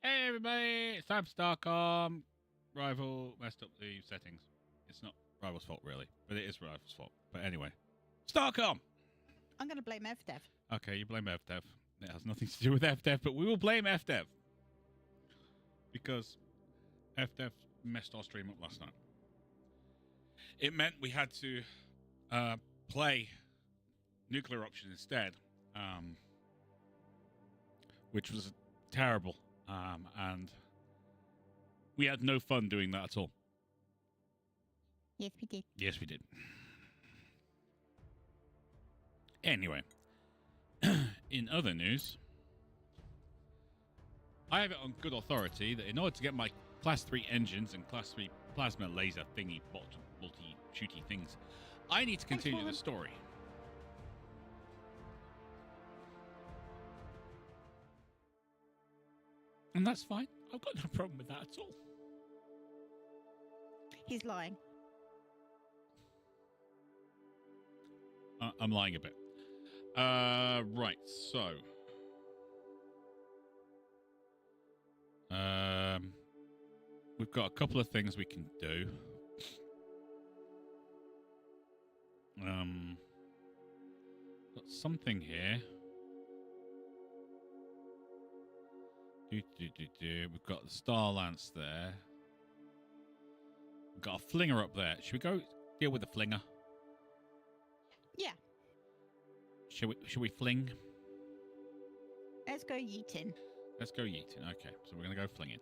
Hey everybody, it's time for Starcom. Rival messed up the settings. It's not Rival's fault really, but it is Rival's fault. But anyway, Starcom! I'm going to blame FDev. Okay, you blame FDev. It has nothing to do with FDev, but we will blame FDev. Because FDev messed our stream up last night. It meant we had to play nuclear option instead, which was terrible. And we had no fun doing that at all. Yes, we did. Yes, we did. Anyway, in other news, I have it on good authority that in order to get my Class 3 engines and Class 3 plasma laser thingy multi-shooty things, I need to continue the story. And that's fine. I've got no problem with that at all. He's lying. I'm lying a bit. Right, so. We've got a couple of things we can do. Got something here. We've got the Star Lance there. We've got a flinger up there. Should we go deal with the flinger? Yeah. Should we fling? Let's go yeeting. Let's go yeeting. Okay, so we're going to go flinging.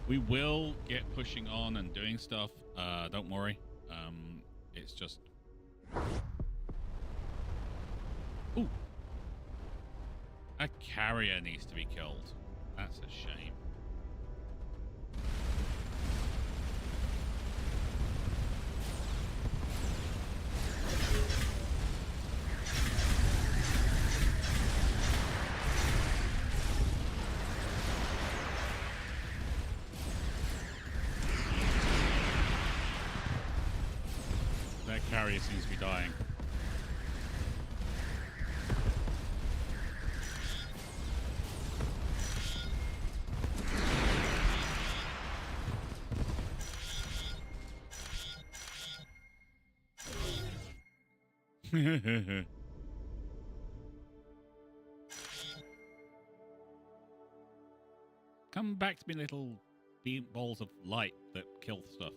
We will get pushing on and doing stuff. Don't worry. It's just... Ooh. A carrier needs to be killed. That's a shame. That carrier seems to be dying. Come back to me, little balls of light that kill stuff.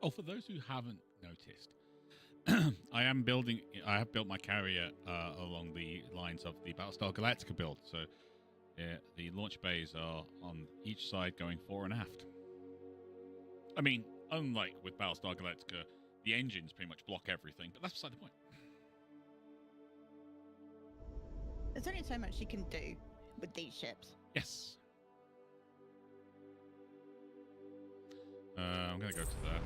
Oh, for those who haven't noticed, I have built my carrier along the lines of the Battlestar Galactica build. So the launch bays are on each side going fore and aft. I mean, unlike with Battlestar Galactica, the engines pretty much block everything, but that's beside the point. There's only so much you can do with these ships. Yes. I'm going to go to that.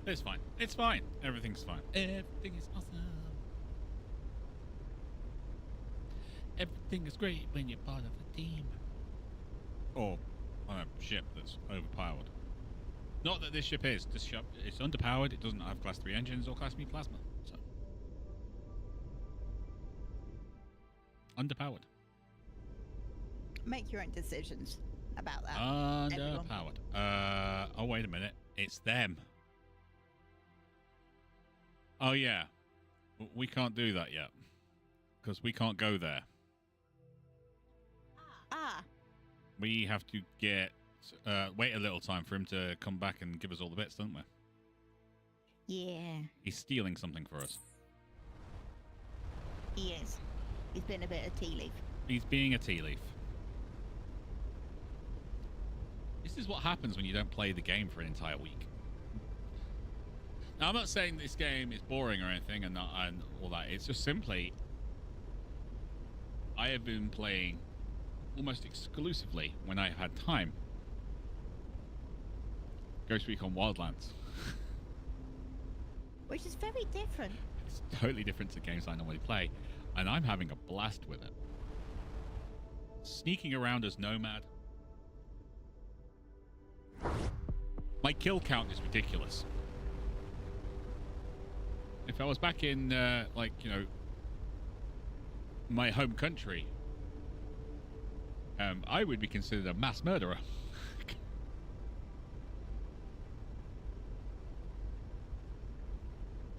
It's fine. It's fine. Everything's fine. Everything is awesome. Everything is great when you're part of a team. Or on a ship that's overpowered. Not that this ship is. This ship is underpowered. It doesn't have Class 3 engines or Class B plasma. So underpowered. Make your own decisions about that. Underpowered. Oh, wait a minute. It's them. Oh, yeah. We can't do that yet. Because we can't go there. Ah. We have to wait a little time for him to come back and give us all the bits, don't we? Yeah. He's stealing something for us. He is. He's been a bit of tea leaf. He's being a tea leaf. This is what happens when you don't play the game for an entire week. Now, I'm not saying this game is boring or anything and all that. It's just simply I have been playing almost exclusively when I had time. Ghost Recon Wildlands. Which is very different. It's totally different to games I normally play, and I'm having a blast with it. Sneaking around as Nomad. My kill count is ridiculous. If I was back in, like, you know, my home country, I would be considered a mass murderer.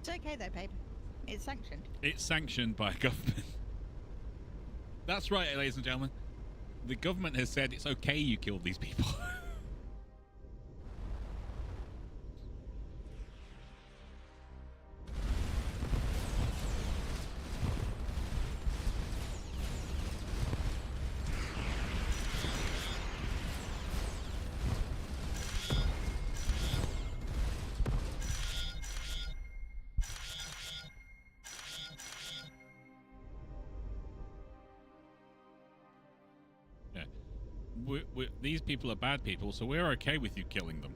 It's okay though, babe. It's sanctioned. It's sanctioned by government. That's right, ladies and gentlemen. The government has said it's okay you killed these people. These people are bad people, so we're okay with you killing them.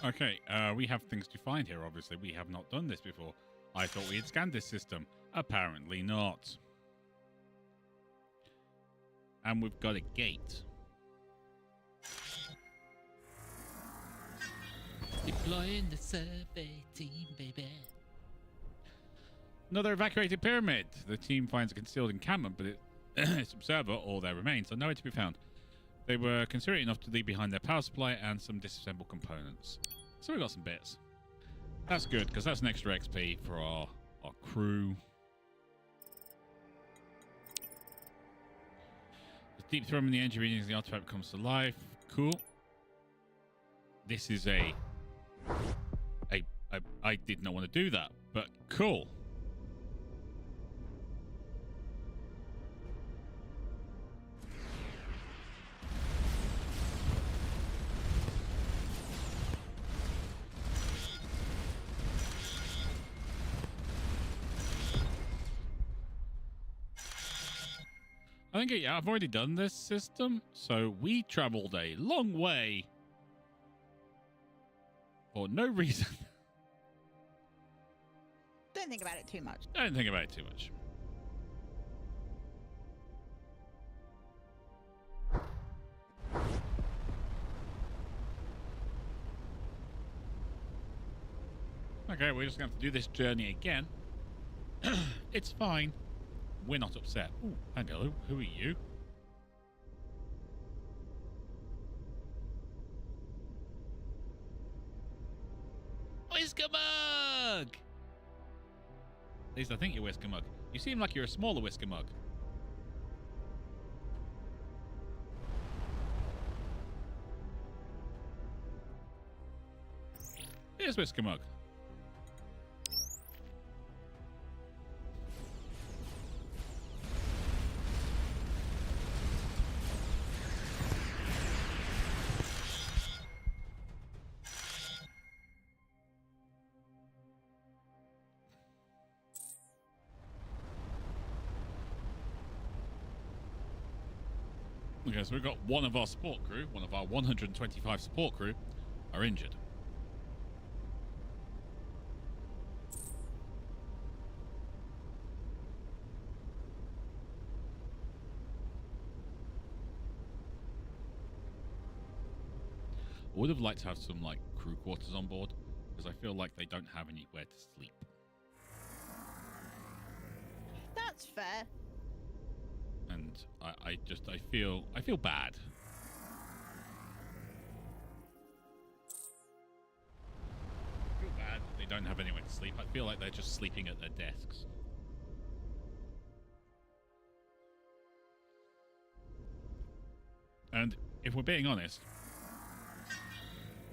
Okay, we have things to find here, obviously. We have not done this before. I thought we had scanned this system. Apparently not. And we've got a gate. Deploying the survey team, baby. Another evacuated pyramid. The team finds a concealed encampment, but its observer or their remains are nowhere to be found. They were considerate enough to leave behind their power supply and some disassembled components. So we got some bits. That's good, because that's an extra XP for our crew. The deep thrum in the engine readings, the artifact comes to life. Cool. This is I did not want to do that, but cool. I think I've already done this system, so we traveled a long way for no reason. Don't think about it too much. Don't think about it too much. Okay, we're just going to have to do this journey again. It's fine. We're not upset. Ooh, hello. Who are you? Whisker Mug! At least I think you're Whisker Mug. You seem like you're a smaller Whisker Mug. Here's Whisker Mug. Okay, so we've got one of our support crew, one of our 125 support crew, are injured. I would have liked to have some, like, crew quarters on board, because I feel like they don't have anywhere to sleep. That's fair. And I feel bad. I feel bad that they don't have anywhere to sleep. I feel like they're just sleeping at their desks. And if we're being honest,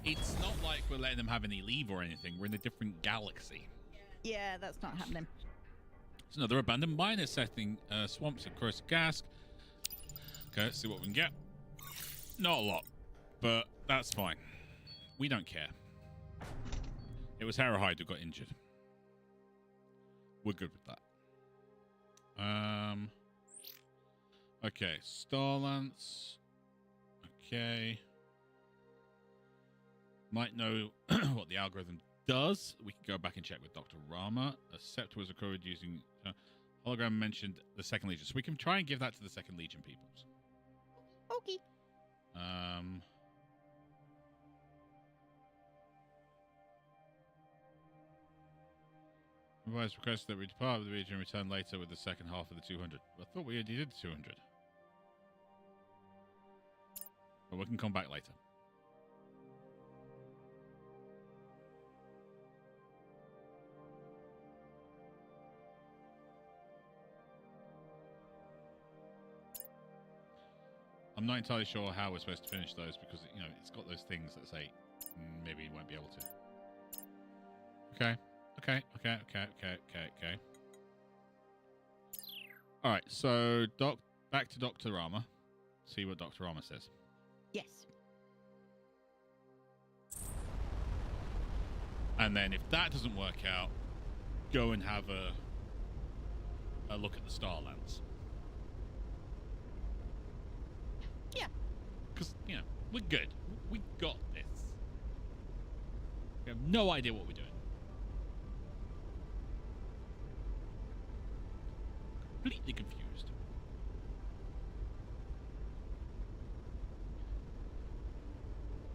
it's not like we're letting them have any leave or anything. We're in a different galaxy. Yeah, that's not happening. It's another abandoned miner setting swamps and corrosive gas. Okay, let's see what we can get. Not a lot, but that's fine. We don't care. It was Harrowhide who got injured. We're good with that. Okay, Starlance. Okay. Might know what the algorithm does. We can go back and check with Dr. Rama. A scepter was recorded using hologram mentioned the Second Legion. So we can try and give that to the Second Legion peoples. Okay. Revised request that we depart the region and return later with the second half of the 200. I thought we already did 200. But we can come back later. I'm not entirely sure how we're supposed to finish those because, you know, it's got those things that say maybe you won't be able to. Okay. Okay. All right, so back to Dr. Rama. See what Dr. Rama says. Yes. And then if that doesn't work out, go and have a look at the Starlands. Yeah. Because, you know, we're good. We got this. We have no idea what we're doing. Completely confused.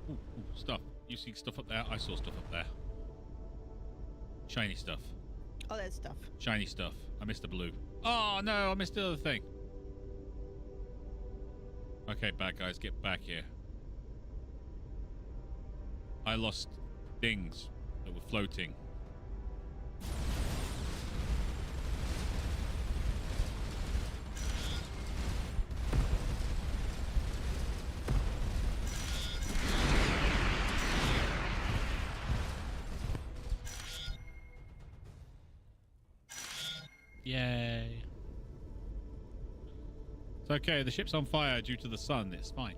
Ooh, stuff. You see stuff up there? I saw stuff up there. Shiny stuff. Oh, there's stuff. Shiny stuff. I missed the blue. Oh, no, I missed the other thing. Okay, bad guys, get back here. I lost things that were floating. Yay. It's okay, the ship's on fire due to the sun. It's fine.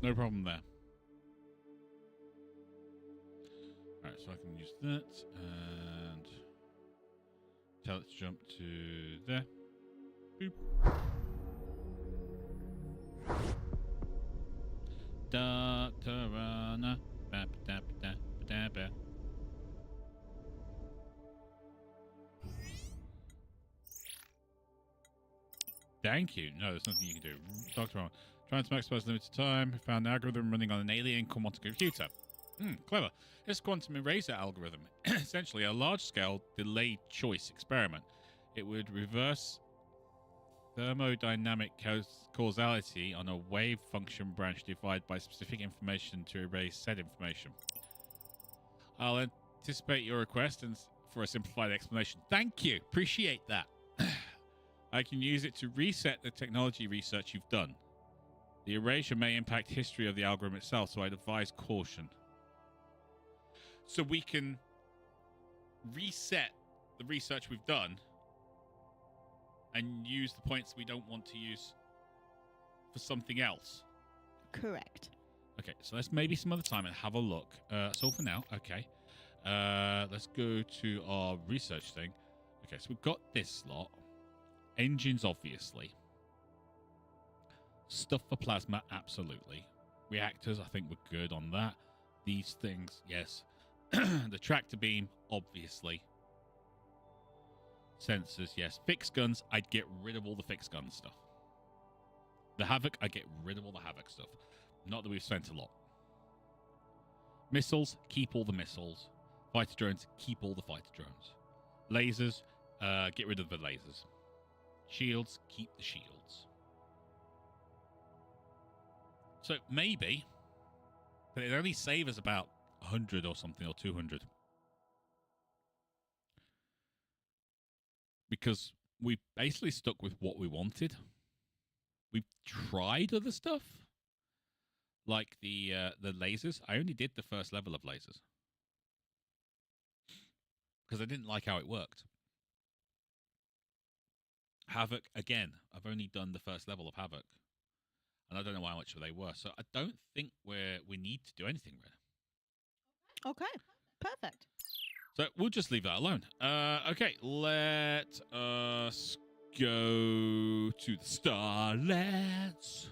No problem there. Alright, so I can use that and tell it to jump to there. Boop. Dr. Rana. Thank you. No, there's nothing you can do. Dr. Rana. Trying to maximize limited time. Found an algorithm running on an alien quantum computer. Clever. This quantum eraser algorithm, essentially a large-scale delayed choice experiment. It would reverse thermodynamic causality on a wave function branch divided by specific information to erase said information. I'll anticipate your request and for a simplified explanation. Thank you. Appreciate that. I can use it to reset the technology research you've done. The erasure may impact history of the algorithm itself, so I'd advise caution. So we can reset the research we've done and use the points we don't want to use for something else. Correct. Okay, so let's maybe some other time and have a look. So for now, okay. Let's go to our research thing. Okay, so we've got this lot. Engines, obviously. Stuff for plasma, absolutely. Reactors, I think we're good on that. These things, yes. The tractor beam, obviously. Sensors, yes. Fixed guns, I'd get rid of all the fixed gun stuff. The Havoc, I'd get rid of all the Havoc stuff. Not that we've spent a lot. Missiles, keep all the missiles. Fighter drones, keep all the fighter drones. Lasers, get rid of the lasers. Shields, keep the shields. So maybe, but it only save us about 100 or something, or 200. Because we basically stuck with what we wanted. we've tried other stuff, like the lasers. I only did the first level of lasers because I didn't like how it worked. Havoc, again, I've only done the first level of Havoc, and I don't know how much they were. So I don't think we need to do anything really. Okay, perfect. So we'll just leave that alone. Okay, let us go to the Starlets.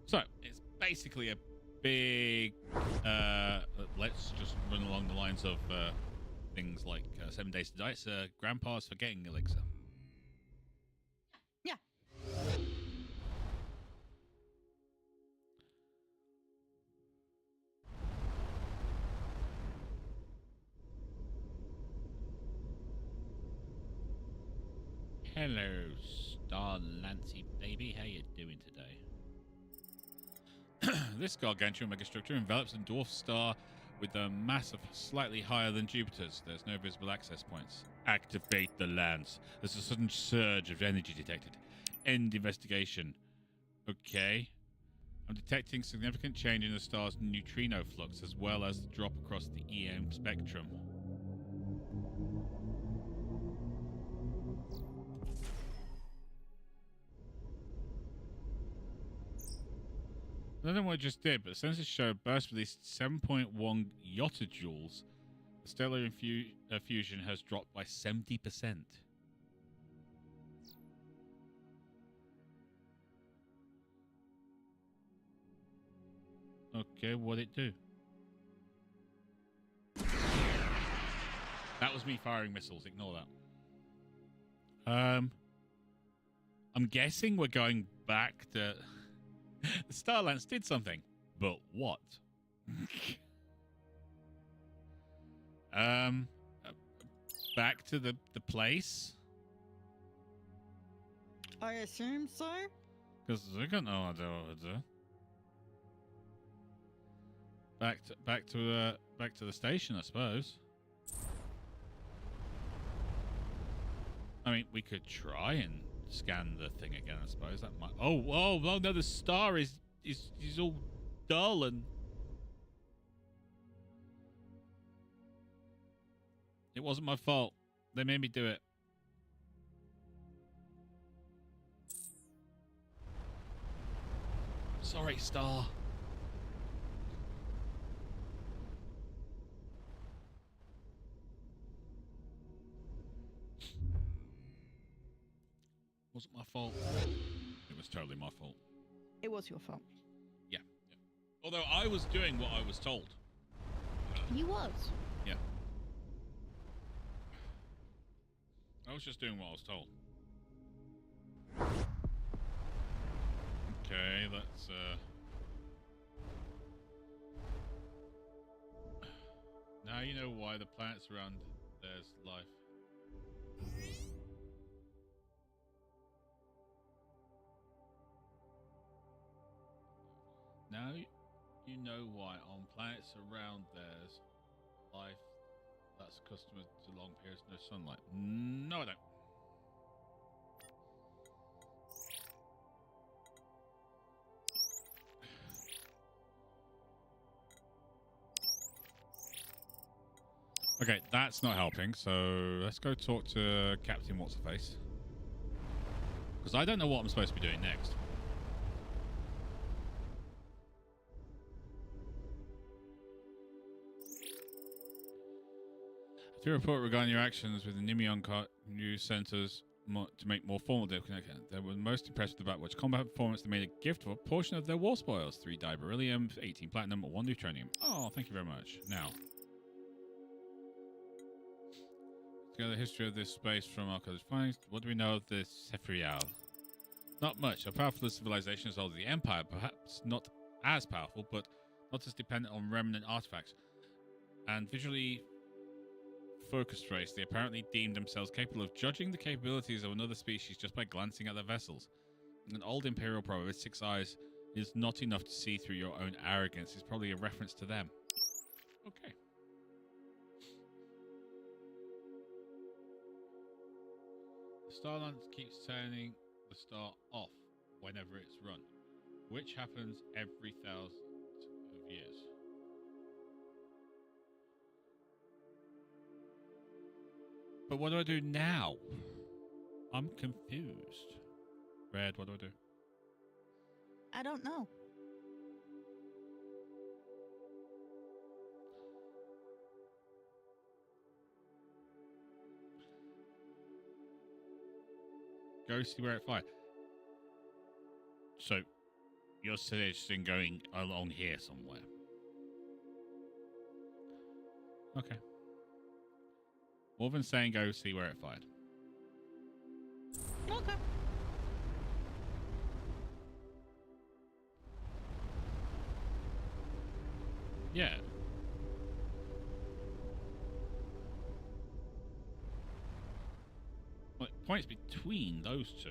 So it's basically a big. Let's just run along the lines of things like 7 Days to Die. It's Grandpa's Forgetting Elixir. Yeah. Hello, Star Lancy baby. How you doing today? This gargantuan megastructure envelops a dwarf star with a mass of slightly higher than Jupiter's. There's no visible access points. Activate the lance. There's a sudden surge of energy detected. End investigation. Okay. I'm detecting significant change in the star's neutrino flux as well as the drop across the EM spectrum. I don't know what I just did, but sensors show a burst released 7.1 yotajoules. The stellar fusion has dropped by 70%. Okay, what'd it do? That was me firing missiles. Ignore that. I'm guessing we're going back to... The Starlance did something, but what? Back to the place? I assume so. Because I got no idea what to do. Back to the station, I suppose. I mean, we could try and scan the thing again, I suppose. That might... Oh, no, the star is all dull and... It wasn't my fault. They made me do it. Sorry, star. Wasn't my fault. It was totally my fault. It was your fault. Yeah. Although I was doing what I was told. You was. Yeah. I was just doing what I was told. Okay, let's now you know why the planets around there's life. Now you know why on planets around there's life that's accustomed to long periods of no sunlight. No, I don't. Okay, that's not helping, so let's go talk to Captain What's-Her-Face. Because I don't know what I'm supposed to be doing next. To report regarding your actions with the Nimion news centers to make more formal connection. They were most impressed with the Batwatch combat performance. They made a gift of a portion of their war spoils: 3 beryllium, 18 platinum, 1 neutronium. Oh, thank you very much. Now, the history of this space from our college findings. What do we know of this Sephrial? Not much. A powerful civilization as old as the Empire, perhaps not as powerful, but not as dependent on remnant artifacts. And visually focused race, they apparently deemed themselves capable of judging the capabilities of another species just by glancing at their vessels. An old Imperial proverb with 6 eyes is not enough to see through your own arrogance. It's probably a reference to them. The Starline keeps turning the star off whenever it's run, which happens every 1,000 of years. But what do I do now? I'm confused. Red, what do I do? I don't know. Go see where it fired. So, you're suggesting going along here somewhere? Okay. More than saying go see where it fired. Okay. Yeah. Like, points between those two.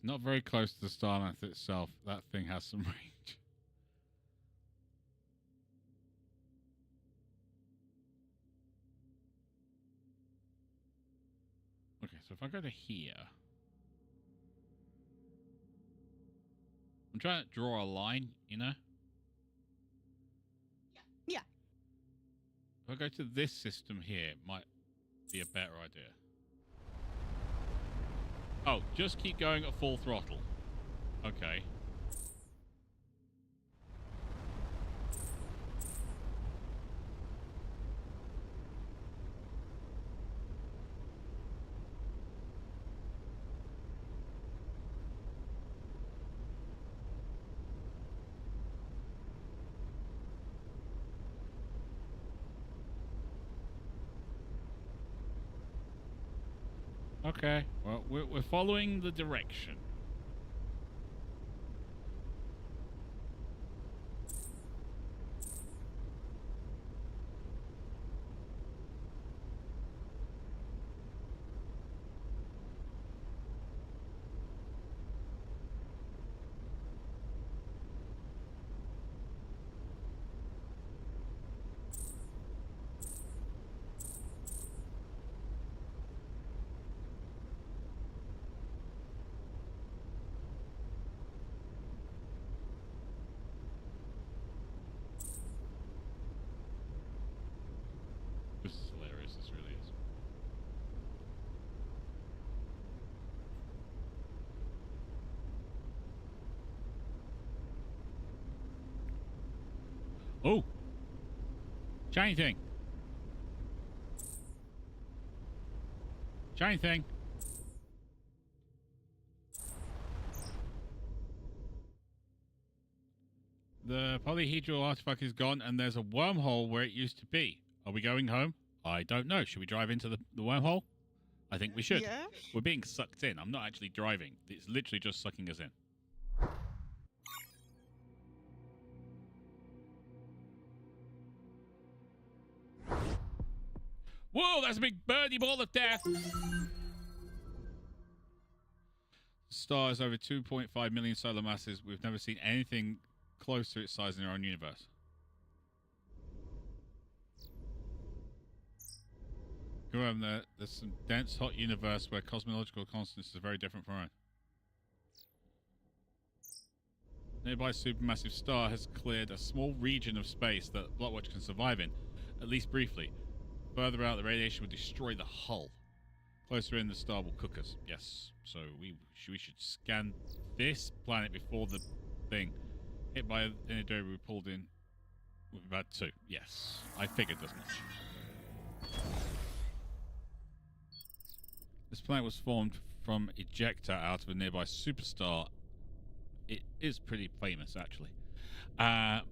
Not very close to the star map itself. That thing has some range. Okay, so if I go to here, I'm trying to draw a line, you know? Yeah. If I go to this system here, it might be a better idea. Oh, just keep going at full throttle. Okay. Okay, well, we're following the direction. This is hilarious, this really is. Oh! Shiny thing! Shiny thing! The polyhedral artifact is gone and there's a wormhole where it used to be. Are we going home? I don't know. Should we drive into the wormhole? I think we should. Yeah. We're being sucked in. I'm not actually driving. It's literally just sucking us in. Whoa, that's a big birdie ball of death! The star is over 2.5 million solar masses. We've never seen anything close to its size in our own universe. However, there's some dense, hot universe where cosmological constants are very different from our own. Nearby supermassive star has cleared a small region of space that Blockwatch can survive in, at least briefly. Further out, the radiation will destroy the hull. Closer in, the star will cook us. Yes, so we should scan this planet before the thing. Hit by any debris we pulled in. We've had 2. Yes, I figured as much. This planet was formed from ejecta out of a nearby superstar. It is pretty famous, actually. Bad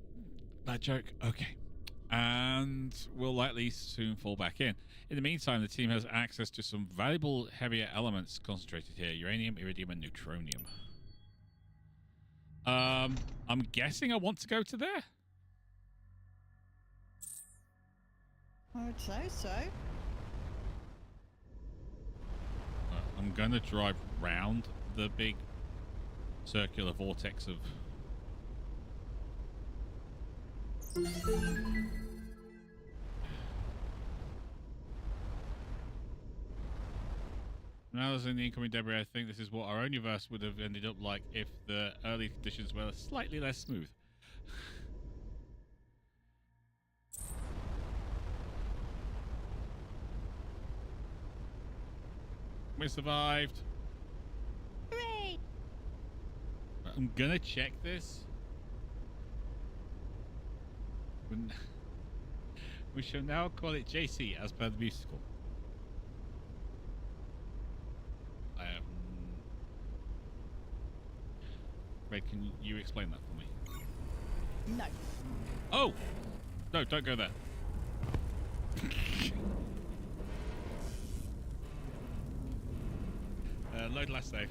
joke. Okay. And will likely soon fall back in. In the meantime, the team has access to some valuable heavier elements concentrated here: uranium, iridium, and neutronium. I'm guessing I want to go to there. I would say so. I'm gonna drive round the big circular vortex of. Now as in the incoming debris, I think this is what our own universe would have ended up like if the early conditions were slightly less smooth. We survived. Hooray! I'm gonna check this. We shall now call it JC as per the musical. Red, can you explain that for me? No. Oh! No, don't go there. Load last save.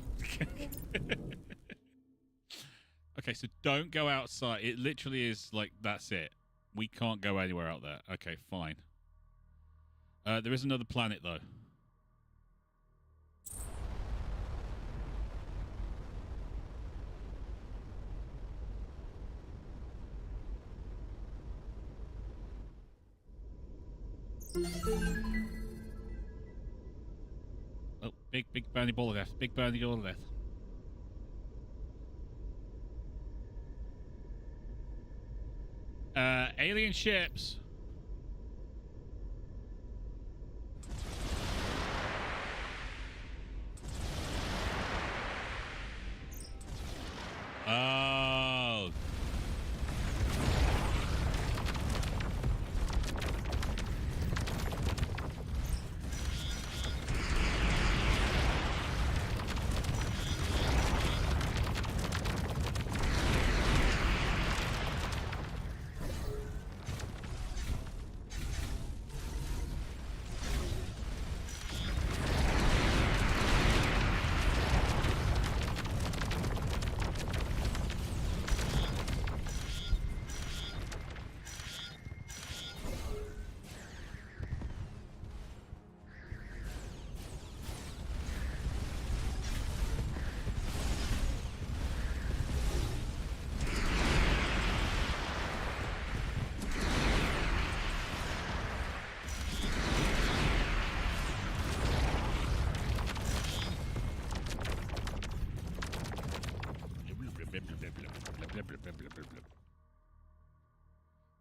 Okay, so don't go outside. It literally is like, that's it. We can't go anywhere out there. Okay, fine. There is another planet, though. Oh, big burning ball of death. Big burning ball of death. Alien ships. Oh.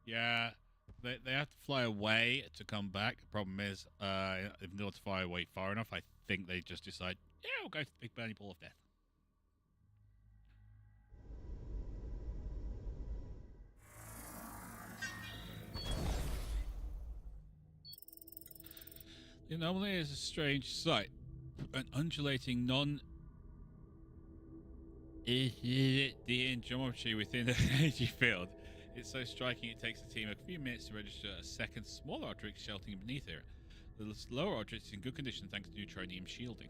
Yeah, they have to fly away to come back. The problem is, if they want to fly away far enough, I think they just decide, yeah, we'll go to the big burning ball of death. The anomaly is a strange sight. An undulating non-Euclidean geometry within the energy field. It's so striking it takes the team a few minutes to register a second smaller object sheltering beneath it. The lower object is in good condition thanks to neutronium shielding.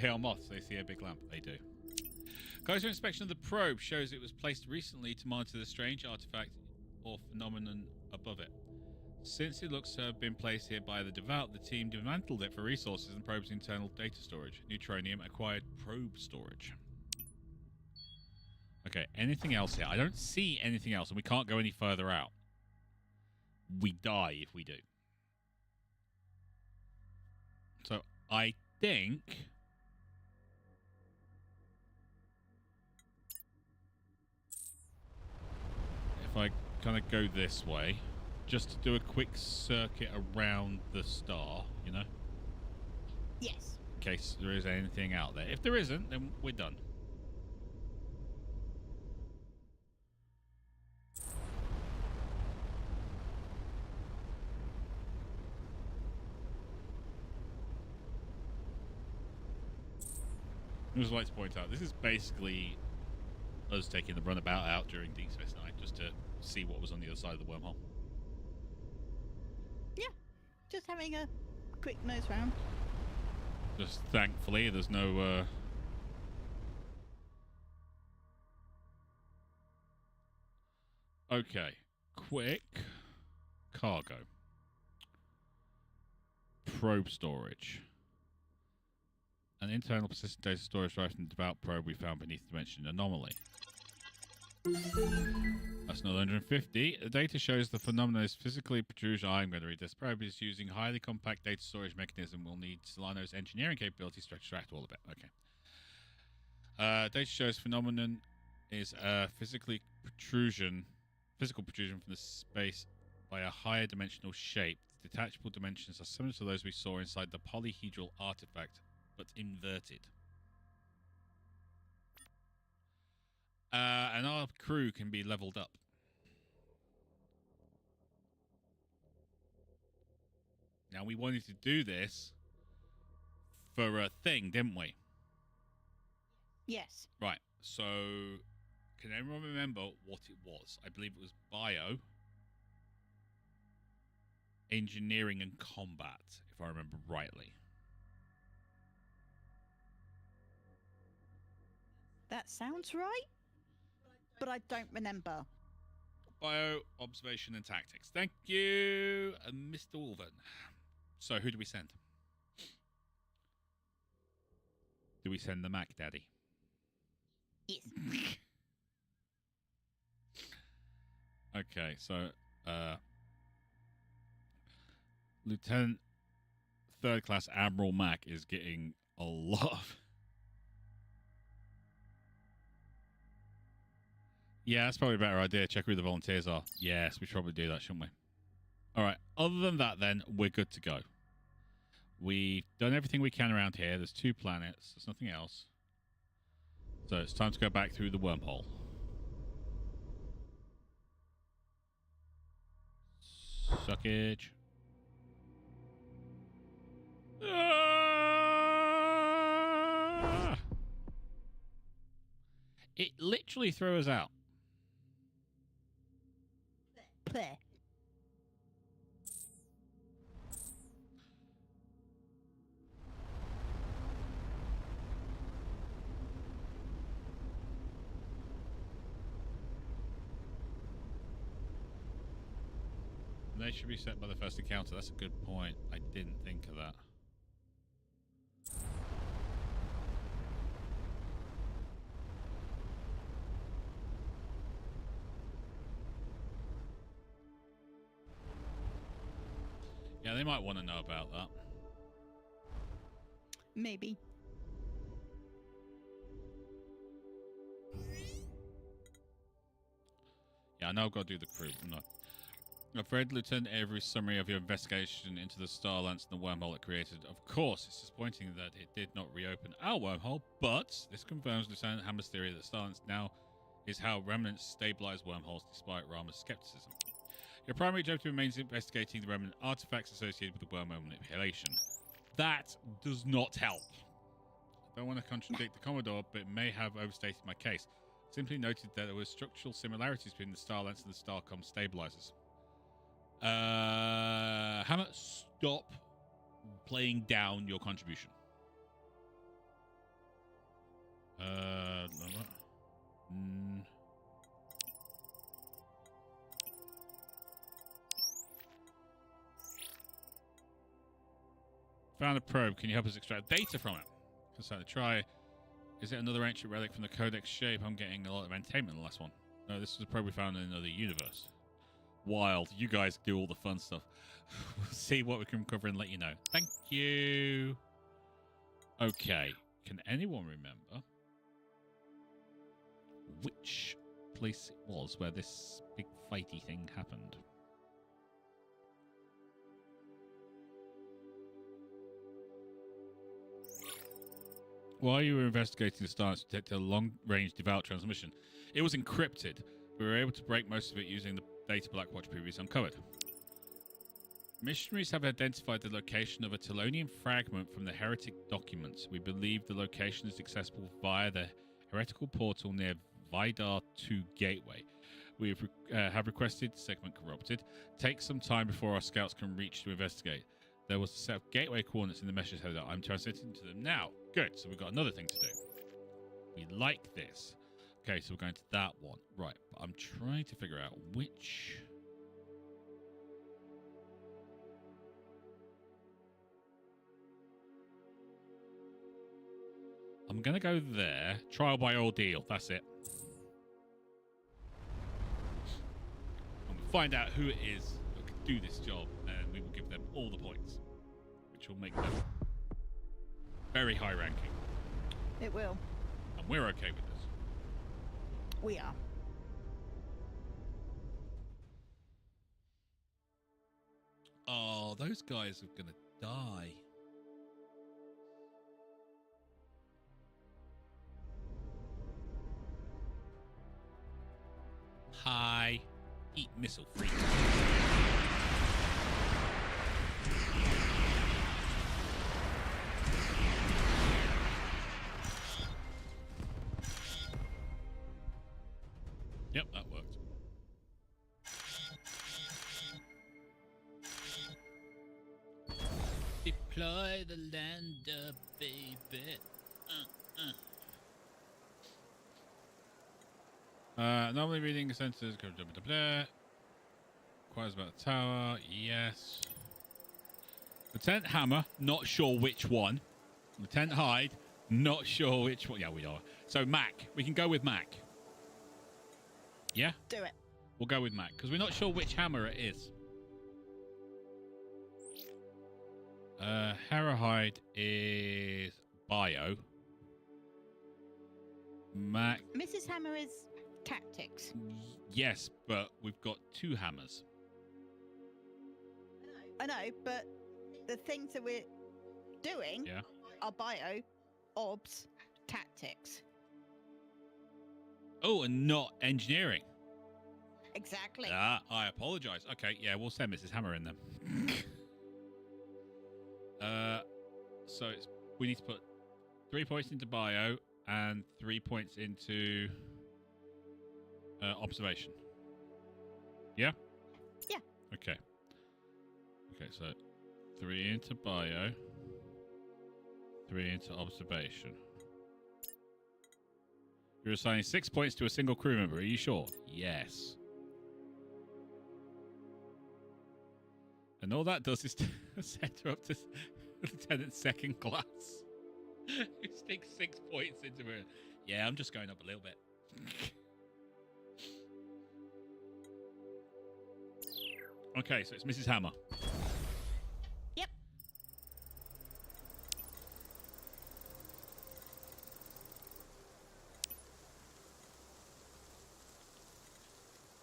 They are moths, they see a big lamp. They do. Closer inspection of the probe shows it was placed recently to monitor the strange artifact or phenomenon above it. Since it looks to have been placed here by the devout, the team dismantled it for resources and probe's internal data storage. Neutronium acquired probe storage. Okay, anything else here? I don't see anything else, and we can't go any further out. We die if we do. So, I think... if I kind of go this way, just to do a quick circuit around the star, you know? Yes. In case there is anything out there. If there isn't, then we're done. I just like to point out, this is basically us taking the runabout out during Deep Space Nine, just to see what was on the other side of the wormhole. Yeah, just having a quick nose round. Just thankfully, there's no... Okay, quick cargo. Probe storage. An internal persistent data storage drive from the devout probe we found beneath the dimension anomaly. That's another 150. The data shows the phenomenon is physically protrusion. I'm going to read this. Probe is using highly compact data storage mechanism. Will need Solano's engineering capabilities to extract all of it. Okay. Data shows phenomenon is physical protrusion from the space by a higher dimensional shape. The detachable dimensions are similar to those we saw inside the polyhedral artifact, but inverted. And our crew can be leveled up. Now, we wanted to do this for a thing, didn't we? Yes. Right, so can anyone remember what it was? I believe it was bio, engineering, and combat, if I remember rightly. That sounds right, but I don't remember. Bio, observation, and tactics. Thank you, Mr. Wolven. So, who do we send? Do we send the Mac Daddy? Yes. Okay, so, Lieutenant Third Class Admiral Mac is getting a lot of... Yeah, that's probably a better idea. Check who the volunteers are. Yes, we should probably do that, shouldn't we? All right. Other than that, then, we're good to go. We've done everything we can around here. There's 2 planets. There's nothing else. So it's time to go back through the wormhole. Suckage. Ah! It literally threw us out. There. They should be set by the first encounter. That's a good point. I didn't think of that. Yeah, they might want to know about that. Maybe. Yeah, I know I've got to do the crew. I'm not. I've read Lieutenant Avery's summary of your investigation into the Star Lance and the wormhole it created. Of course, it's disappointing that it did not reopen our wormhole, but this confirms Lieutenant Hammer's theory that Star Lance now is how remnants stabilize wormholes despite Rama's skepticism. Your primary objective remains investigating the remnant artifacts associated with the wormhole manipulation. That does not help. I don't want to contradict the Commodore, but it may have overstated my case. Simply noted that there were structural similarities between the Star Lance and the Starcom stabilizers. Hammer, stop playing down your contribution. Found a probe. Can you help us extract data from it? Consider try. Is it another ancient relic from the Codex shape? I'm getting a lot of entertainment in the last one. No, this was a probe we found in another universe. Wild. You guys do all the fun stuff. We'll see what we can cover and let you know. Thank you. Okay. Can anyone remember which place it was where this big fighty thing happened? While you were investigating the stars to detect a long-range devout transmission, it was encrypted. We were able to break most of it using the data Blackwatch previously uncovered. Missionaries have identified the location of a Telonian fragment from the heretic documents. We believe the location is accessible via the heretical portal near Vidar 2 Gateway. We have requested segment corrupted. Take some time before our scouts can reach to investigate. There was a set of gateway coordinates in the message header. I'm transiting to them now. Good, so we've got another thing to do. We like this. Okay, so we're going to that one. Right, but I'm trying to figure out which... I'm going to go there. Trial by ordeal. That's it. And we'll find out who it is that can do this job, and we will give them all the points, which will make them very high ranking. It will. And we're okay with this. We are. Oh, those guys are going to die. Hi. Eat missile free. Yep, that worked. Deploy the lander, baby. Normally reading sensors. Inquires about the tower. Yes. Lieutenant Hammer, not sure which one. Lieutenant Hyde, not sure which one. Yeah, we are. So Mac, we can go with Mac. Yeah? Do it. We'll go with Mac, because we're not sure which hammer it is. Hera Hyde is bio. Mac. Mrs. Hammer is tactics. Yes, but we've got two hammers. I know, but the things that we're doing are bio, obs, tactics. Oh, and not engineering. Exactly. Ah, I apologize. Okay, yeah, we'll send Mrs. Hammer in then. So we need to put 3 points into bio and 3 points into observation. Yeah? Yeah. Okay. Okay, so 3 into bio, 3 into observation. You're assigning 6 points to a single crew member. Are you sure? Yes. And all that does is set her up to Lieutenant second class. You stick 6 points into her. Yeah, I'm just going up a little bit. Okay, so it's Mrs. Hammer. Yep.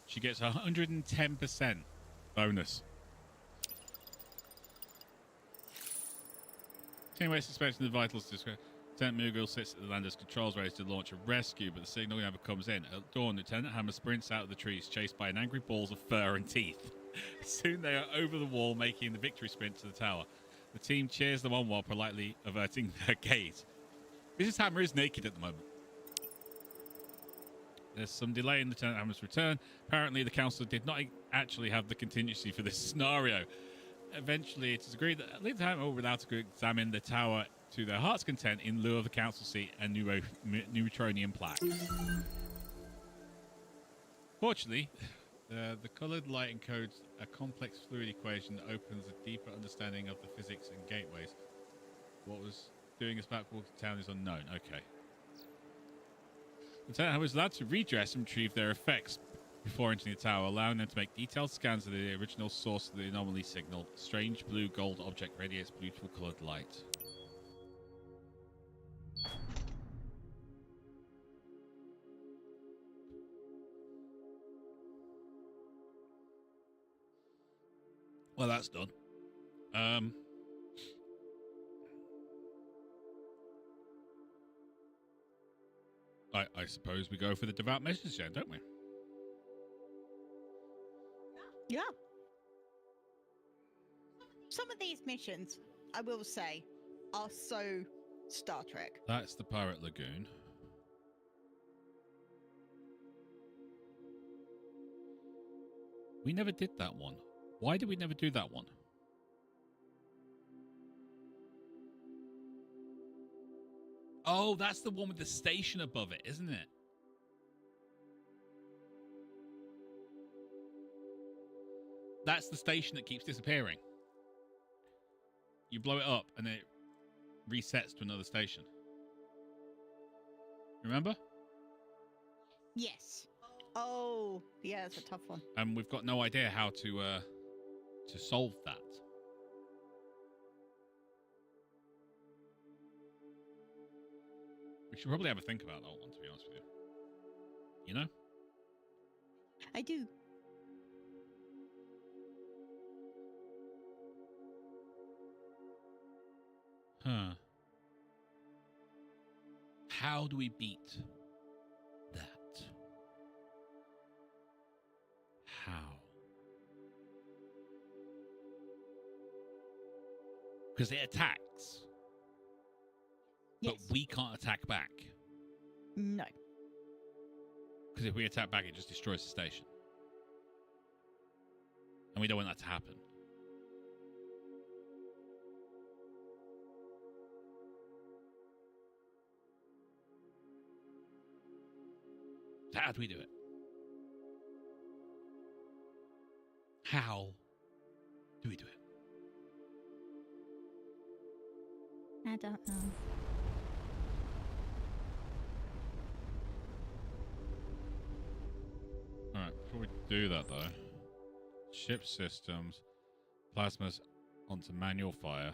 She gets 110% bonus. Teammates suspecting the vitals discredit. Lieutenant Mughal sits at the lander's controls ready to launch a rescue, but the signal never comes in. At dawn, Lieutenant Hammer sprints out of the trees, chased by an angry balls of fur and teeth. Soon they are over the wall, making the victory sprint to the tower. The team cheers them on while politely averting their gaze. Mrs. Hammer is naked at the moment. There's some delay in Lieutenant Hammer's return. Apparently, the council did not actually have the contingency for this scenario. Eventually, it is agreed that Lieutenant Hammer will be allowed to examine the tower to their heart's content in lieu of the council seat and neutronium plaques. Fortunately, the coloured light encodes a complex fluid equation that opens a deeper understanding of the physics and gateways. What was doing us back walking town is unknown. Okay. Lieutenant Hammer was allowed to redress and retrieve their effects before entering the tower, allowing them to make detailed scans of the original source of the anomaly signal. Strange blue gold object radiates beautiful coloured light. Well, that's done. I suppose we go for the devout message then, don't we? Yeah. these missions, I will say, are so Star Trek. That's the Pirate Lagoon. We never did that one. Why did we never do that one? Oh, that's the one with the station above it, isn't it? That's the station that keeps disappearing. You blow it up and it resets to another station. Remember? Yes. Oh, yeah, it's a tough one. And we've got no idea how to solve that. We should probably have a think about that one, to be honest with you. You know? I do. Huh. How do we beat that? How? Because it attacks. Yes. But we can't attack back. No. Because if we attack back, it just destroys the station. And we don't want that to happen. So how do we do it? How do we do it? I don't know. Alright, before we do that though, ship systems, plasmas onto manual fire.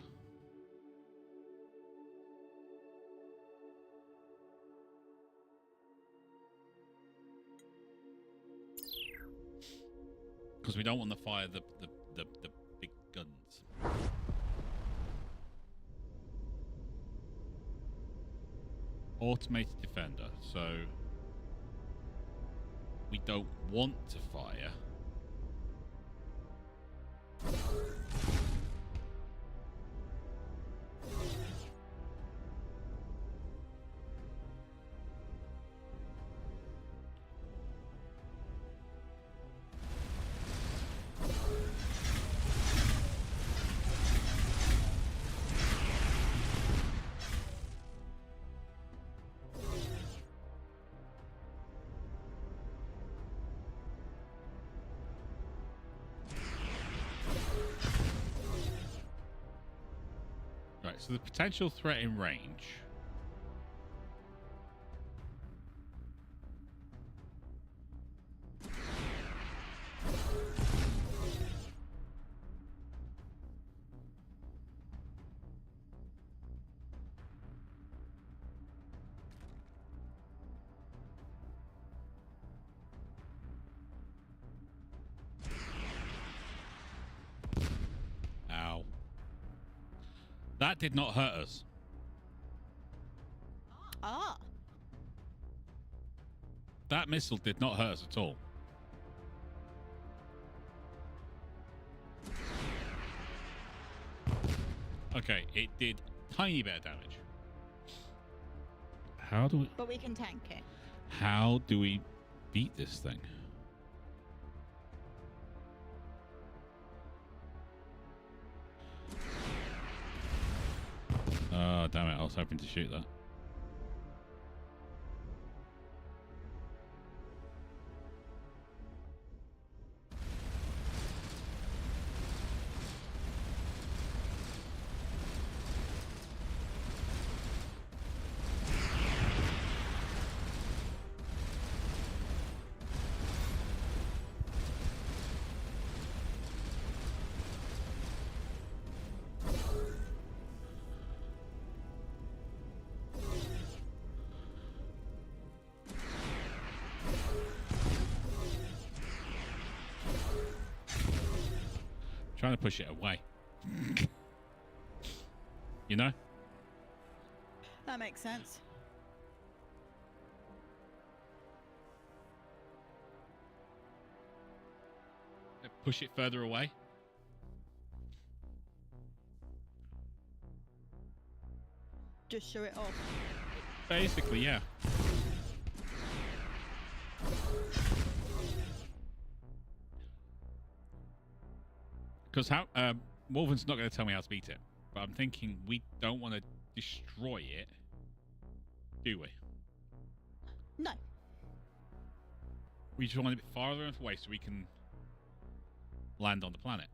Because we don't want to fire the big guns. Automated defender, so we don't want to fire. So the potential threat in range. Ow. That did not hurt us. Ah. That missile did not hurt us at all. Okay, it did tiny bit of damage. How do we... But we can tank it. How do we beat this thing? Oh, damn it. I was hoping to shoot that. Trying to push it away. You know? That makes sense. Push it further away. Just show it off. Basically, yeah. Because how Wolven's not going to tell me how to beat it, but I'm thinking we don't want to destroy it, do we? No. We just want it a bit farther enough away so we can land on the planet.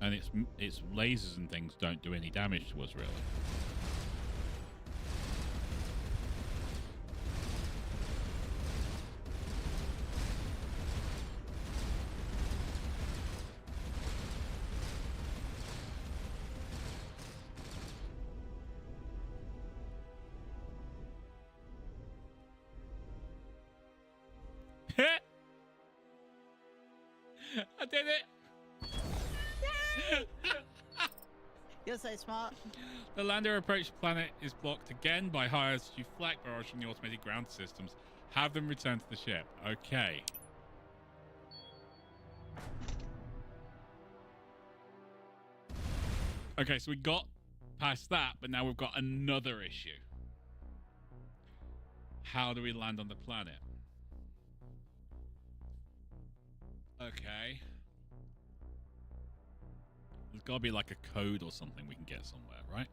And its lasers and things don't do any damage to us, really. I did it! You're so smart. The lander approach planet is blocked again by high altitude flak barrage from the automated ground systems. Have them return to the ship. Okay. Okay, so we got past that, but now we've got another issue. How do we land on the planet? Okay. There's got to be like a code or something we can get somewhere, right?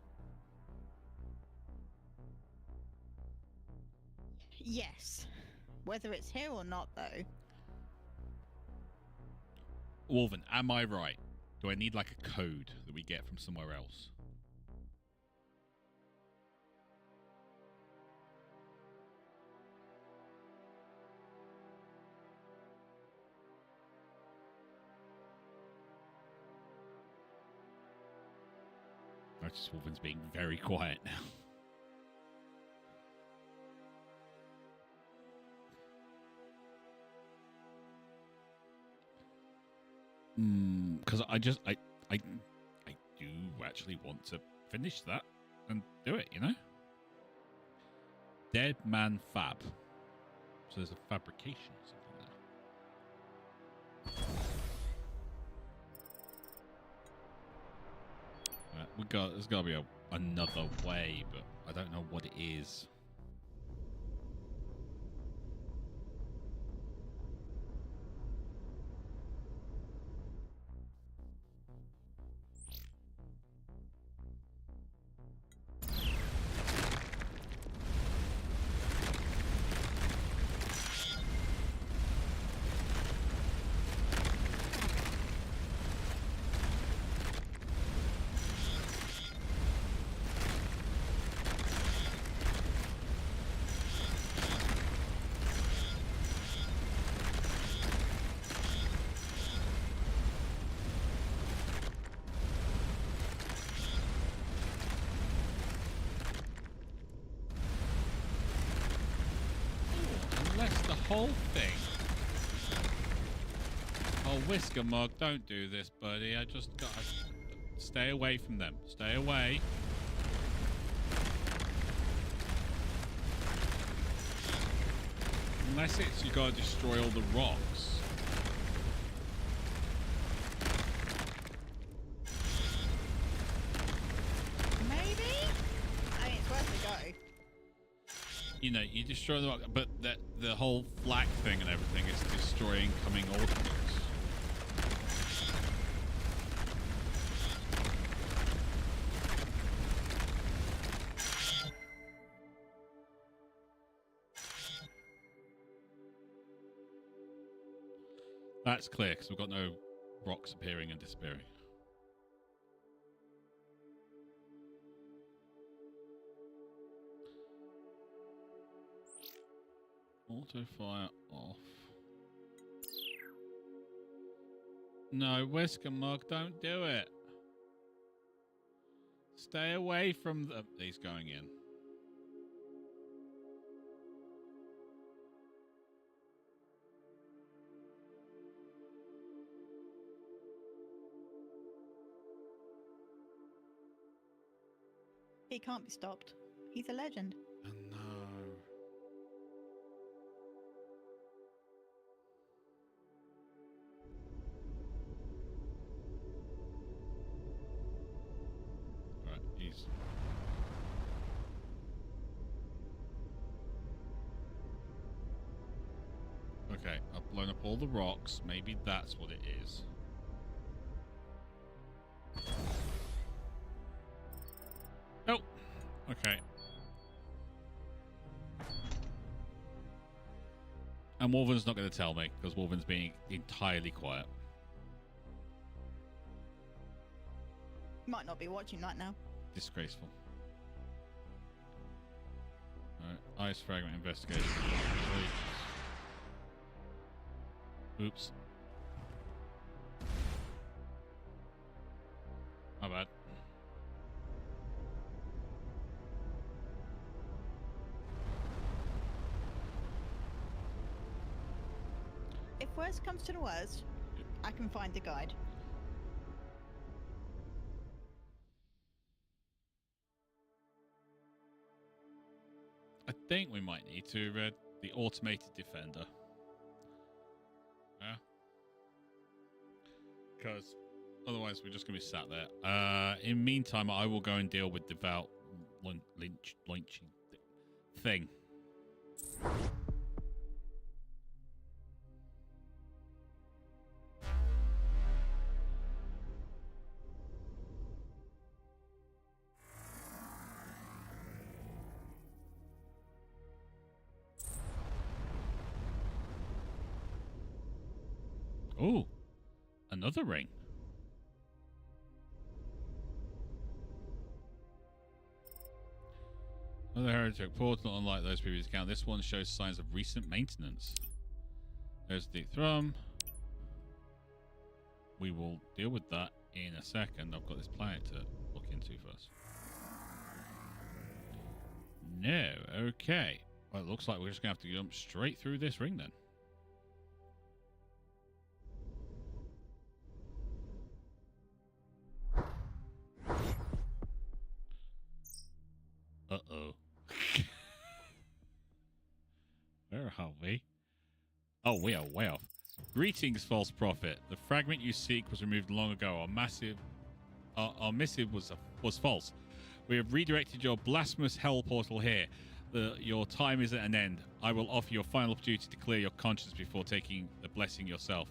Yes. Whether it's here or not, though. Wolven, am I right? Do I need like a code that we get from somewhere else? Notice Wolven's being very quiet now. Because I do actually want to finish that and do it, you know? Dead Man Fab. So there's a fabrication or something there. There's got to be another way, but I don't know what it is. Whole thing. Oh, Whisker Mug, don't do this, buddy. I just gotta stay away from them. Stay away. Unless it's you gotta destroy all the rocks. Maybe? I mean, it's worth a go. You know, you destroy the rock, but the whole flak thing and everything is destroying incoming ordnance. That's clear, because we've got no rocks appearing and disappearing. Auto fire off. No, Whisker Mug, don't do it. Stay away from these going in. He can't be stopped. He's a legend. Oh, no. Okay, I've blown up all the rocks. Maybe that's what it is. Oh, okay. And Wolven's not going to tell me because Wolven's being entirely quiet. Might not be watching right now. Disgraceful. Alright, ice fragment investigation. Oops. My bad. If worst comes to the worst, I can find a guide. I think we might need to read the automated defender. Yeah. Because otherwise we're just going to be sat there. In the meantime, I will go and deal with the lynching thing. Oh, another ring. Another heretic portal, unlike those previous accounts. This one shows signs of recent maintenance. There's the thrum. We will deal with that in a second. I've got this planet to look into first. No, okay. Well, it looks like we're just going to have to jump straight through this ring then. Uh-oh. Where are we? Oh, we are way off. Greetings, false prophet. The fragment you seek was removed long ago. Our missive was false. We have redirected your blasphemous hell portal here. Your time is at an end. I will offer you a final opportunity to clear your conscience before taking the blessing yourself.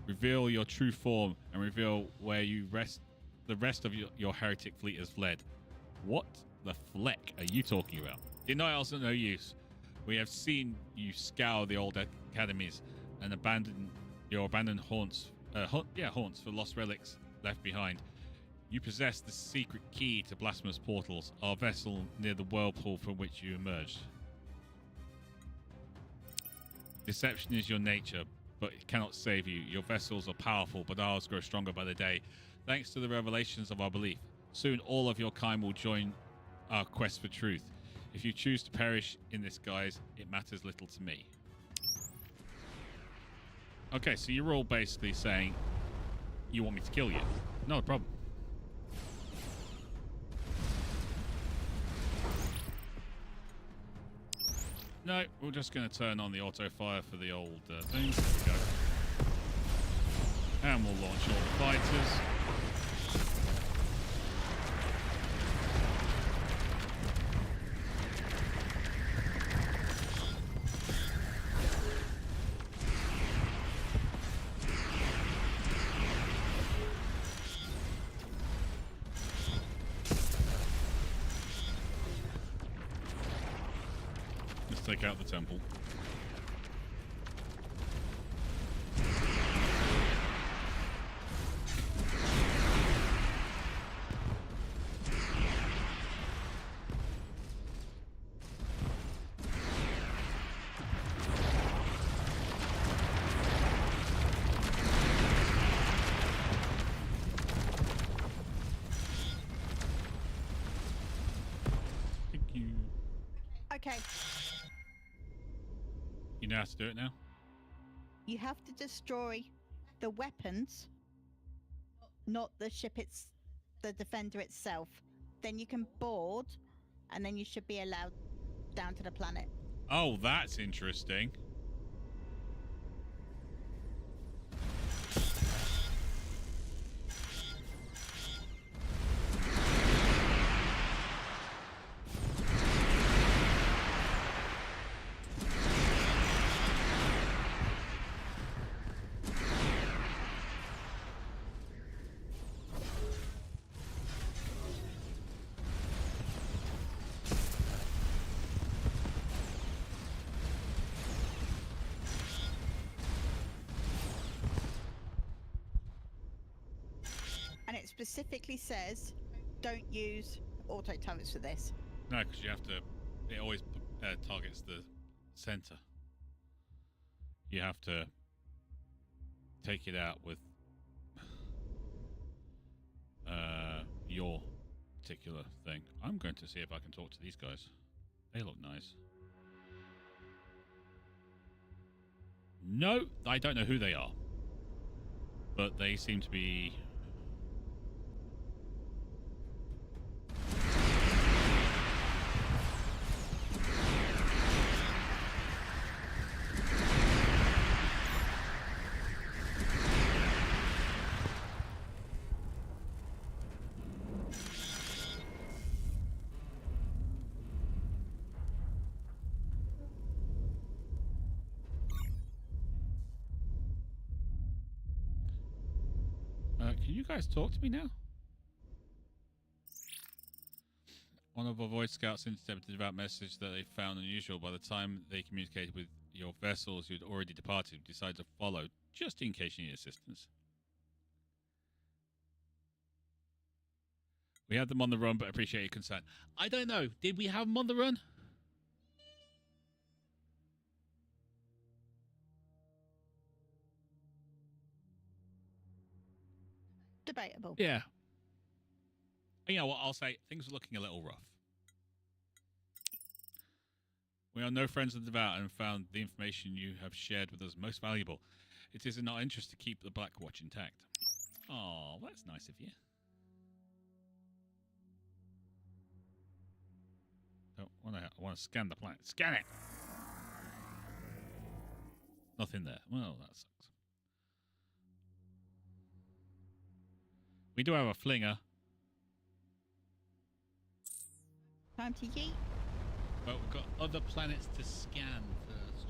Reveal your true form and reveal where the rest of your heretic fleet has fled. What the fleck are you talking about? Denials are no use. We have seen you scour the old academies and abandon haunts for lost relics left behind. You possess the secret key to blasphemous portals, our vessel near the whirlpool from which you emerged. Deception is your nature, but it cannot save you. Your vessels are powerful, but ours grow stronger by the day, thanks to the revelations of our belief. Soon all of your kind will join our quest for truth. If you choose to perish in this guise, it matters little to me. Okay, so you're all basically saying you want me to kill you. Not a problem. No, we're just going to turn on the auto fire for the old things. There we go. And we'll launch all the fighters. Take out the temple. Thank you. Okay. You know how to do it now? You have to destroy the weapons, not the ship, the defender itself. Then you can board, and then you should be allowed down to the planet. Oh, that's interesting. specifically says don't use auto turrets for this. No, because you have to. It always targets the center. You have to take it out with your particular thing. I'm going to see if I can talk to these guys. They look nice. No, I don't know who they are, but they seem to be. Can you guys talk to me now? One of our voice scouts intercepted a devout message that they found unusual. By the time they communicated with your vessels who had already departed, decided to follow, just in case you need assistance. We had them on the run, but appreciate your concern. I don't know. Did we have them on the run? Debatable. Yeah. You know what? I'll say things are looking a little rough. We are no friends of the devout and found the information you have shared with us most valuable. It is in our interest to keep the Black Watch intact. Oh, that's nice of you. I want to scan the planet. Scan it! Nothing there. Well, that sucks. We do have a flinger. Time to yeet. But we've got other planets to scan first.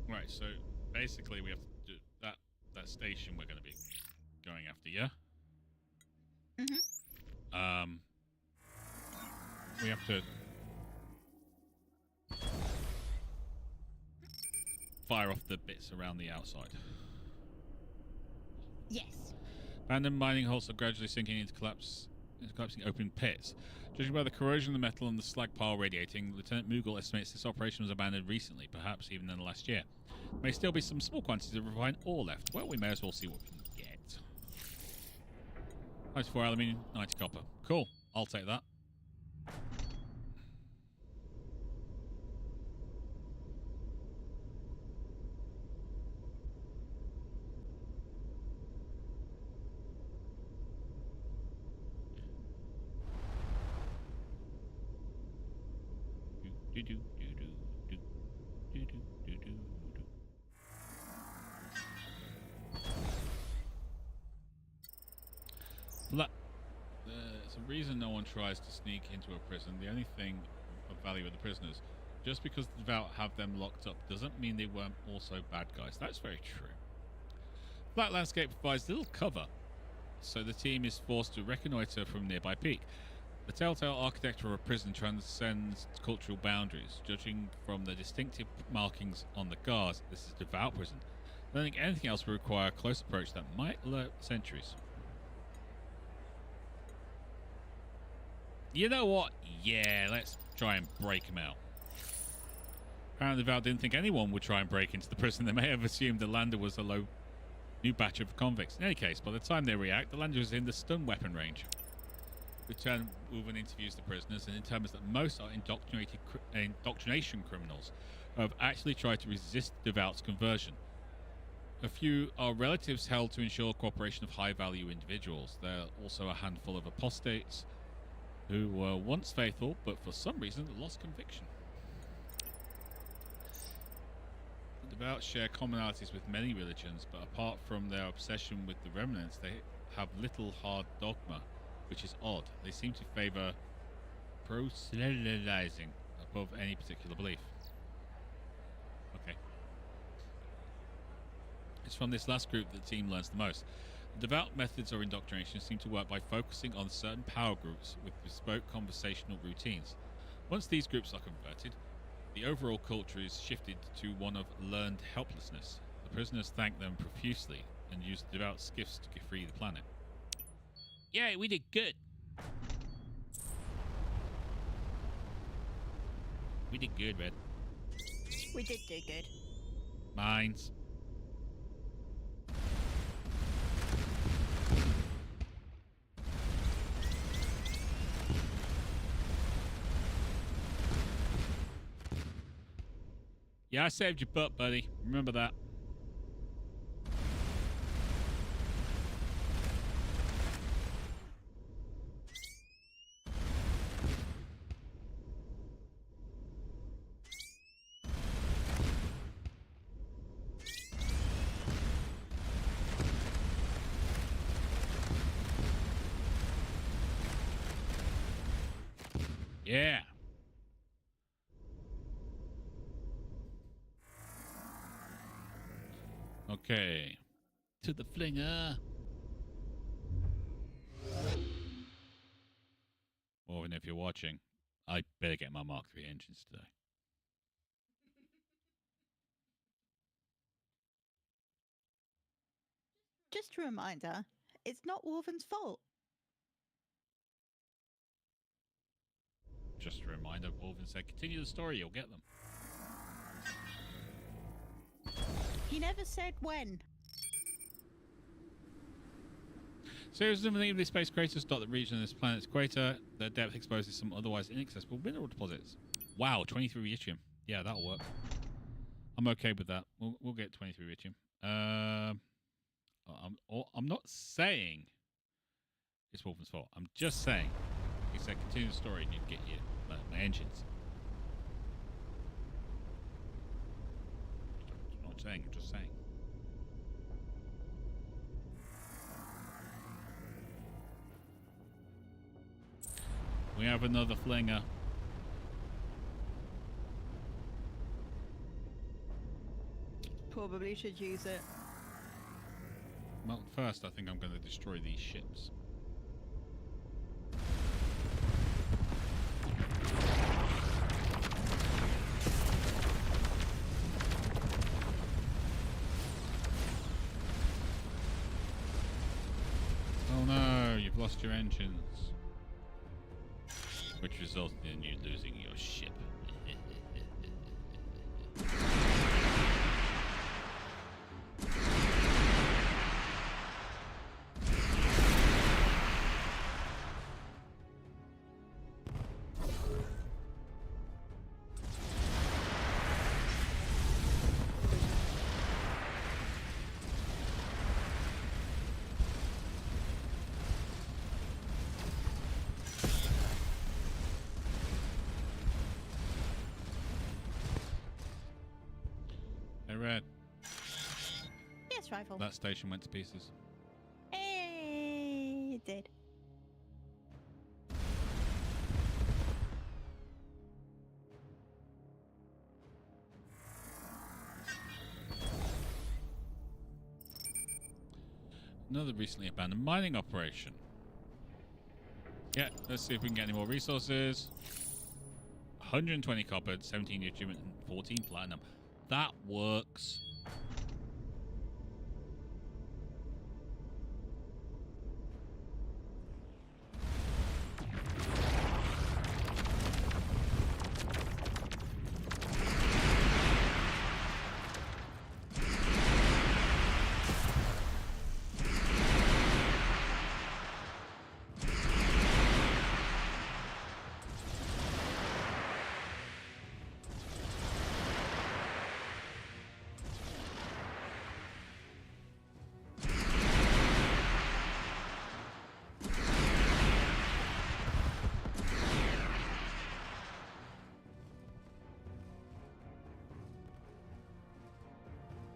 Right, so basically we have to do that station we're going to be going after, yeah? Mm-hmm. We have to fire off the bits around the outside. Yes. Abandoned mining holes are gradually sinking into collapsing open pits. Judging by the corrosion of the metal and the slag pile radiating, Lieutenant Moogle estimates this operation was abandoned recently, perhaps even in the last year. There may still be some small quantities of refined ore left. Well, we may as well see what we can get. 94 aluminium, 90 copper. Cool. I'll take that. There's a reason no one tries to sneak into a prison. The only thing of value are the prisoners. Just because the devout have them locked up doesn't mean they weren't also bad guys. That's very true. Flat landscape provides little cover, so the team is forced to reconnoiter from nearby peak. The telltale architecture of a prison transcends cultural boundaries. Judging from the distinctive markings on the guards, this is a devout prison. Learning anything else will require a close approach that might alert sentries. You know what? Yeah, let's try and break them out. Apparently, Val didn't think anyone would try and break into the prison. They may have assumed the lander was a new batch of convicts. In any case, by the time they react, the lander is in the stun weapon range. Lieutenant Wolven interviews the prisoners and determines that most are indoctrination criminals who have actually tried to resist Devout's conversion. A few are relatives held to ensure cooperation of high-value individuals. There are also a handful of apostates who were once faithful, but for some reason lost conviction. The Devout share commonalities with many religions, but apart from their obsession with the remnants, they have little hard dogma, which is odd. They seem to favour proselytizing above any particular belief. Okay. It's from this last group that the team learns the most. The devout methods of indoctrination seem to work by focusing on certain power groups with bespoke conversational routines. Once these groups are converted, the overall culture is shifted to one of learned helplessness. The Prisoners thanked them profusely and used devout skiffs to free the planet. Yeah, we did good. We did good, Red. We did do good. Mines. Yeah, I saved your butt, buddy. Remember that. Yeah. Okay. To the flinger. Morgan, if you're watching, I better get my Mark 3 engines today. Just a reminder, it's not Warven's fault. Just a reminder, Wolven said, continue the story, you'll get them. He never said when. Series of the space craters dot the region of this planet's equator. Their depth exposes some otherwise inaccessible mineral deposits. Wow, 23 yttrium. Yeah, that'll work. I'm okay with that. We'll get 23 yttrium. I'm not saying it's Wolven's fault. I'm just saying he said continue the story and you get your my engines. I'm not saying. I'm just saying. We have another flinger. Probably should use it. Well, first I think I'm going to destroy these ships. Oh no, you've lost your engines. Which resulted in you losing your ship. Hey, Red. Yes, rifle. That station went to pieces. Hey, it did. Another recently abandoned mining operation. Yeah, let's see if we can get any more resources. 120 copper, 17 yttrium, and 14 platinum. That works.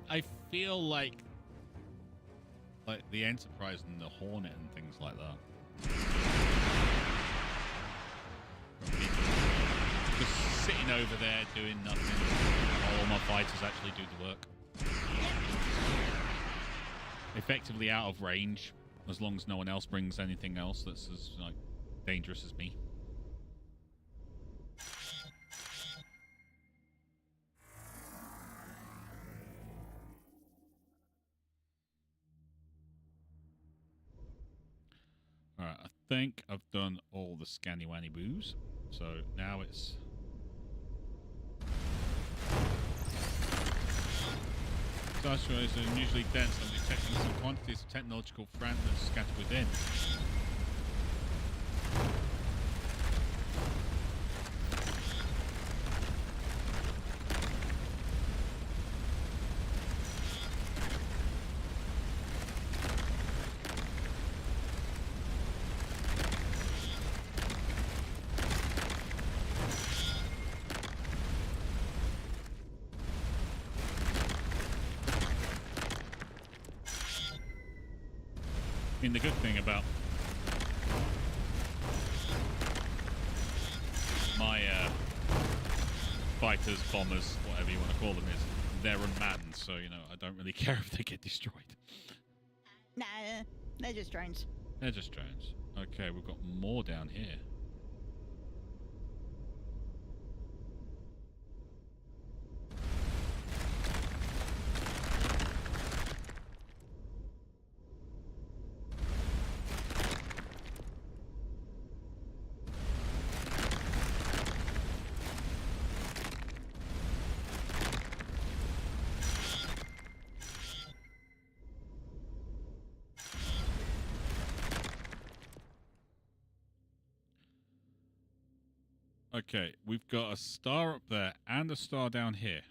I feel like the Enterprise and the Hornet and things like that. Just sitting over there doing nothing. All my fighters actually do the work. Effectively out of range, as long as no one else brings anything else that's as dangerous as me. think I've done all the scanny-wanny boos. So now it's... Starship is unusually dense and detecting some quantities of technological fragments scattered within. I mean, the good thing about my fighters, bombers, whatever you want to call them, is they're unmanned, so, you know, I don't really care if they get destroyed. Nah, they're just drones. They're just drones. Okay, we've got more down here. Okay, we've got a star up there and a star down here.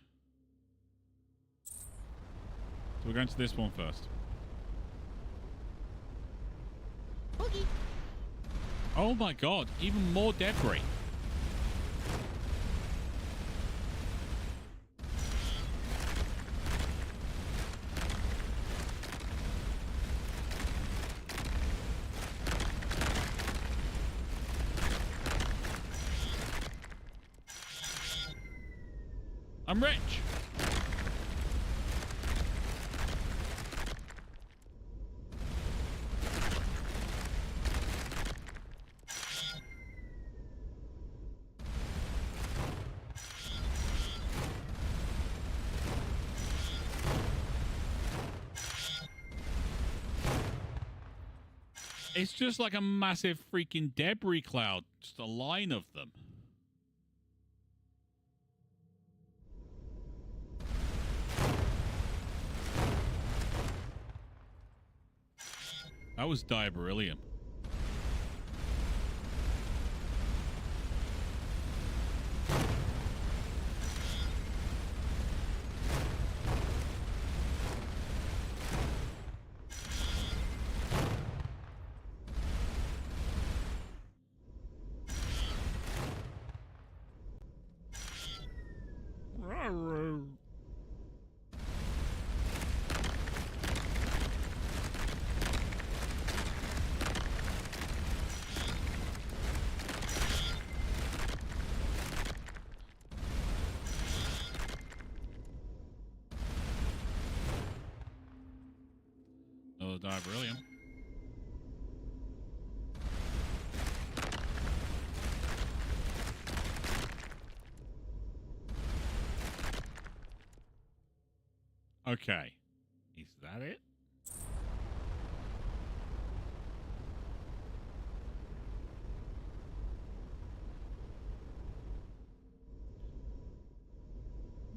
So we're going to this one first. Boogie. Oh my god, even more debris. I'm rich. It's just like a massive freaking debris cloud, just a line of them. That was beryllium. Another beryllium. Okay. Is that it?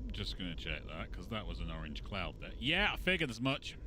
I'm just going to check that, because that was an orange cloud there. Yeah, I figured as much.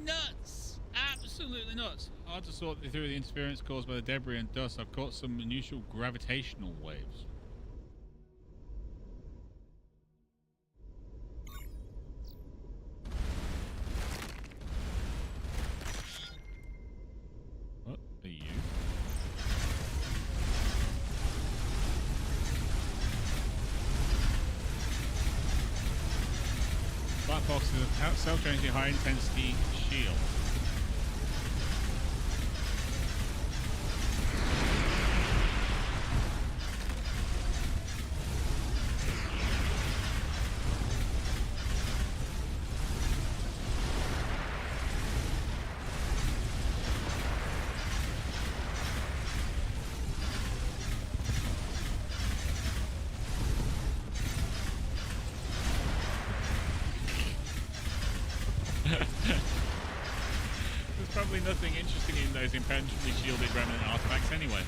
Nuts! Absolutely nuts. Hard to sort through the interference caused by the debris and dust. I've caught some unusual gravitational waves. What are you? box is a self-generating high-intensity shield. There's probably nothing interesting in those impenetrably shielded remnant artifacts anyway.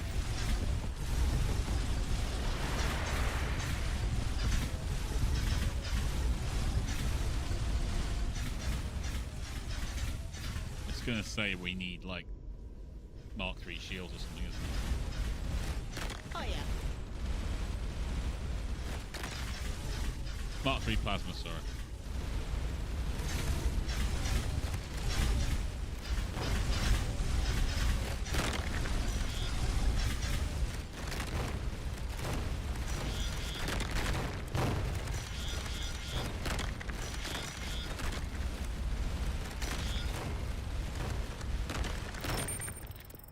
It's gonna say we need like Mk3 shields or something, isn't it? Oh yeah. Mk3 plasma, sorry.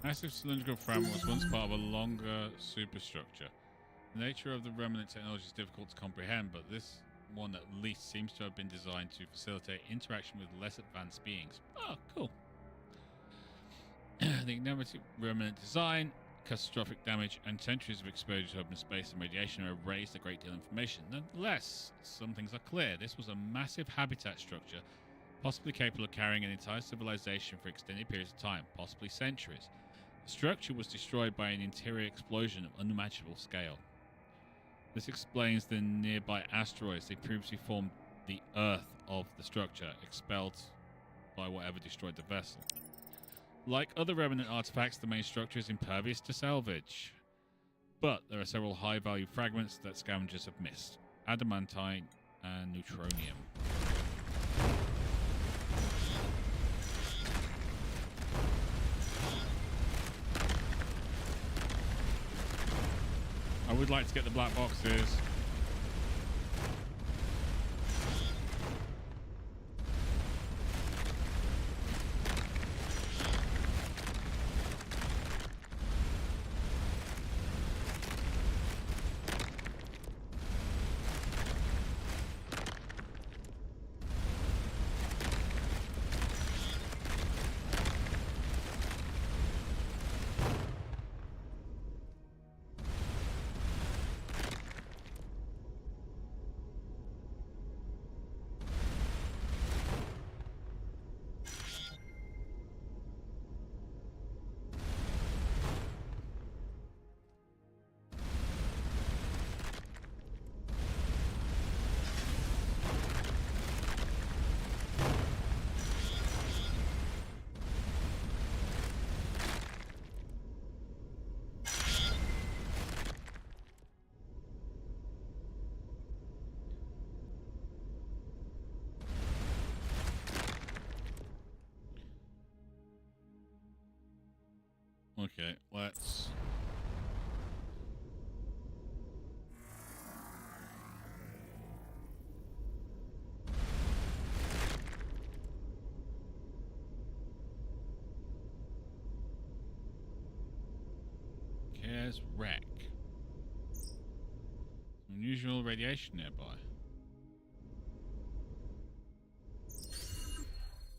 Massive cylindrical fragment was once part of a longer superstructure. The nature of the remnant technology is difficult to comprehend, but this one at least seems to have been designed to facilitate interaction with less advanced beings. Oh, cool. The innovative remnant design, catastrophic damage, and centuries of exposure to open space and radiation have erased a great deal of information. Nonetheless, some things are clear. This was a massive habitat structure, possibly capable of carrying an entire civilization for extended periods of time, possibly centuries. The structure was destroyed by an interior explosion of unimaginable scale. This explains the nearby asteroids. They previously formed the Earth of the structure, expelled by whatever destroyed the vessel. Like other remnant artifacts, the main structure is impervious to salvage. But there are several high-value fragments that scavengers have missed. Adamantine and neutronium. I would like to get the black boxes. Okay, let's... Cares wreck. Unusual radiation nearby.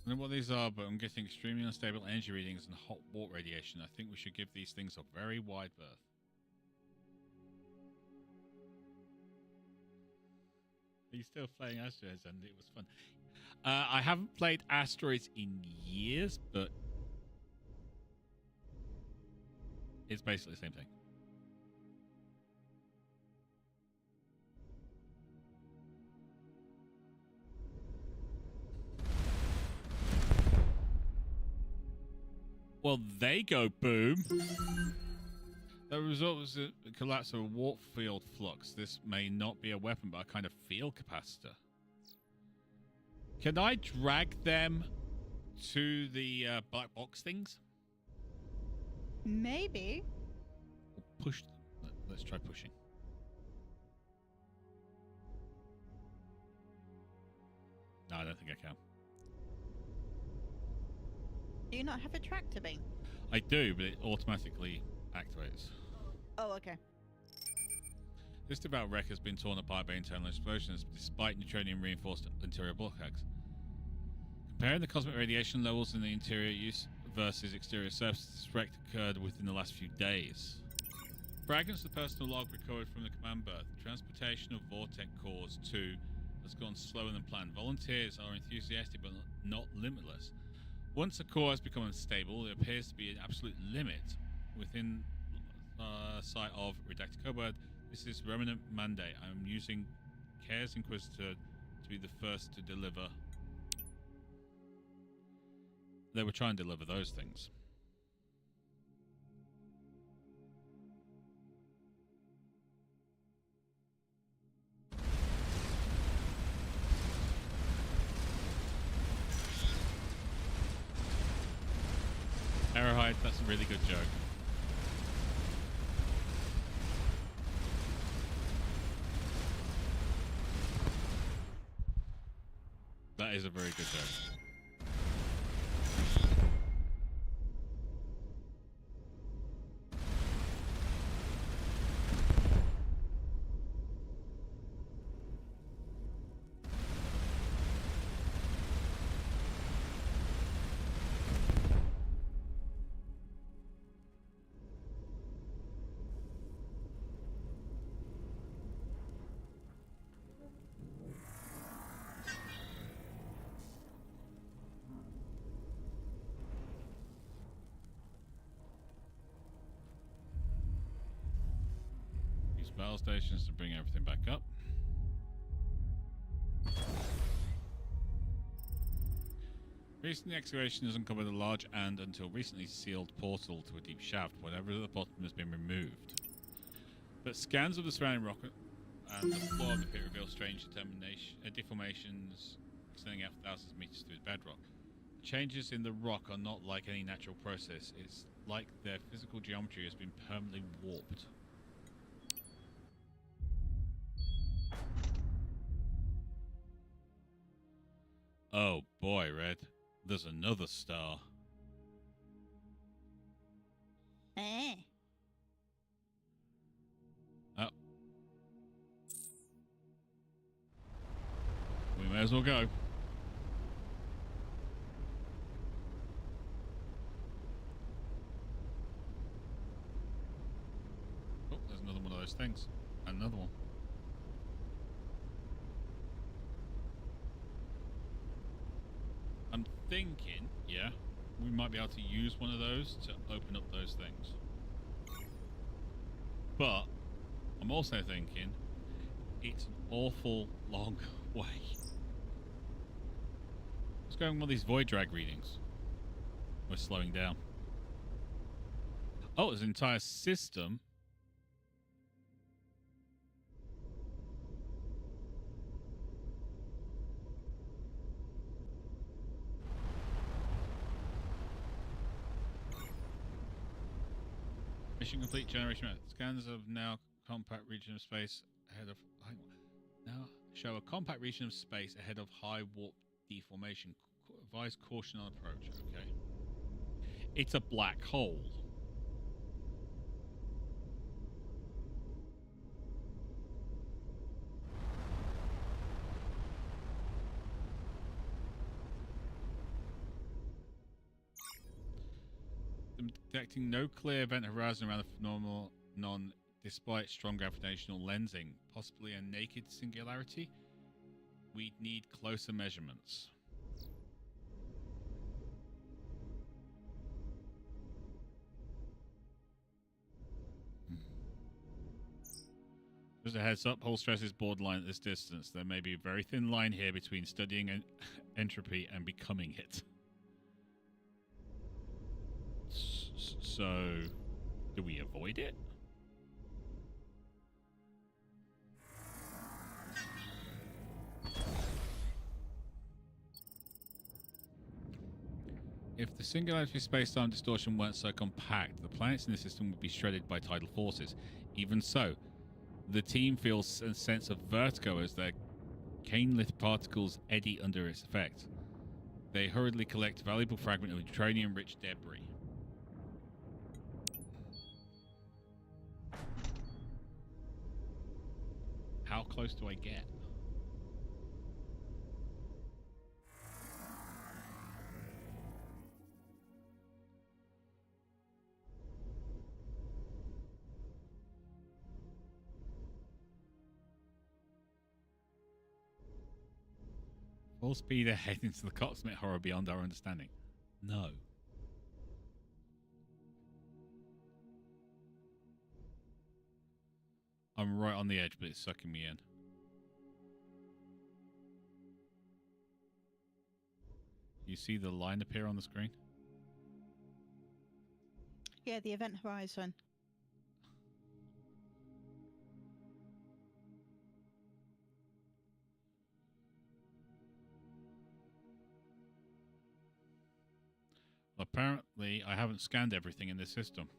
I don't know what these are, but I'm getting extremely unstable energy readings and hot warp radiation. I think we should give these things a very wide berth. Are you still playing Asteroids? And it was fun. I haven't played Asteroids in years, but it's basically the same thing. Well, they go boom. The result was a collapse of a warp field flux. This may not be a weapon, but a kind of field capacitor. Can I drag them to the black box things? Maybe. Or push them. Let's try pushing. No, I don't think I can. Do you not have a tractor beam? I do, but it automatically activates. Oh, okay. This devout wreck has been torn apart by internal explosions, despite neutronium-reinforced interior bulkheads. Comparing the cosmic radiation levels in the interior use versus exterior surface, this wreck occurred within the last few days. Fragments of the personal log recovered from the command berth. Transportation of Vortex cores 2 has gone slower than planned. Volunteers are enthusiastic but not limitless. Once a core has become unstable, there appears to be an absolute limit within sight of redacted cobweb. This is remnant mandate. I'm using Care's Inquisitor to be the first to deliver. They were trying to deliver those things. Arrowhide, that's a really good joke. That is a very good joke. Battle stations to bring everything back up. Recent excavation has uncovered a large and until recently sealed portal to a deep shaft. Whatever at the bottom has been removed. But scans of the surrounding rock and the floor of the pit reveal strange deformations extending out thousands of meters through the bedrock. The changes in the rock are not like any natural process. It's like their physical geometry has been permanently warped. Oh boy, Red. There's another star. Eh. Oh. We may as well go. Oh, there's another one of those things. Another one. I'm thinking, yeah, we might be able to use one of those to open up those things. But I'm also thinking it's an awful long way. What's going on with these void drag readings? We're slowing down. Oh, there's an entire system. Mission complete. Generation map. Scans of now compact region of space ahead of now show a compact region of space ahead of high warp deformation. Advise caution on approach. Okay. It's a black hole. Detecting no clear event horizon around the normal despite strong gravitational lensing. Possibly a naked singularity? We'd need closer measurements. Just a heads up, hull stress is borderline at this distance. There may be a very thin line here between studying entropy and becoming it. So, do we avoid it? If the singularity space-time distortion weren't so compact, the planets in the system would be shredded by tidal forces. Even so, the team feels a sense of vertigo as their Canelith particles eddy under its effect. They hurriedly collect valuable fragment of neutronium-rich debris. How close do I get? Full speed ahead into the cosmic horror beyond our understanding. No. I'm right on the edge, but it's sucking me in. You see the line appear on the screen? Yeah, the event horizon. Apparently, I haven't scanned everything in this system.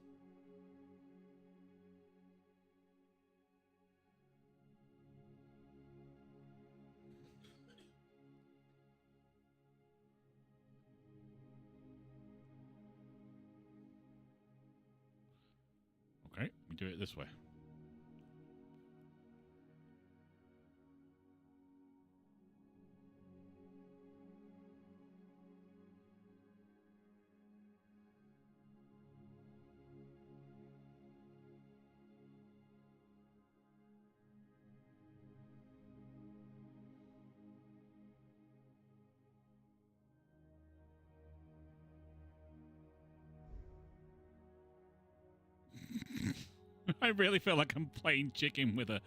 Okay, we do it this way. I really feel like I'm playing chicken with a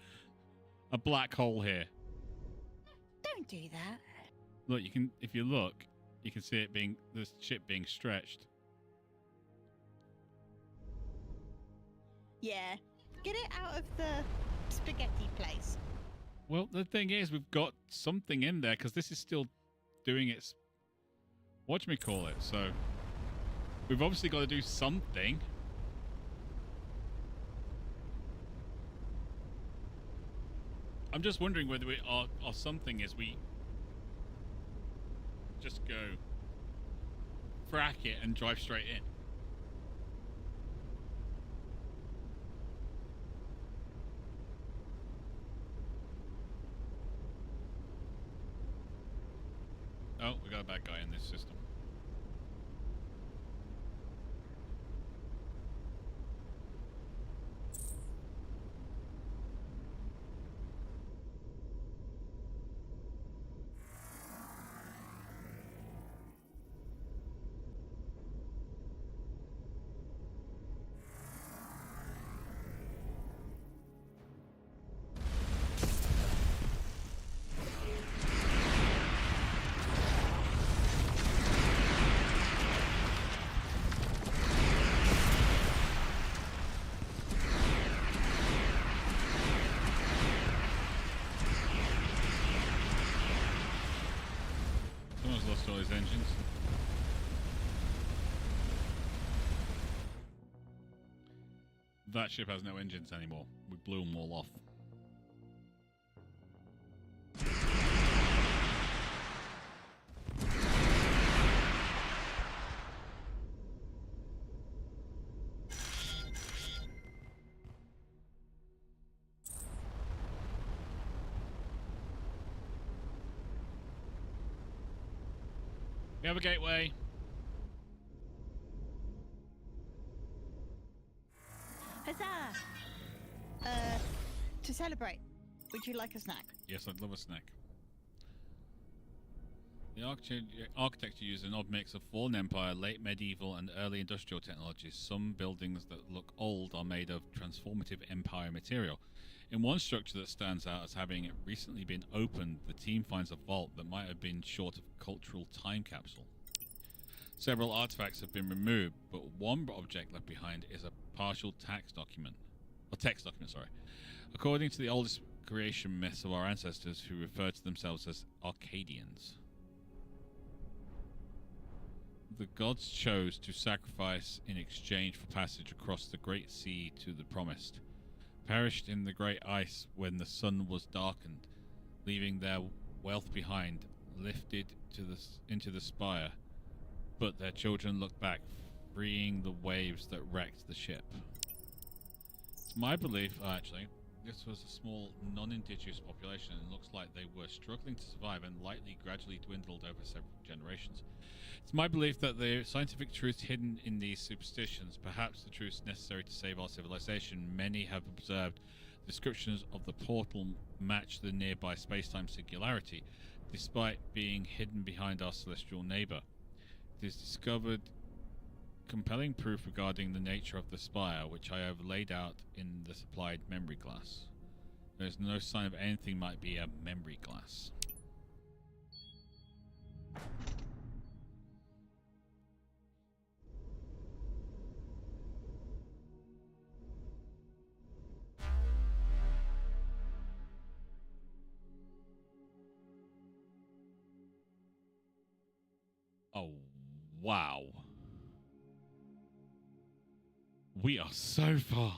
black hole here. Don't do that. Look, you can, if you look, you can see it being, the ship being stretched. Yeah. Get it out of the spaghetti place. Well, the thing is, we've got something in there because this is still doing its whatchamacallit. So we've obviously got to do something. I'm just wondering whether our something is we just go frack it and drive straight in. Oh, we got a bad guy in this system. Someone's lost all his engines. That ship has no engines anymore. We blew them all off. We have a gateway. Huzzah! To celebrate, would you like a snack? Yes, I'd love a snack. The architecture used an odd mix of fallen empire, late medieval, and early industrial technologies. Some buildings that look old are made of transformative empire material. In one structure that stands out as having recently been opened, the team finds a vault that might have been short of cultural time capsule. Several artifacts have been removed, but one object left behind is a partial text document. According to the oldest creation myths of our ancestors, who refer to themselves as Arcadians. The gods chose to sacrifice in exchange for passage across the great sea to the promised, perished in the great ice when the sun was darkened, leaving their wealth behind, lifted into the spire, but their children look back, freeing the waves that wrecked the ship. It's my belief, actually, this was a small, non-indigenous population, and looks like they were struggling to survive and gradually dwindled over several generations. It's my belief that the scientific truths hidden in these superstitions, perhaps the truths necessary to save our civilization, many have observed descriptions of the portal match the nearby space-time singularity, despite being hidden behind our celestial neighbor. It is discovered compelling proof regarding the nature of the spire, which I have laid out in the supplied memory glass. There is no sign of anything might be a memory glass. Oh, wow. We are so far.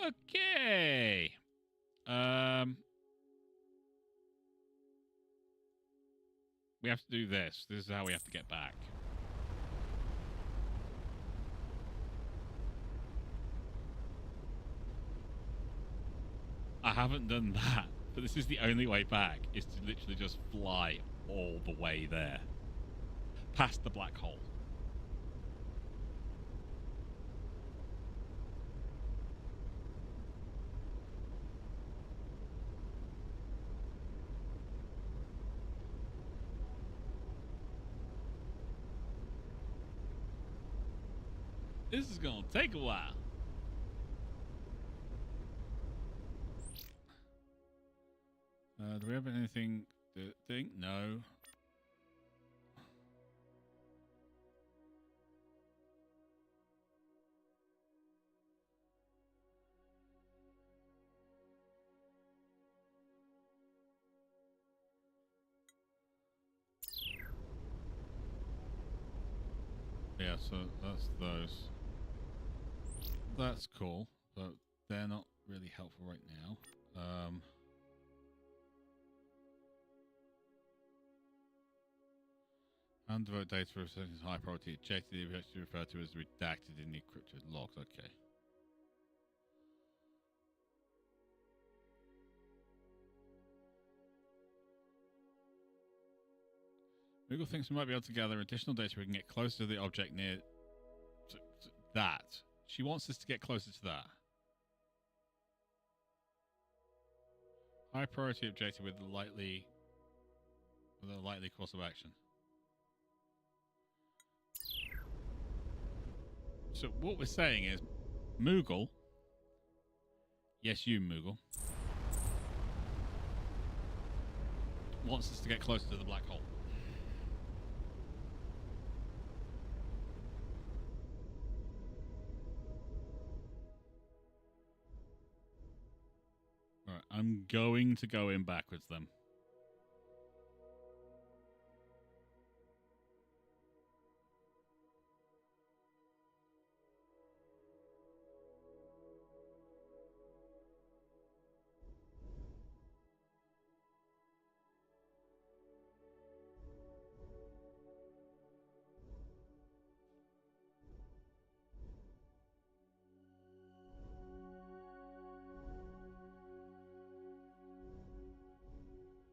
Okay. We have to do this. This is how we have to get back. I haven't done that, but this is the only way back, is to literally just fly all the way there. Past the black hole. This is gonna take a while. Do we have anything to think? No. Yeah, so that's those. That's cool, but they're not really helpful right now. Undevoted data for is high priority. Objective actually referred to as redacted in the encrypted logs. Okay. Google thinks we might be able to gather additional data. We can get closer to the object near to that. She wants us to get closer to that. High priority objective with a likely course of action. So what we're saying is, Moogle. Yes, you Moogle. Wants us to get closer to the black hole. Alright, I'm going to go in backwards then.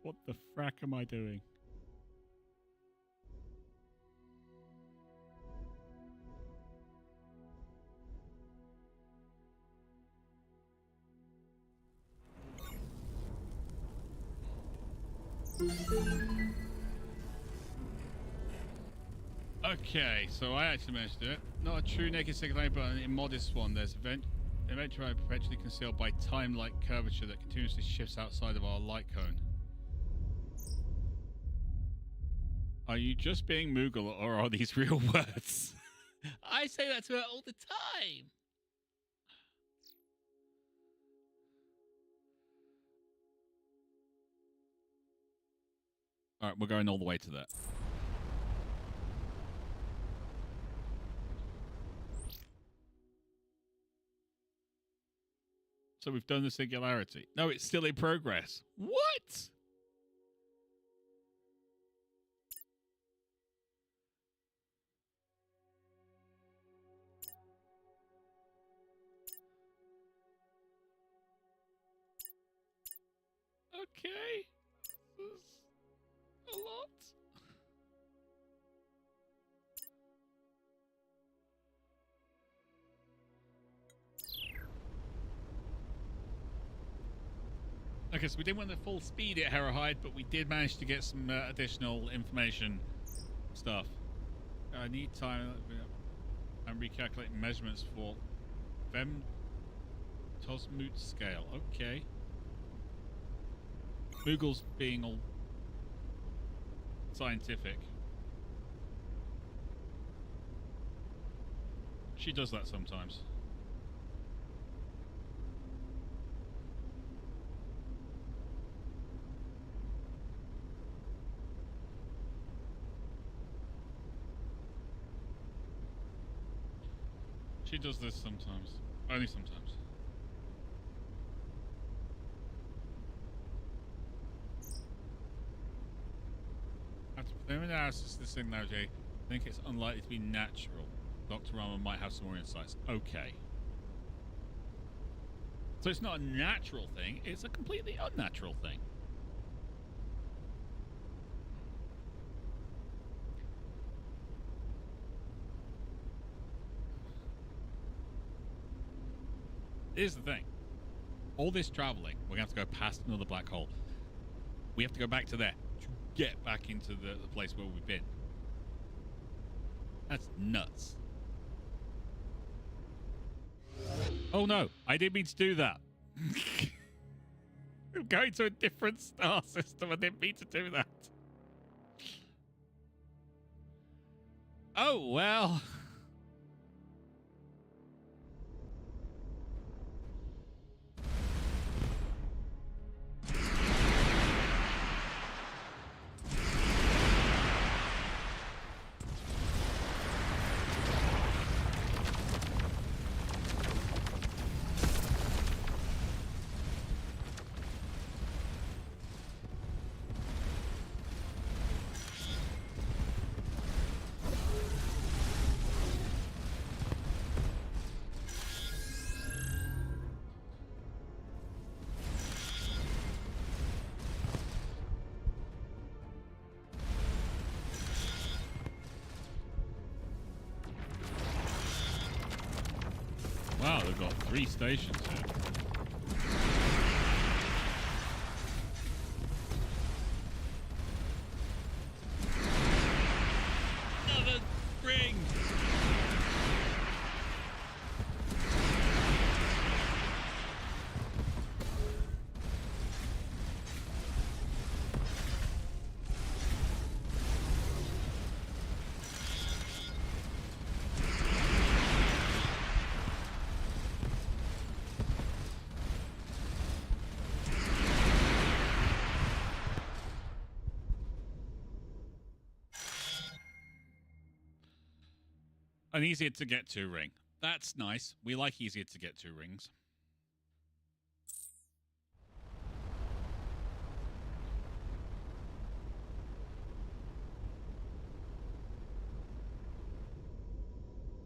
What the frack am I doing? Okay, so I actually managed to do it. Not a true naked singularity, but an immodest one. There's eventually perpetually concealed by time-like curvature that continuously shifts outside of our light cone. Are you just being Moogle, or are these real words? I say that to her all the time. Alright, we're going all the way to that. So we've done the singularity. No, it's still in progress. What? Okay. This is a lot. Okay, so we didn't want to full speed at Harrowhide, but we did manage to get some additional information stuff. I need time and recalculating measurements for Vem Tosmut scale. Okay. Moogle's being all scientific. She does that sometimes. She does this sometimes. Only sometimes. After preliminary analysis of this technology, I think it's unlikely to be natural. Dr. Rama might have some more insights. Okay. So it's not a natural thing, it's a completely unnatural thing. Here's the thing. All this traveling, we're going to have to go past another black hole. We have to go back to there to get back into the place where we've been. That's nuts. Oh no, I didn't mean to do that. I'm going to a different star system. I didn't mean to do that. Oh well. Wow, they've got 3 stations here. Another ring! An easier to get to ring. That's nice. We like easier to get to rings.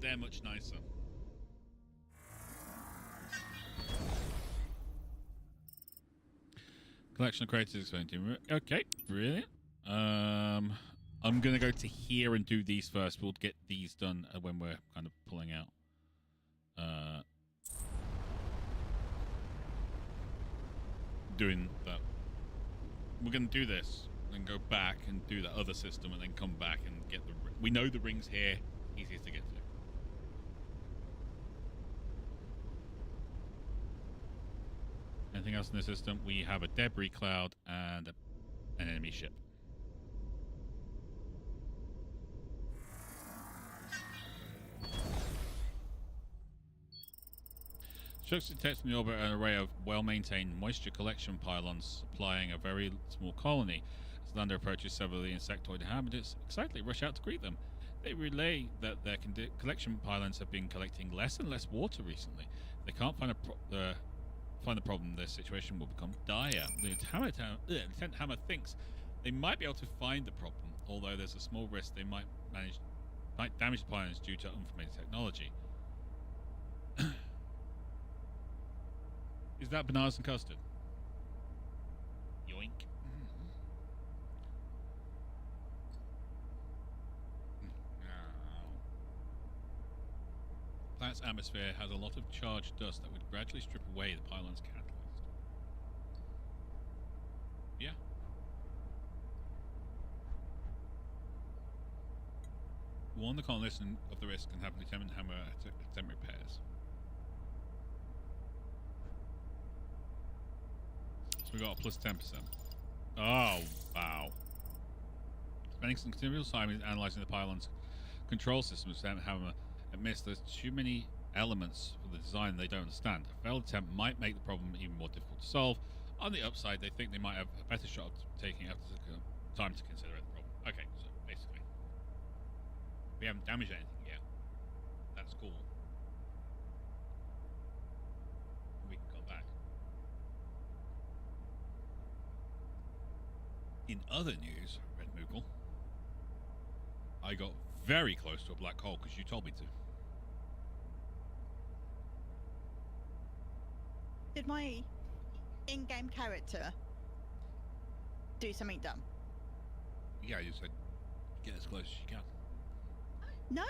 They're much nicer. Collection of craters explained. Okay, brilliant. I'm going to go to here and do these first. We'll get these done when we're kind of pulling out. Doing that. We're going to do this, then go back and do the other system, and then come back and get the... We know the ring's here. Easiest to get to. Anything else in the system? We have a debris cloud and an enemy ship. Ships detect from the orbit an array of well-maintained moisture collection pylons supplying a very small colony. As the lander approaches, several of the insectoid inhabitants excitedly rush out to greet them. They relay that their collection pylons have been collecting less and less water recently. If they can't find the problem, their situation will become dire. Lieutenant Hammer thinks they might be able to find the problem, although there's a small risk they might damage the pylons due to unfamiliar technology. Is that bananas and custard? You atmosphere has a lot of charged dust that would gradually strip away the pylon's catalyst. Yeah. Warn the colonists of the risk and have Lieutenant Hammer attempt repairs. So we got a plus 10%. Oh, wow. Spending some considerable time in analysing the pylon's control system, Lieutenant Hammer admits there's too many elements for the design they don't understand. A failed attempt might make the problem even more difficult to solve. On the upside, they think they might have a better shot of taking time to consider the problem. Okay, so basically, we haven't damaged anything yet. That's cool. We can come back. In other news, Red Moogle, I got very close to a black hole because you told me to. Did my in-game character do something dumb? Yeah, you said get as close as you can. No,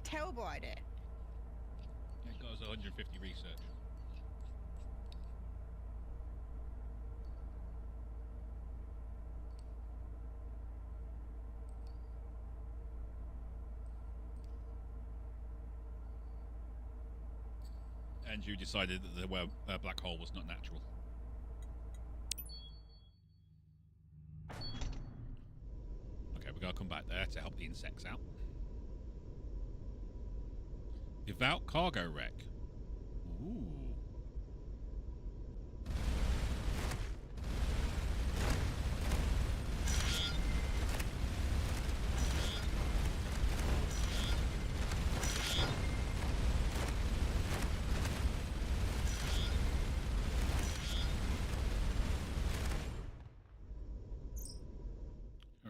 terrible idea. It got us 150 research. And you decided that the black hole was not natural. Okay, we gotta come back there to help the insects out. Devout cargo wreck. Ooh.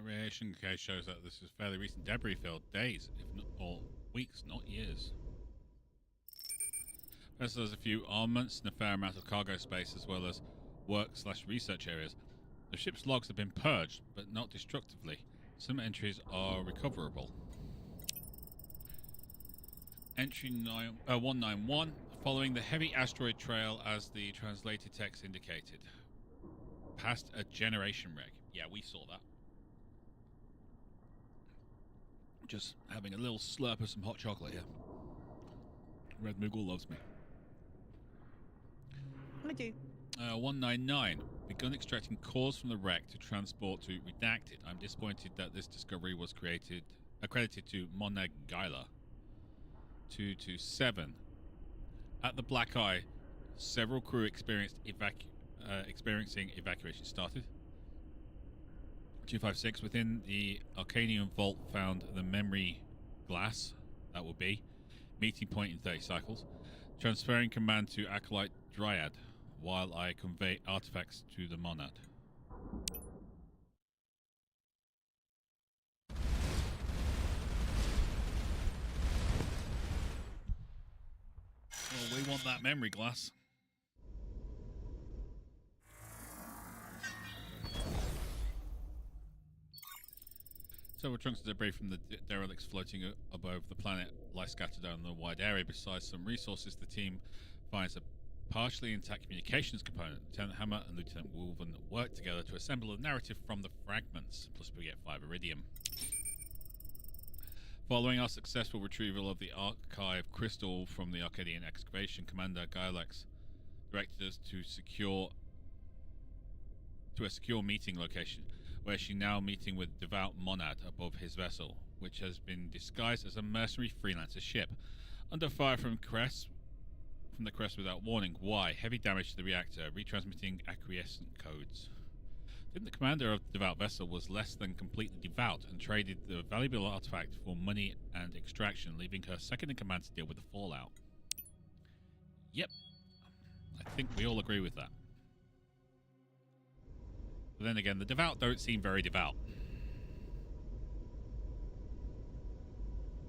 Radiation case shows that this is fairly recent debris filled days, if not or weeks, not years. Plus, there's a few armaments and a fair amount of cargo space, as well as work/research areas. The ship's logs have been purged, but not destructively. Some entries are recoverable. Entry 191, following the heavy asteroid trail as the translated text indicated. Past a generation wreck. Yeah, we saw that. Just having a little slurp of some hot chocolate here. Red Moogle loves me. I do. 199. Begun extracting cores from the wreck to transport to Redacted. I'm disappointed that this discovery was accredited to Monad Gyla. 227. At the Black Eye, several crew experiencing evacuation started. 256. Within the Arcanium Vault found the memory glass, that will be, meeting point in 30 cycles. Transferring command to Acolyte Dryad while I convey artifacts to the Monad. Well, we want that memory glass. Several chunks of debris from the derelicts floating above the planet lie scattered down the wide area. Besides some resources, the team finds a partially intact communications component. Lieutenant Hammer and Lieutenant Wolven work together to assemble a narrative from the fragments, plus we get 5 iridium. Following our successful retrieval of the archive crystal from the Arcadian excavation, Commander Gylex directed us to a secure meeting location, where she's now meeting with Devout Monad above his vessel, which has been disguised as a mercenary freelancer ship. Under fire from the crest without warning. Why? Heavy damage to the reactor, retransmitting acquiescent codes. I think the commander of the Devout vessel was less than completely devout and traded the valuable artifact for money and extraction, leaving her second in command to deal with the fallout. Yep. I think we all agree with that. But then again, the Devout don't seem very devout.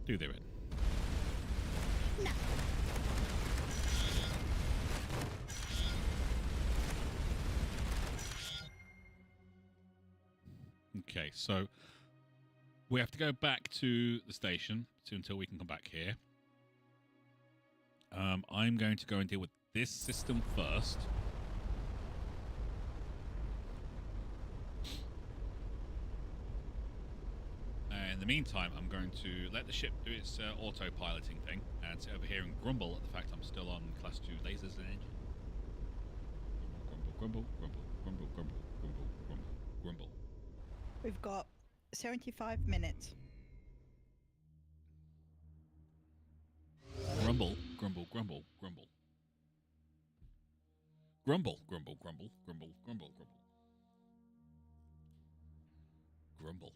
Do they, Red? No. Okay, so we have to go back to the station until we can come back here. I'm going to go and deal with this system first. In the meantime, I'm going to let the ship do its autopiloting thing and sit over here and grumble at the fact I'm still on Class 2 lasers and engine. Grumble, grumble, grumble, grumble, grumble, grumble, grumble. We've got 75 minutes. Grumble, grumble, grumble, grumble. Grumble, grumble, grumble, grumble, grumble, grumble. Grumble.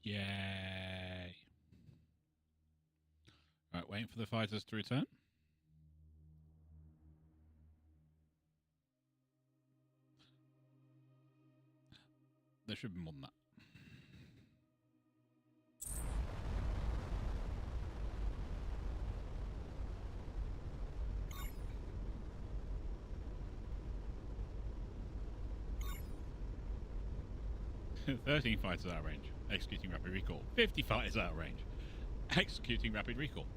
Yay. Alright, waiting for the fighters to return. There should be more than that. "13 fighters out of range. Executing rapid recall. 50 fighters out of range. Executing rapid recall."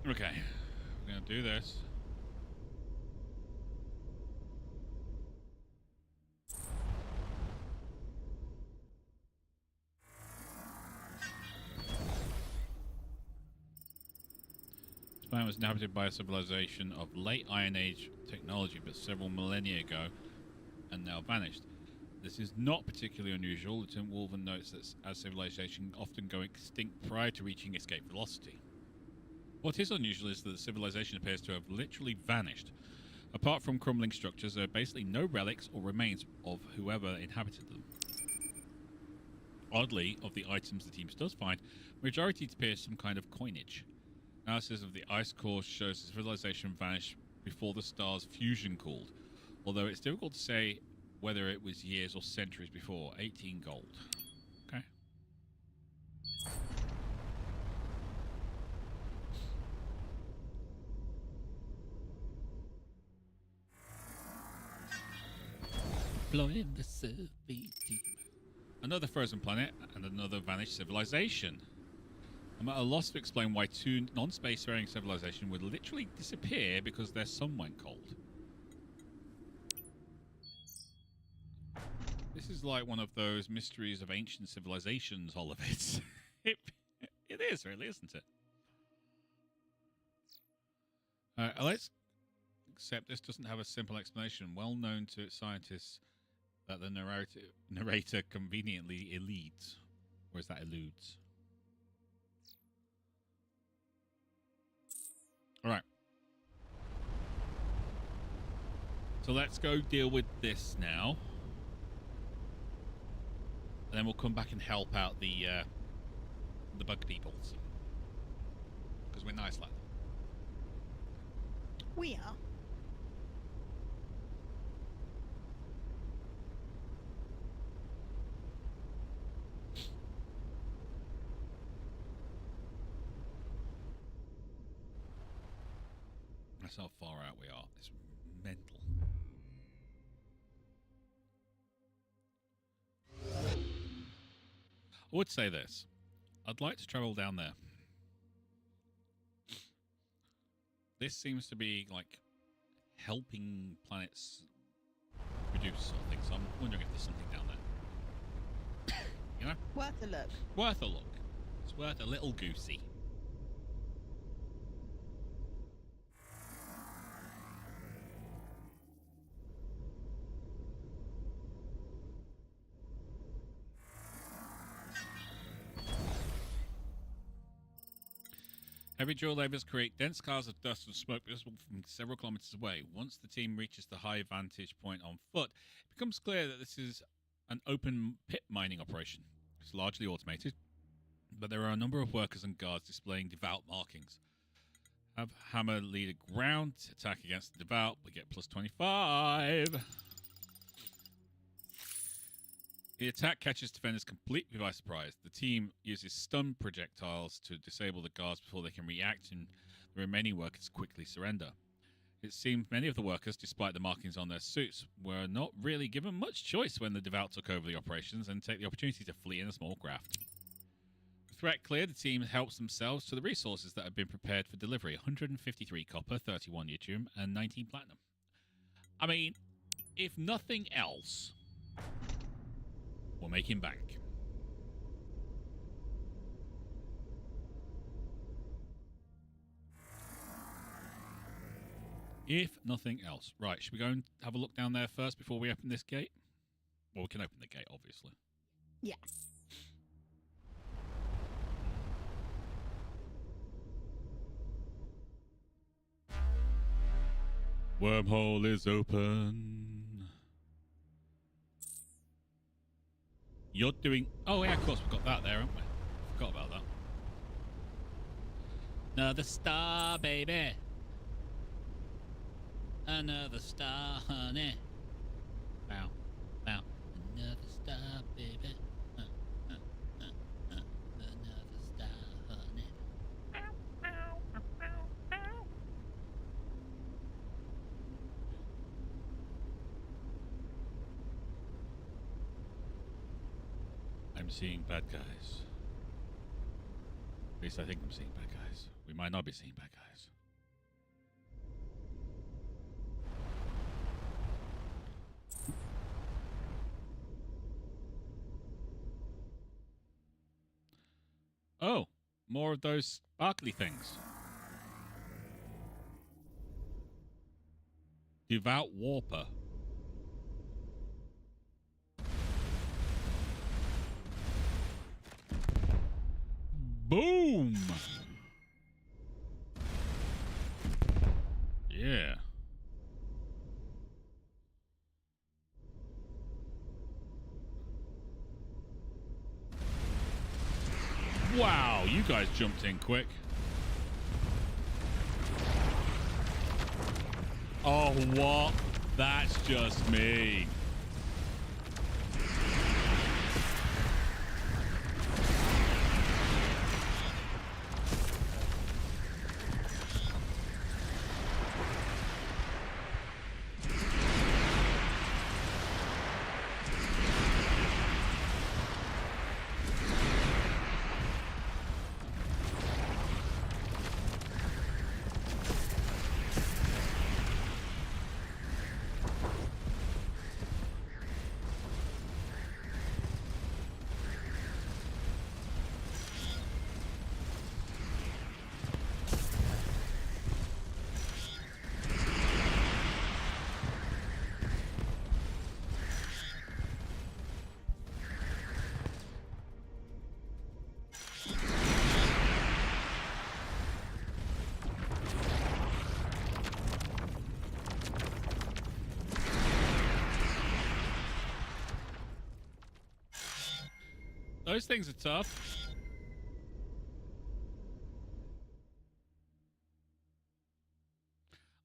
Okay, we're going to do this. This planet was inhabited by a civilization of late Iron Age technology, but several millennia ago, and now vanished. This is not particularly unusual. Lieutenant Wolven notes that as civilization often go extinct prior to reaching escape velocity. What is unusual is that the civilization appears to have literally vanished. Apart from crumbling structures, there are basically no relics or remains of whoever inhabited them. Oddly, of the items the team does find, majority appear some kind of coinage. Analysis of the ice core shows the civilization vanished before the star's fusion cooled, although it's difficult to say whether it was years or centuries before. 18 gold. Okay. Blowing the survey team. Another frozen planet and another vanished civilization. I'm at a loss to explain why two non-spacefaring civilizations would literally disappear because their sun went cold. This is like one of those mysteries of ancient civilizations, all of it. It is, really, isn't it? Let's accept this doesn't have a simple explanation. Well known to scientists that the narrator conveniently eludes. Or is that eludes? Alright. So let's go deal with this now. And then we'll come back and help out the bug peoples. Because we're nice like that. We are. That's how far out we are. It's mental. I would say this. I'd like to travel down there. This seems to be like helping planets produce something, so I'm wondering if there's something down there. You know? Worth a look. Worth a look. It's worth a little goosey. Heavy drill labors create dense clouds of dust and smoke visible from several kilometers away. Once the team reaches the high vantage point on foot, it becomes clear that this is an open pit mining operation. It's largely automated, but there are a number of workers and guards displaying devout markings. Have hammer leader ground, attack against the devout, we get plus 25. The attack catches defenders completely by surprise. The team uses stun projectiles to disable the guards before they can react, and the remaining workers quickly surrender. It seems many of the workers, despite the markings on their suits, were not really given much choice when the devout took over the operations and take the opportunity to flee in a small craft. The threat cleared, the team helps themselves to the resources that have been prepared for delivery: 153 copper, 31 yttrium, and 19 platinum. I mean, if nothing else, we're making bank. If nothing else. Right, should we go and have a look down there first before we open this gate? Well, we can open the gate, obviously. Yes. Wormhole is open. You're doing... Oh, yeah, of course, we've got that there, haven't we? Forgot about that. Another star, baby. Another star, honey. Wow. Wow. Another star, baby. Another star, honey. I'm seeing bad guys. At least I think I'm seeing bad guys. We might not be seeing bad guys. Oh, more of those sparkly things. Devout Warper. Boom! Yeah. Wow, you guys jumped in quick. Oh, what? That's just me. Those things are tough.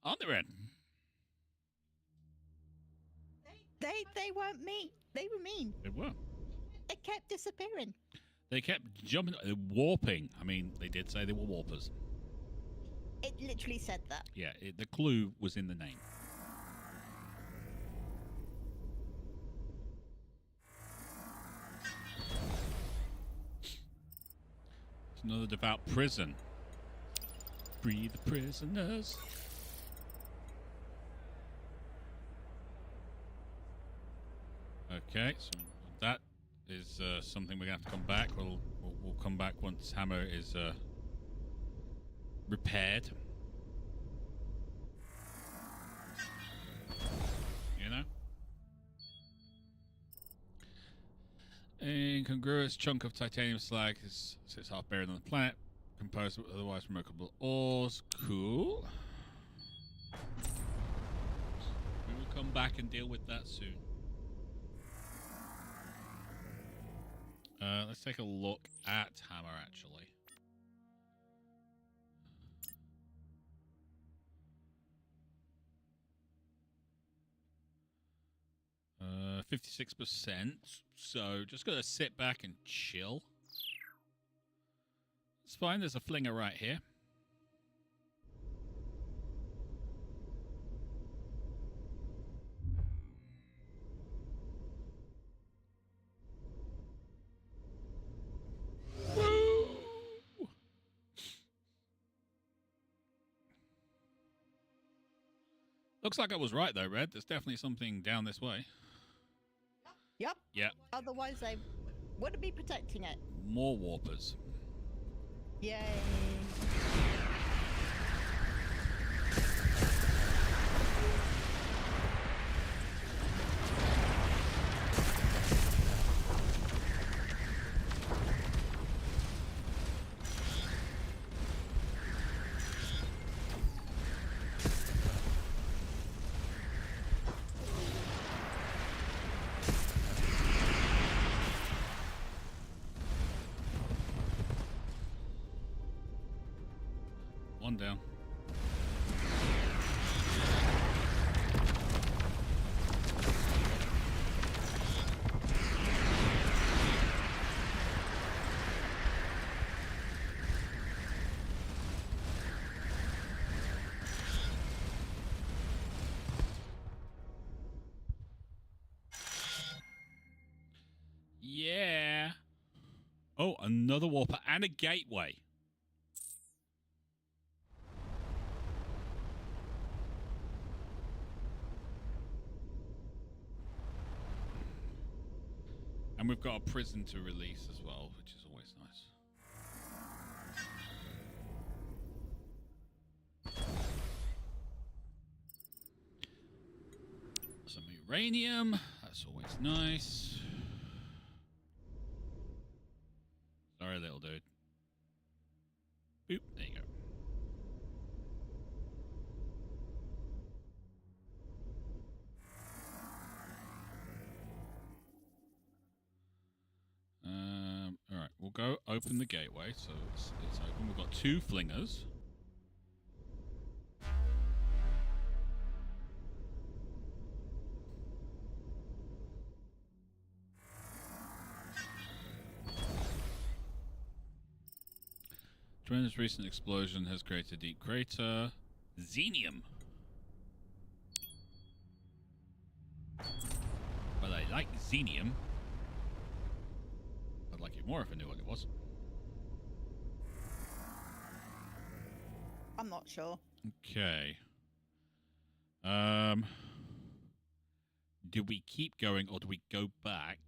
Aren't they, Red? They weren't mean. They were mean. They were. It kept disappearing. They kept jumping, warping. I mean, they did say they were warpers. It literally said that. Yeah, the clue was in the name. It's another devout prison. Free the prisoners. Okay, so that is something we're gonna have to come back. We'll come back once Hammer is repaired. You know? A incongruous chunk of titanium slag sits half buried on the planet, composed of otherwise remarkable ores. Cool. We will come back and deal with that soon. Let's take a look at Hammer, actually. 56%. So just gonna sit back and chill. It's fine. There's a flinger right here. Looks like I was right, though, Red. There's definitely something down this way. Yep. Yeah. Otherwise, they wouldn't be protecting it. More warpers. Yay. One down. Yeah. Oh, another warper and a gateway. And we've got a prison to release as well, which is always nice. Some uranium, that's always nice. Sorry, little dude. Boop, there you go. Alright, we'll go open the gateway, so it's open. We've got two flingers. Tremendous recent explosion has created a deep crater. Xenium. Well, I like xenium. I'd like it more if I knew what it was. I'm not sure. Okay. Do we keep going or do we go back?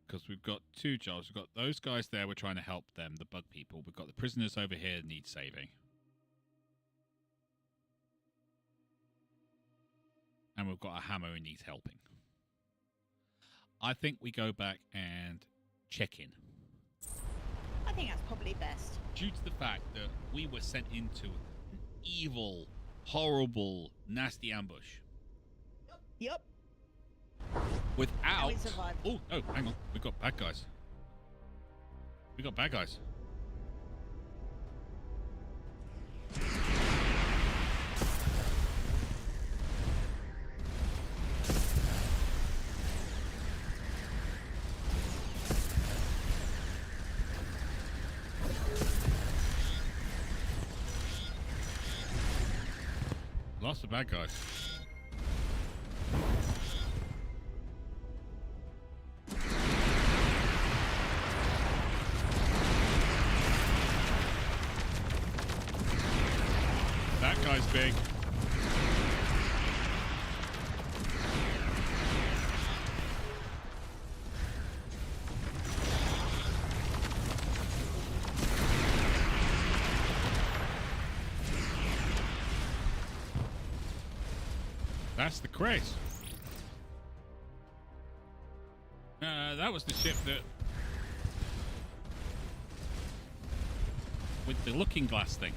Because we've got two jobs. We've got those guys there. We're trying to help them, the bug people. We've got the prisoners over here that need saving. And we've got a hammer who needs helping. I think we go back and check in. I think that's probably best. Due to the fact that we were sent into an evil, horrible, nasty ambush. Yep. without. we survived. Oh, no, hang on. We've got bad guys. We got bad guys. Lots of bad guys. That guy's big. That's the Chris. That was the ship that... with the looking glass thing.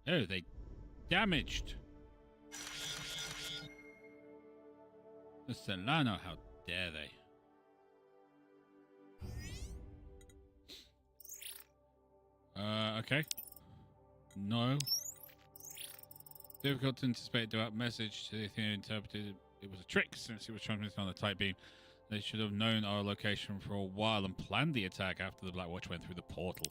Oh, they damaged. The Solano, how dare they? Okay. No. Difficult to anticipate direct message. They interpreted it was a trick since it was transmitted on the tight beam. They should have known our location for a while and planned the attack after the Black Watch went through the portal.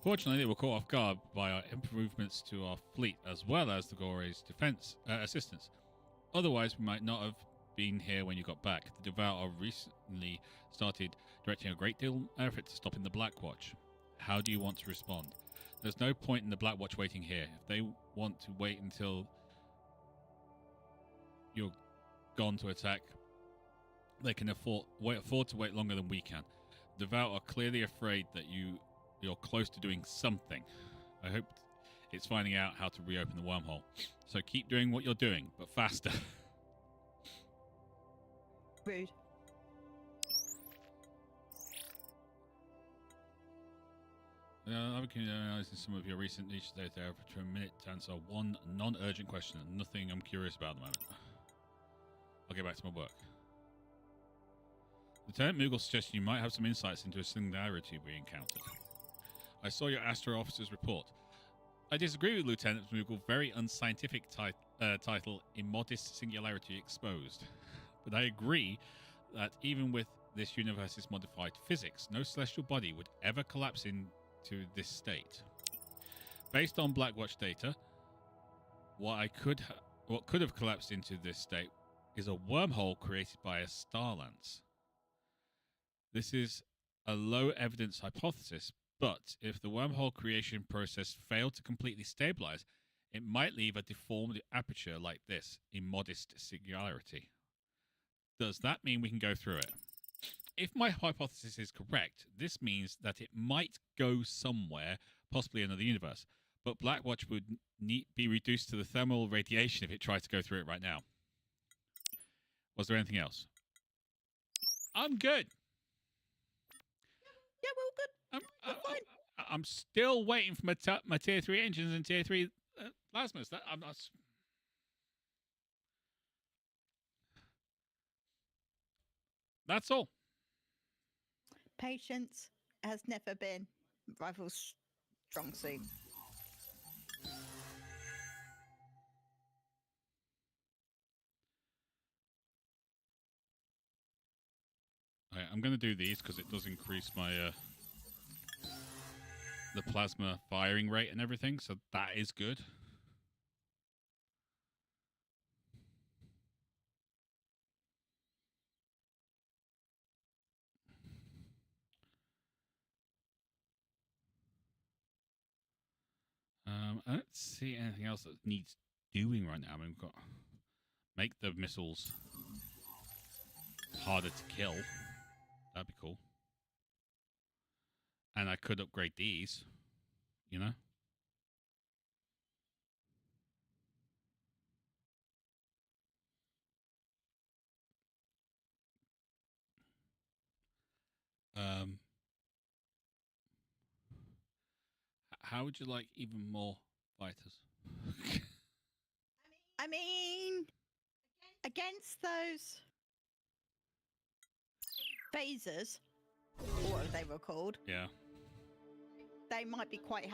Fortunately, they were caught off guard by our improvements to our fleet, as well as the Gore's defense assistance. Otherwise, we might not have been here when you got back. The Devour recently started directing a great deal of effort to stopping the Black Watch. How do you want to respond? There's no point in the Black Watch waiting here. If they want to wait until you're gone to attack, they can afford to wait longer than we can. The Devour are clearly afraid that you're close to doing something. I hope it's finding out how to reopen the wormhole. So keep doing what you're doing, but faster. Rude. I've been analyzing some of your recent niche data for a minute to answer one non-urgent question. Nothing I'm curious about at the moment. I'll get back to my work. Lieutenant Moogle suggested you might have some insights into a singularity we encountered. I saw your Astro officer's report. I disagree with Lieutenant Moogle. Very unscientific title, Immodest Singularity Exposed. But I agree that even with this universe's modified physics, no celestial body would ever collapse into this state. Based on Blackwatch data, what could have collapsed into this state is a wormhole created by a star lance. This is a low evidence hypothesis, but if the wormhole creation process failed to completely stabilize, it might leave a deformed aperture like this, immodest singularity. Does that mean we can go through it? If my hypothesis is correct, this means that it might go somewhere, possibly another universe, but Blackwatch would be reduced to the thermal radiation if it tried to go through it right now. Was there anything else? I'm good. Yeah, we're all good. We're fine. I'm still waiting for my tier 3 engines and tier 3 plasmas. I'm not... That's all. Patience has never been Rival's strong suit. Okay, I'm going to do these because it does increase my the plasma firing rate and everything, so that is good. I don't see anything else that needs doing right now. I mean, we've got make the missiles harder to kill. That'd be cool. And I could upgrade these, you know? how would you like even more fighters? I mean, against those phasers, or what they were called, Yeah. they might be quite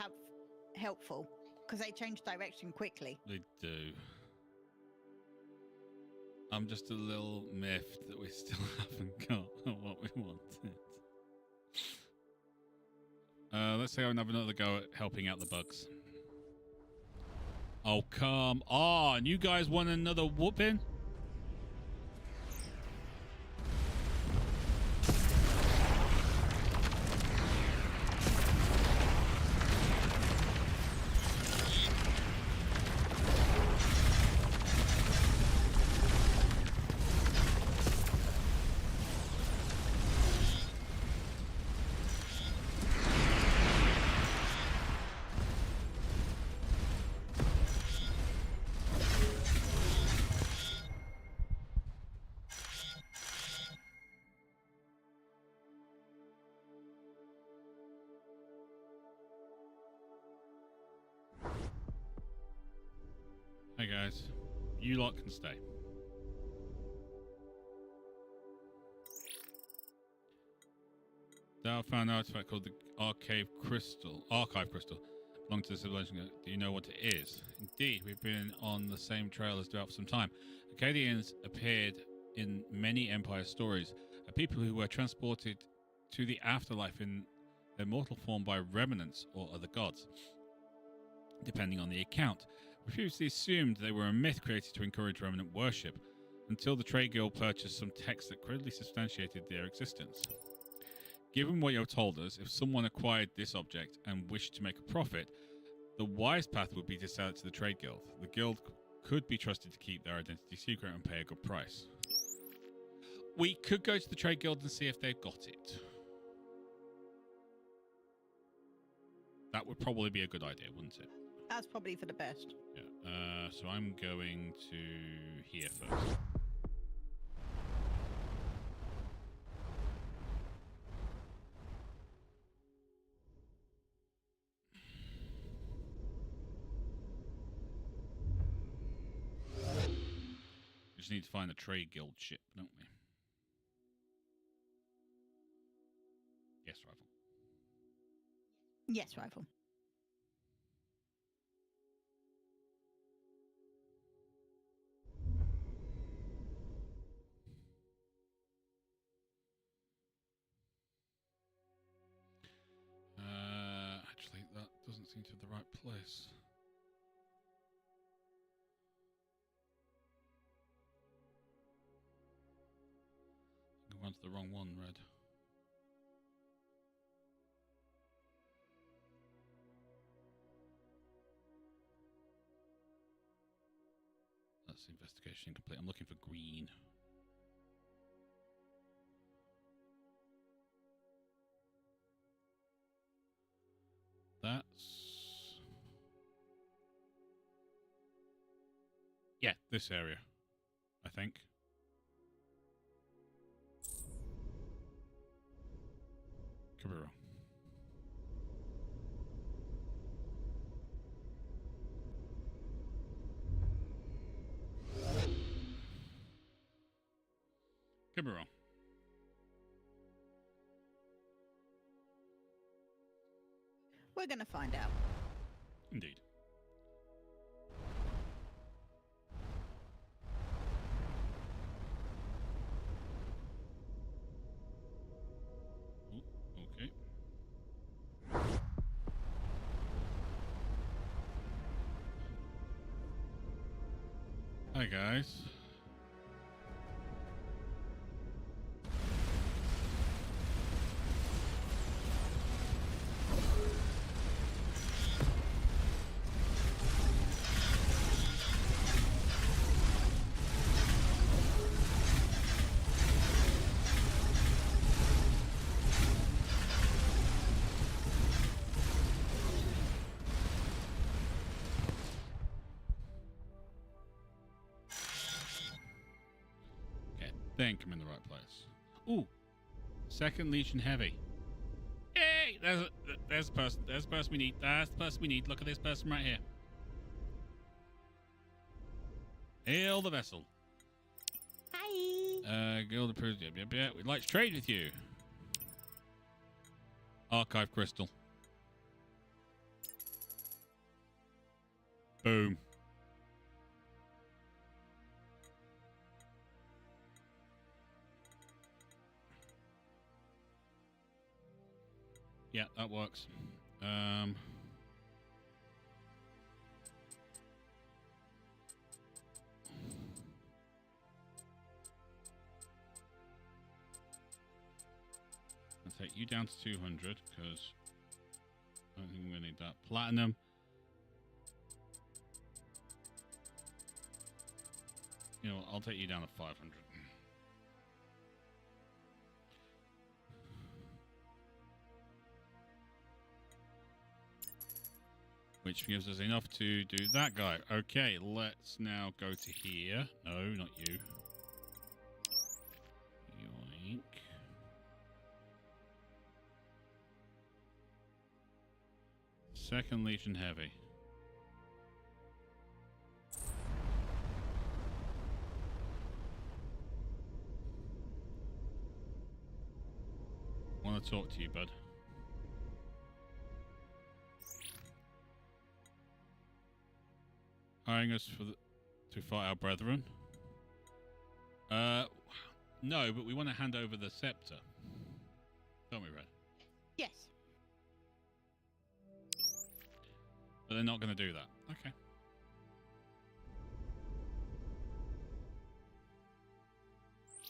helpful because they change direction quickly. They do. I'm just a little miffed that we still haven't got what we wanted. Let's say I'll have another go at helping out the bugs. Oh, come on. You guys want another whooping? Hey guys, you lot can stay. Thou found an artifact called the Archive Crystal. Belonging to the civilization. Do you know what it is? Indeed, we've been on the same trail as Drought for some time. Acadians appeared in many Empire stories, a people who were transported to the afterlife in their mortal form by remnants or other gods, depending on the account. We previously assumed they were a myth created to encourage remnant worship, until the Trade Guild purchased some texts that credibly substantiated their existence. Given what you've told us, if someone acquired this object and wished to make a profit, the wise path would be to sell it to the Trade Guild. The Guild could be trusted to keep their identity secret and pay a good price. We could go to the Trade Guild and see if they've got it. That would probably be a good idea, wouldn't it? That's probably for the best. Yeah. So I'm going to here first. We just need to find a Trade Guild ship, don't we? Yes, rifle. Yes, rifle. Actually, that doesn't seem to be the right place. I'm going to the wrong one, Red. That's investigation complete. I'm looking for green. That's... yeah, this area, I think. Could be wrong. Could be wrong. We're going to find out. Indeed. Ooh, okay. Hi, guys. Think I'm in the right place. Ooh, 2nd Legion Heavy. Hey, there's the person. There's the person we need. That's the person we need. Look at this person right here. Hail the vessel. Hi. Guild approved. Yeah. We'd like to trade with you. Archive crystal. Boom. Yeah, that works. I'll take you down to 200 because I don't think I'm going to need that. Platinum. You know what, I'll take you down to 500. Which gives us enough to do that guy. Okay, let's now go to here. No, not you. Yoink. Second Legion Heavy. Want to talk to you, bud. Hiring us to fight our brethren. No, but we want to hand over the scepter. Don't we, Red? Yes. But they're not going to do that. Okay.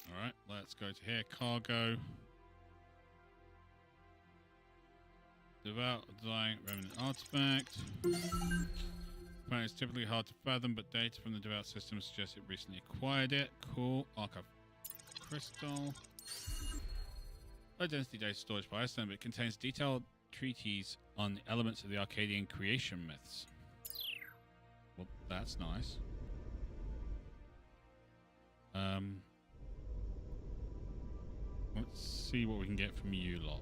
All right, let's go to here. Cargo. Devout, dying, remnant artifact. It's typically hard to fathom, but data from the devout system suggests it recently acquired it. Cool. Archive crystal. Low density data storage by Iceland, but it contains detailed treatises on the elements of the Arcadian creation myths. Well, that's nice. Let's see what we can get from you lot.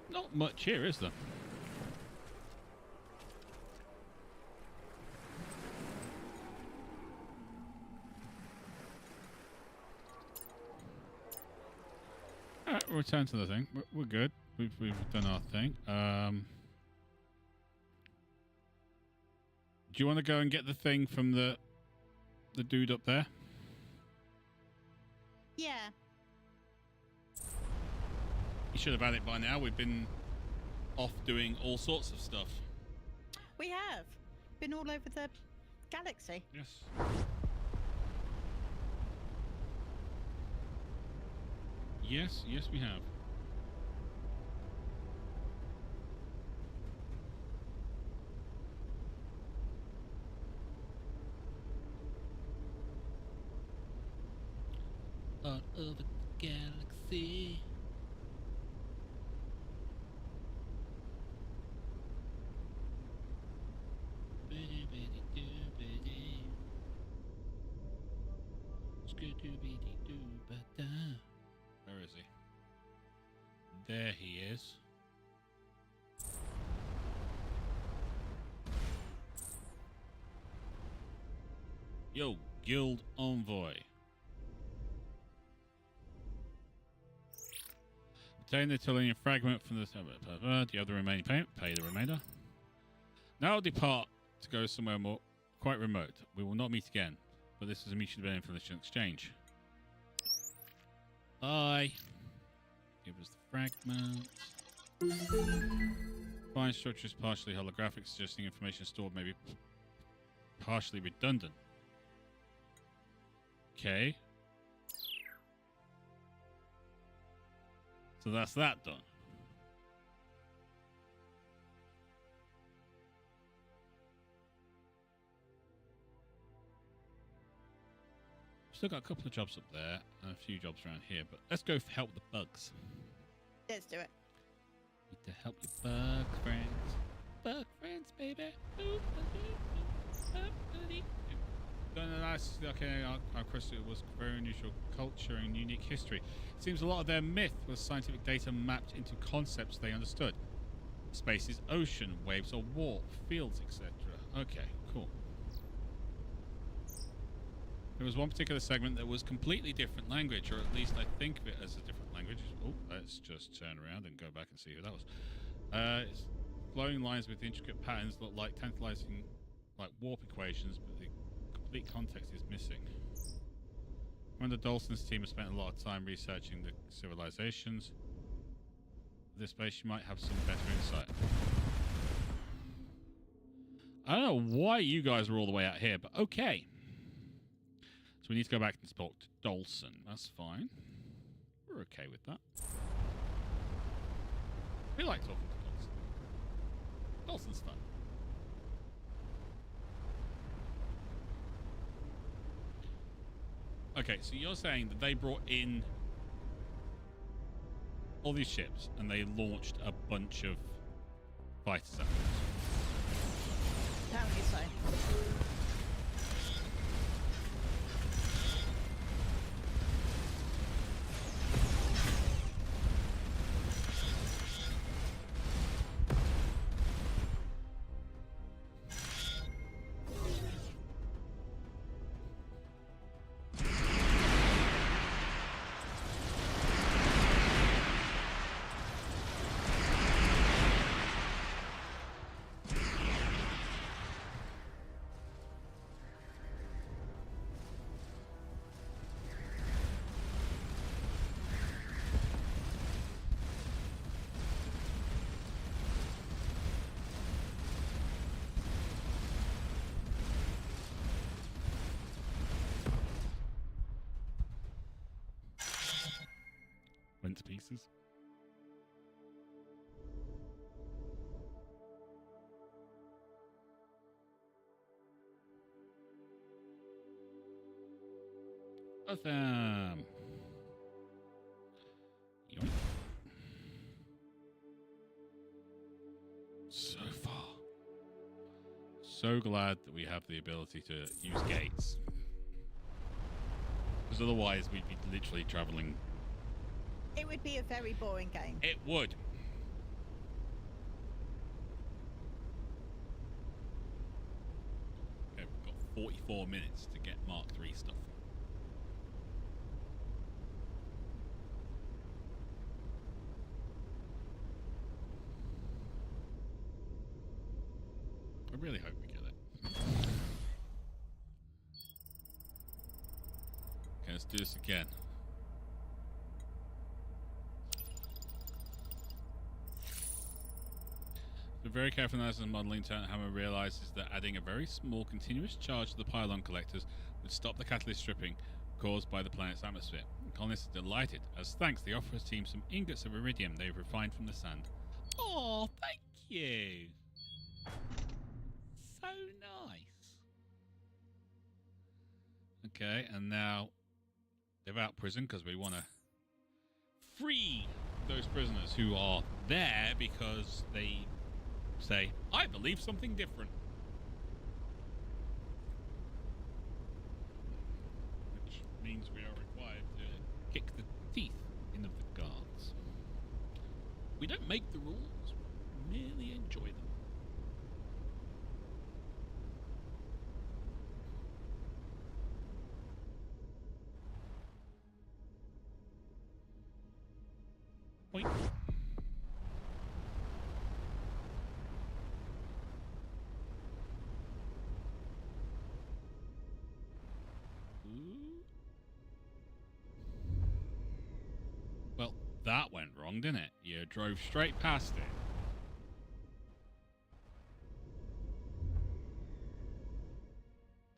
Not much here, is there? Alright, we'll return to the thing. We're good. We've done our thing. Do you want to go and get the thing from the dude up there? Yeah. You should have had it by now. We've been off doing all sorts of stuff. We have been all over the galaxy. Yes. Yes, we have. All over the galaxy. Where is he? There he is. Yo, Guild Envoy. Obtain the Tellurian fragment from the other remaining payment. Pay the remainder. Now depart to go somewhere more quite remote. We will not meet again, but this is a mutually beneficial exchange. Bye. Give us the fragment. Fine structure is partially holographic, suggesting information stored may be partially redundant. Okay. So that's that done. Still got a couple of jobs up there and a few jobs around here, but let's go help the bugs. Let's do it. Need to help your bug friends. Bug friends, baby. Nice. Okay, our crystal was very unusual culture and unique history. It seems a lot of their myth was scientific data mapped into concepts they understood. Space is ocean, waves are warp, fields, etc. Okay, cool. There was one particular segment that was completely different language, or at least I think of it as a different language. Oh, let's just turn around and go back and see who that was. It's flowing lines with intricate patterns look like tantalizing, like warp equations, but the complete context is missing. Commander Dawson's team has spent a lot of time researching the civilizations. At this place, you might have some better insight. I don't know why you guys are all the way out here, but okay. So we need to go back and talk to Dawson. That's fine. We're okay with that. We like talking to Dawson. Dawson's fun. Okay, so you're saying that they brought in all these ships and they launched a bunch of fighters at once. Apparently so. Went to pieces. Awesome. Yoink. So far. So glad that we have the ability to use gates. Because otherwise we'd be literally traveling. It would be a very boring game. It would. Okay, we've got 44 minutes to get Mark 3 stuff. I really hope we get it. Okay, let's do this again. The very careful analysis and modelling, Lieutenant Hammer realises that adding a very small continuous charge to the pylon collectors would stop the catalyst stripping caused by the planet's atmosphere. The colonists are delighted. As thanks, they offer his team some ingots of iridium they've refined from the sand. Oh, thank you! So nice. Okay, and now they're out of prison because we want to free those prisoners who are there because they say, I believe something different. Which means we are required to kick the teeth in of the guards. We don't make the rules, we merely enjoy them. Point. Well, that went wrong, didn't it? You drove straight past it.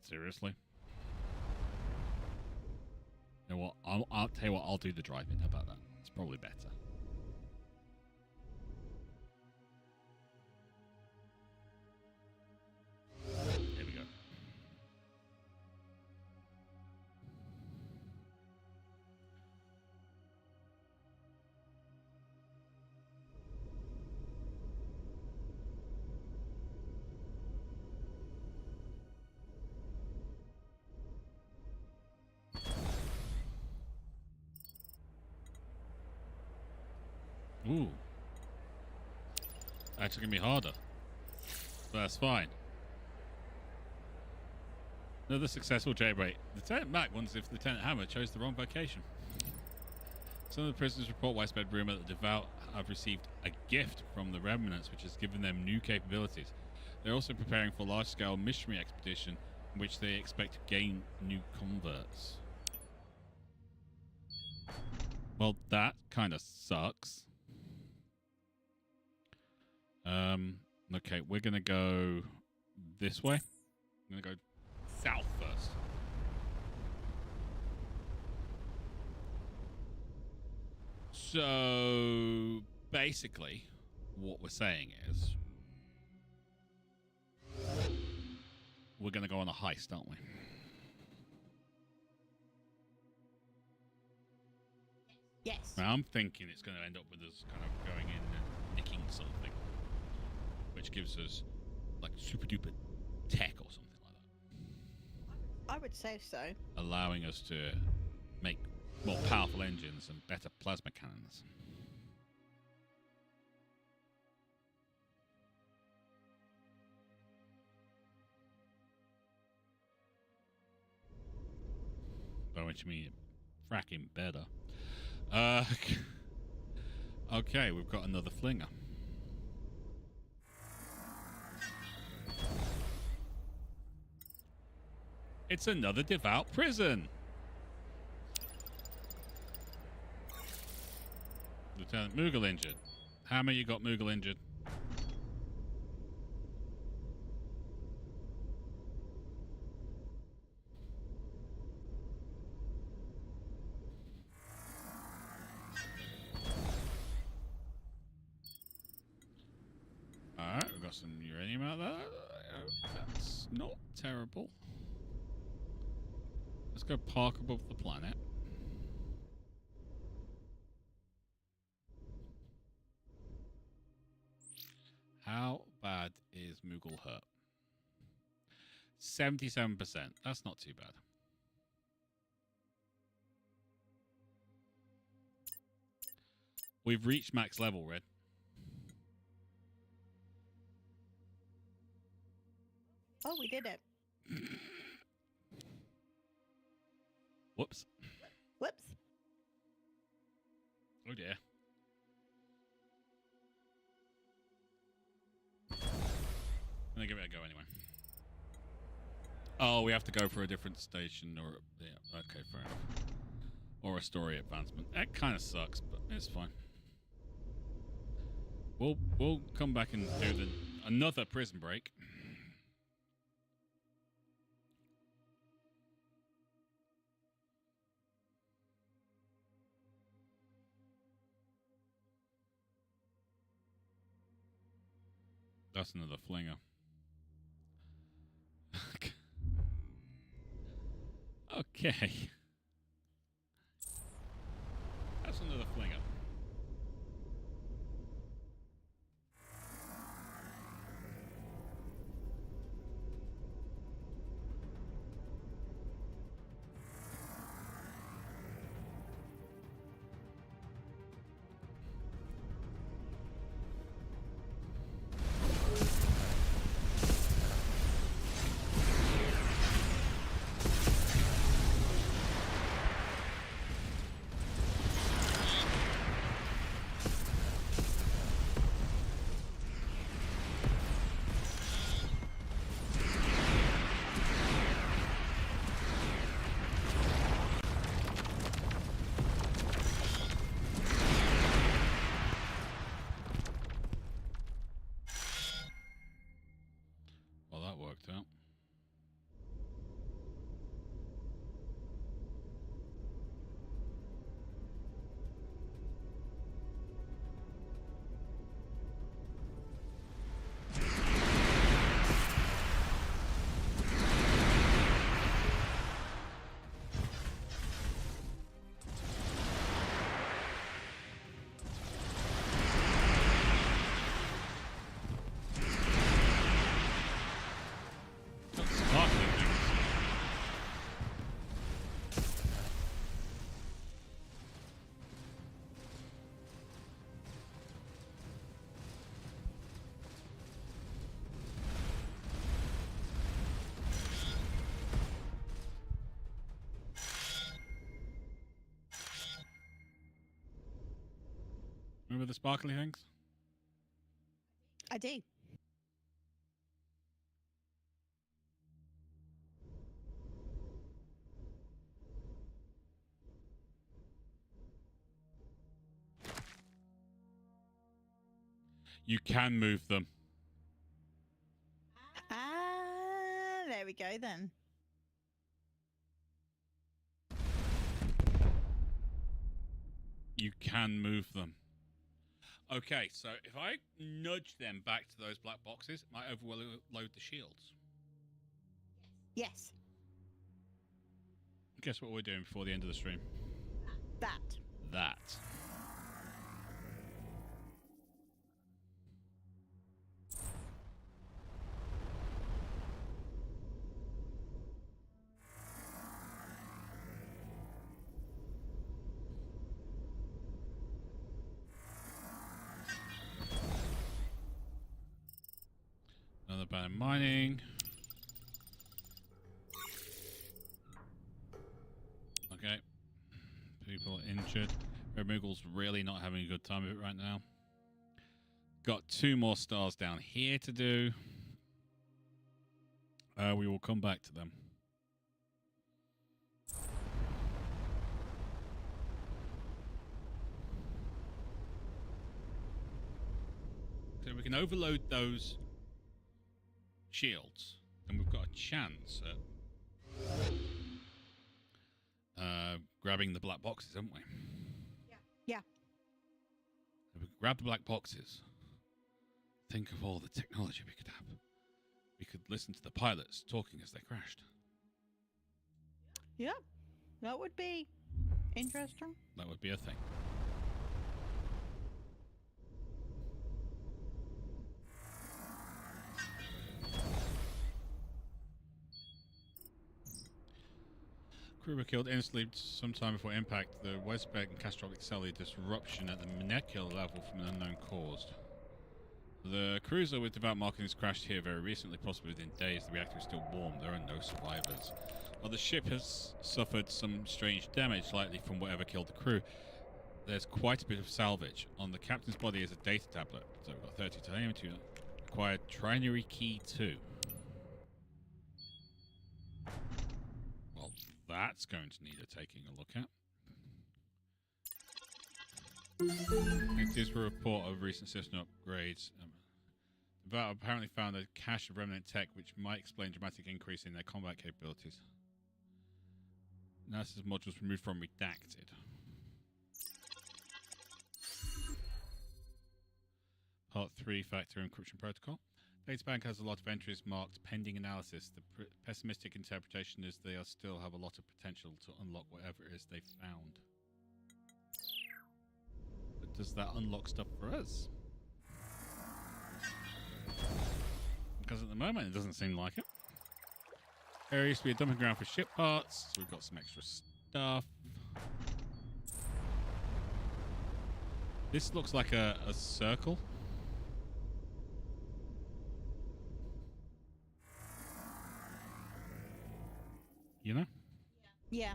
Seriously? You know what? I'll tell you what, I'll do the driving. How about that? It's probably better. There we go. Ooh. Actually gonna be harder. But that's fine. Another successful jailbreak. Lieutenant Mack wonders if Lieutenant Hammer chose the wrong vocation. Some of the prisoners report widespread rumor that the Devout have received a gift from the Remnants which has given them new capabilities. They're also preparing for a large-scale missionary expedition in which they expect to gain new converts. Well, that kind of sucks. Okay, we're going to go this way. I'm going to go south first. So, basically, what we're saying is we're going to go on a heist, aren't we? Yes. Now, I'm thinking it's going to end up with us kind of going in and nicking something, which gives us like super duper tech or something like that. I would say so. Allowing us to make more powerful engines and better plasma cannons. By which you mean fracking better. Okay, we've got another flinger. It's another devout prison. Lieutenant Moogle injured. Hammer, you got Moogle injured. Alright, we've got some uranium out there. That's not terrible. Let's go park above the planet. How bad is Moogle hurt? 77%. That's not too bad. We've reached max level, Red. Oh, we did it. Whoops. Whoops. Oh dear. I'm gonna give it a go anyway. Oh, we have to go for a different station or... Yeah, okay, fair enough. Or a story advancement. That kind of sucks, but it's fine. We'll come back and do another prison break. That's another flinger. Okay. That's another flinger. Well, that worked out. Remember the sparkly things? I do. You can move them. Ah, there we go then. You can move them. Okay, so if I nudge them back to those black boxes, it might overload the shields. Yes, Guess what we're doing before the end of the stream? that. That. Another ban in mining. Okay. People injured. Red Moogle's really not having a good time of it right now. Got 2 more stars down here to do. We will come back to them. So we can overload those shields, then we've got a chance at grabbing the black boxes, haven't we? Yeah. If we grab the black boxes, think of all the technology we could have. We could listen to the pilots talking as they crashed. Yeah, that would be interesting. That would be a thing. Crew were killed instantly sometime before impact. The Westberg and catastrophic cellular disruption at the molecular level from an unknown cause. The cruiser with devout markings crashed here very recently, possibly within days. The reactor is still warm. There are no survivors. While the ship has suffered some strange damage, likely from whatever killed the crew, there's quite a bit of salvage. On the captain's body is a data tablet. So we've got 30 titanium to acquire trinary key 2. Well, that's going to need taking a look at. Next is a report of recent system upgrades. Devout apparently found a cache of remnant tech which might explain dramatic increase in their combat capabilities. NASA's modules removed from redacted. Part 3 factor encryption protocol. Databank has a lot of entries marked pending analysis. The pessimistic interpretation is they still have a lot of potential to unlock whatever it is they found. But does that unlock stuff for us? Because at the moment it doesn't seem like it. There used to be a dumping ground for ship parts, so we've got some extra stuff. This looks like a circle. You know? Yeah.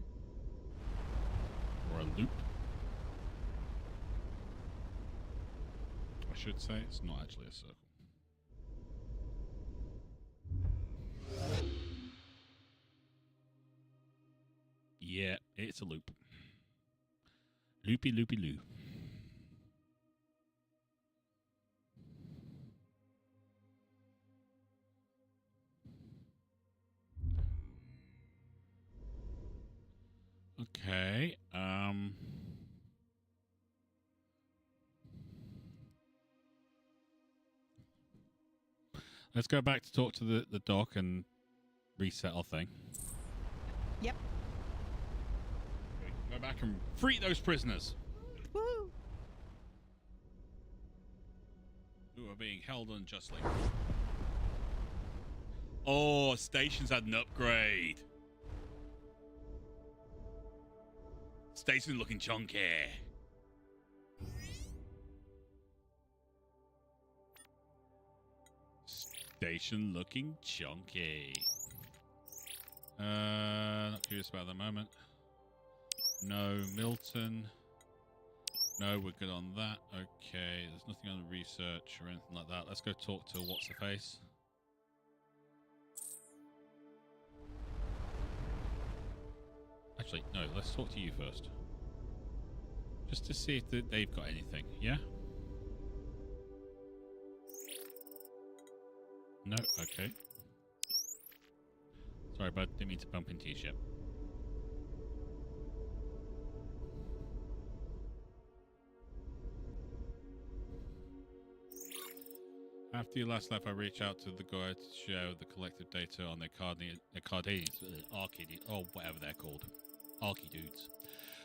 Or a loop. I should say it's not actually a circle. Yeah, it's a loop. Loopy loopy loo. Okay. Let's go back to talk to the dock and reset our thing. Yep. Okay, go back and free those prisoners Woo! who are being held unjustly. Oh, station's had an upgrade. Station looking chunky. Station looking chunky. Not curious about the moment. No, Milton. No, we're good on that. Okay, there's nothing on the research or anything like that. Let's go talk to what's-her-face. Actually, no, let's talk to you first. Just to see if they've got anything, yeah? No, okay. Sorry, bud, didn't mean to bump into your ship. After you last left, I reached out to the guy to share the collective data on the Arcadians, or whatever they're called. Arky dudes.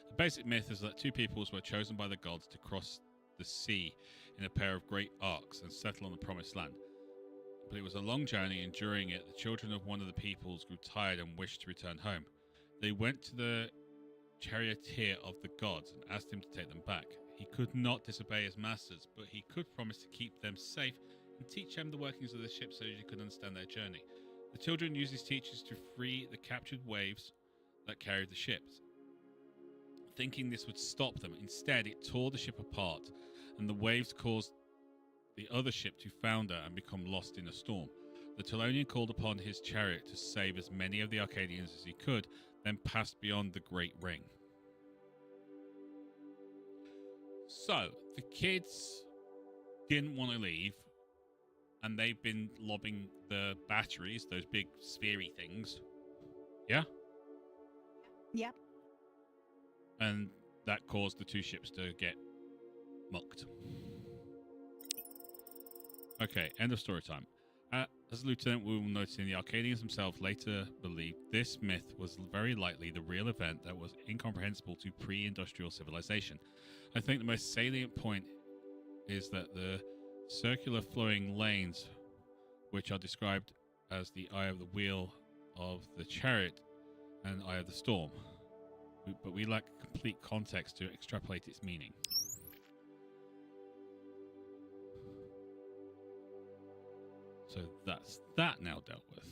The basic myth is that two peoples were chosen by the gods to cross the sea in a pair of great arcs and settle on the promised land. But it was a long journey, and during it, the children of one of the peoples grew tired and wished to return home. They went to the charioteer of the gods and asked him to take them back. He could not disobey his masters, but he could promise to keep them safe and teach them the workings of the ship so they could understand their journey. The children used his teachers to free the captured waves that carried the ships. Thinking this would stop them, instead it tore the ship apart, and the waves caused the other ship to founder and become lost in a storm. The Telonian called upon his chariot to save as many of the Arcadians as he could, then passed beyond the Great Ring. So, the kids didn't want to leave, and they've been lobbing the batteries, those big sphery things. Yeah? Yep. And that caused the two ships to get mucked. Okay, end of story time. As a lieutenant, we will notice the Arcadians themselves later believed this myth was very likely the real event that was incomprehensible to pre-industrial civilization. I think the most salient point is that the circular flowing lanes, which are described as the eye of the wheel of the chariot and eye of the storm, but we lack complete context to extrapolate its meaning. So that's that now dealt with.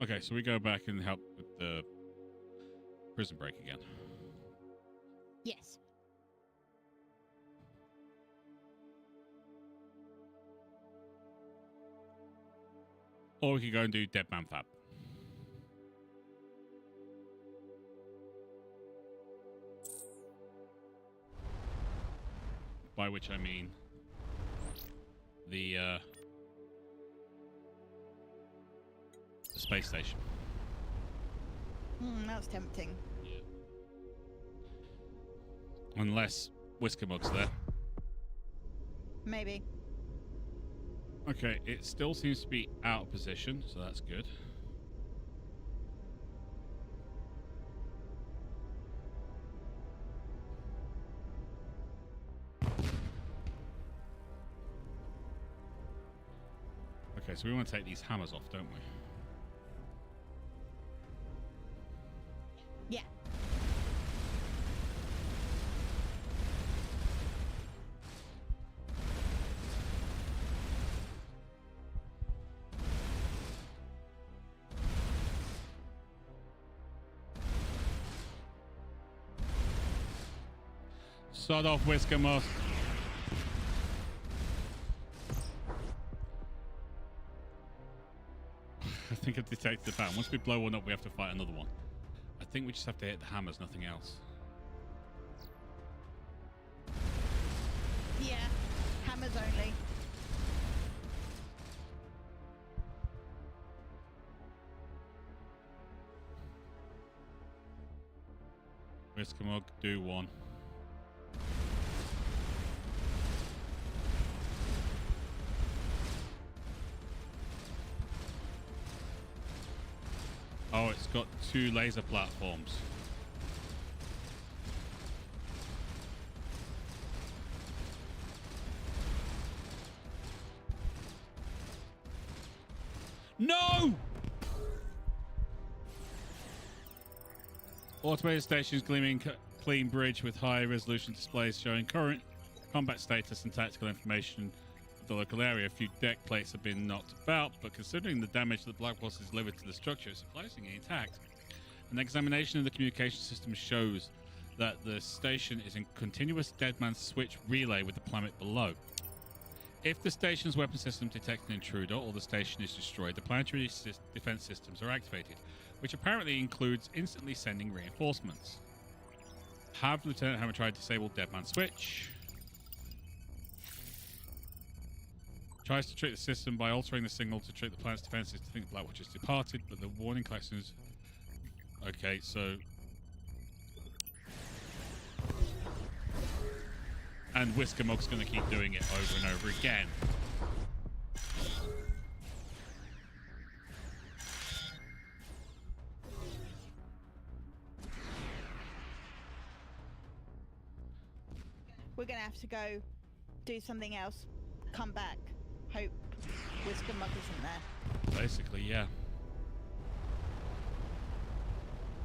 Okay, so we go back and help with the prison break again. Yes. Or we could go and do Dead Man Fab. By which I mean the space station. That's tempting. Yeah. Unless Whisker Mug's there. Maybe. Okay, it still seems to be out of position, so that's good. Okay, so we want to take these hammers off, don't we? Yeah. Sod off, Whisker Mug. I think I've detected the pattern. Once we blow one up, we have to fight another one. I think we just have to hit the hammers, nothing else. Yeah. Hammers only. Whisker Mug, do one. Oh, it's got 2 laser platforms. No! Automated stations gleaming clean bridge with high resolution displays showing current combat status and tactical information the local area, a few deck plates have been knocked about, but considering the damage that Black Boss has delivered to the structure, it's surprisingly intact. An examination of the communication system shows that the station is in continuous deadman switch relay with the planet below. If the station's weapon system detects an intruder or the station is destroyed, the planetary defense systems are activated, which apparently includes instantly sending reinforcements. Have Lieutenant Hammer tried to disable deadman switch? Tries to trick the system by altering the signal to trick the planet's defenses to think Blackwatch has departed, but the warning collections... Okay, so... And Whisker Mug's going to keep doing it over and over again. We're going to have to go do something else. Come back. Hope Whisker Mug isn't there. Basically, yeah.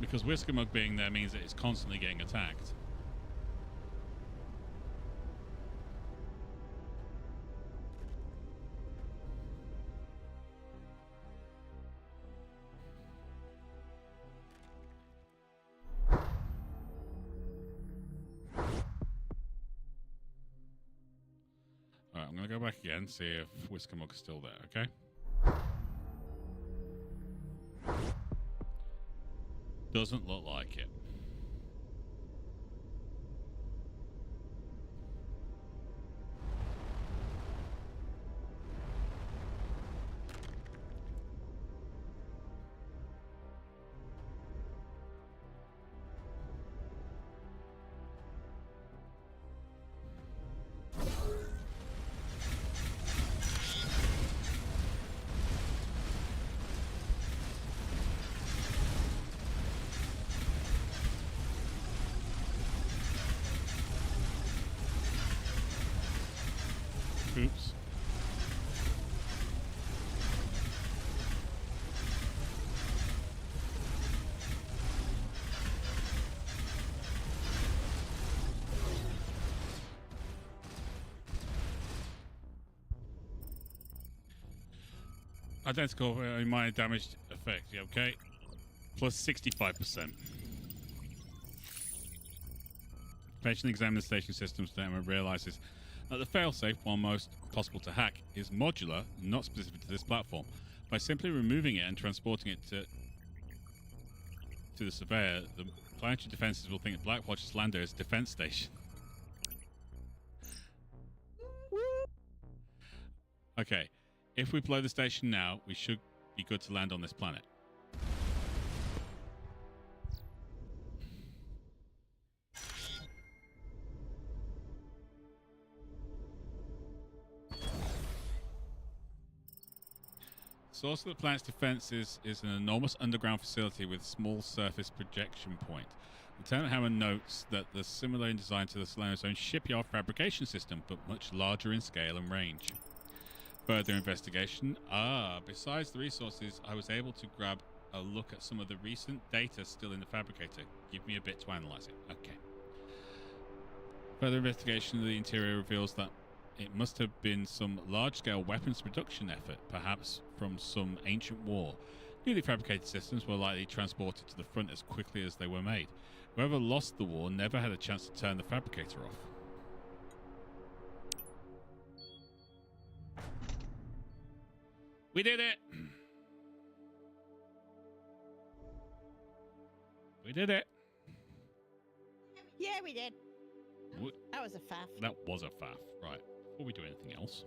Because Whisker Mug being there means that it's constantly getting attacked. Alright, I'm going to go back again, see if Whisker Mug's still there, okay? Doesn't look like it. Oops. Identical in my damaged effect, yeah, okay? Plus 65%. Patient examines the station systems and realizes that the failsafe, while most possible to hack, is modular, not specific to this platform. By simply removing it and transporting it to the surveyor, the planetary defenses will think that Blackwatch's lander is a defense station. Okay, if we blow the station now, we should be good to land on this planet. Source of the planet's defenses is an enormous underground facility with small surface projection point. Lieutenant Hammer notes that they're similar in design to the Solana's own shipyard fabrication system, but much larger in scale and range. Further investigation. Besides the resources, I was able to grab a look at some of the recent data still in the fabricator. Give me a bit to analyze it. Okay. Further investigation of the interior reveals that it must have been some large-scale weapons production effort, perhaps from some ancient war. Newly fabricated systems were likely transported to the front as quickly as they were made. Whoever lost the war never had a chance to turn the fabricator off. We did it! We did it! Yeah, we did. What? That was a faff. That was a faff. Right. Before we do anything else.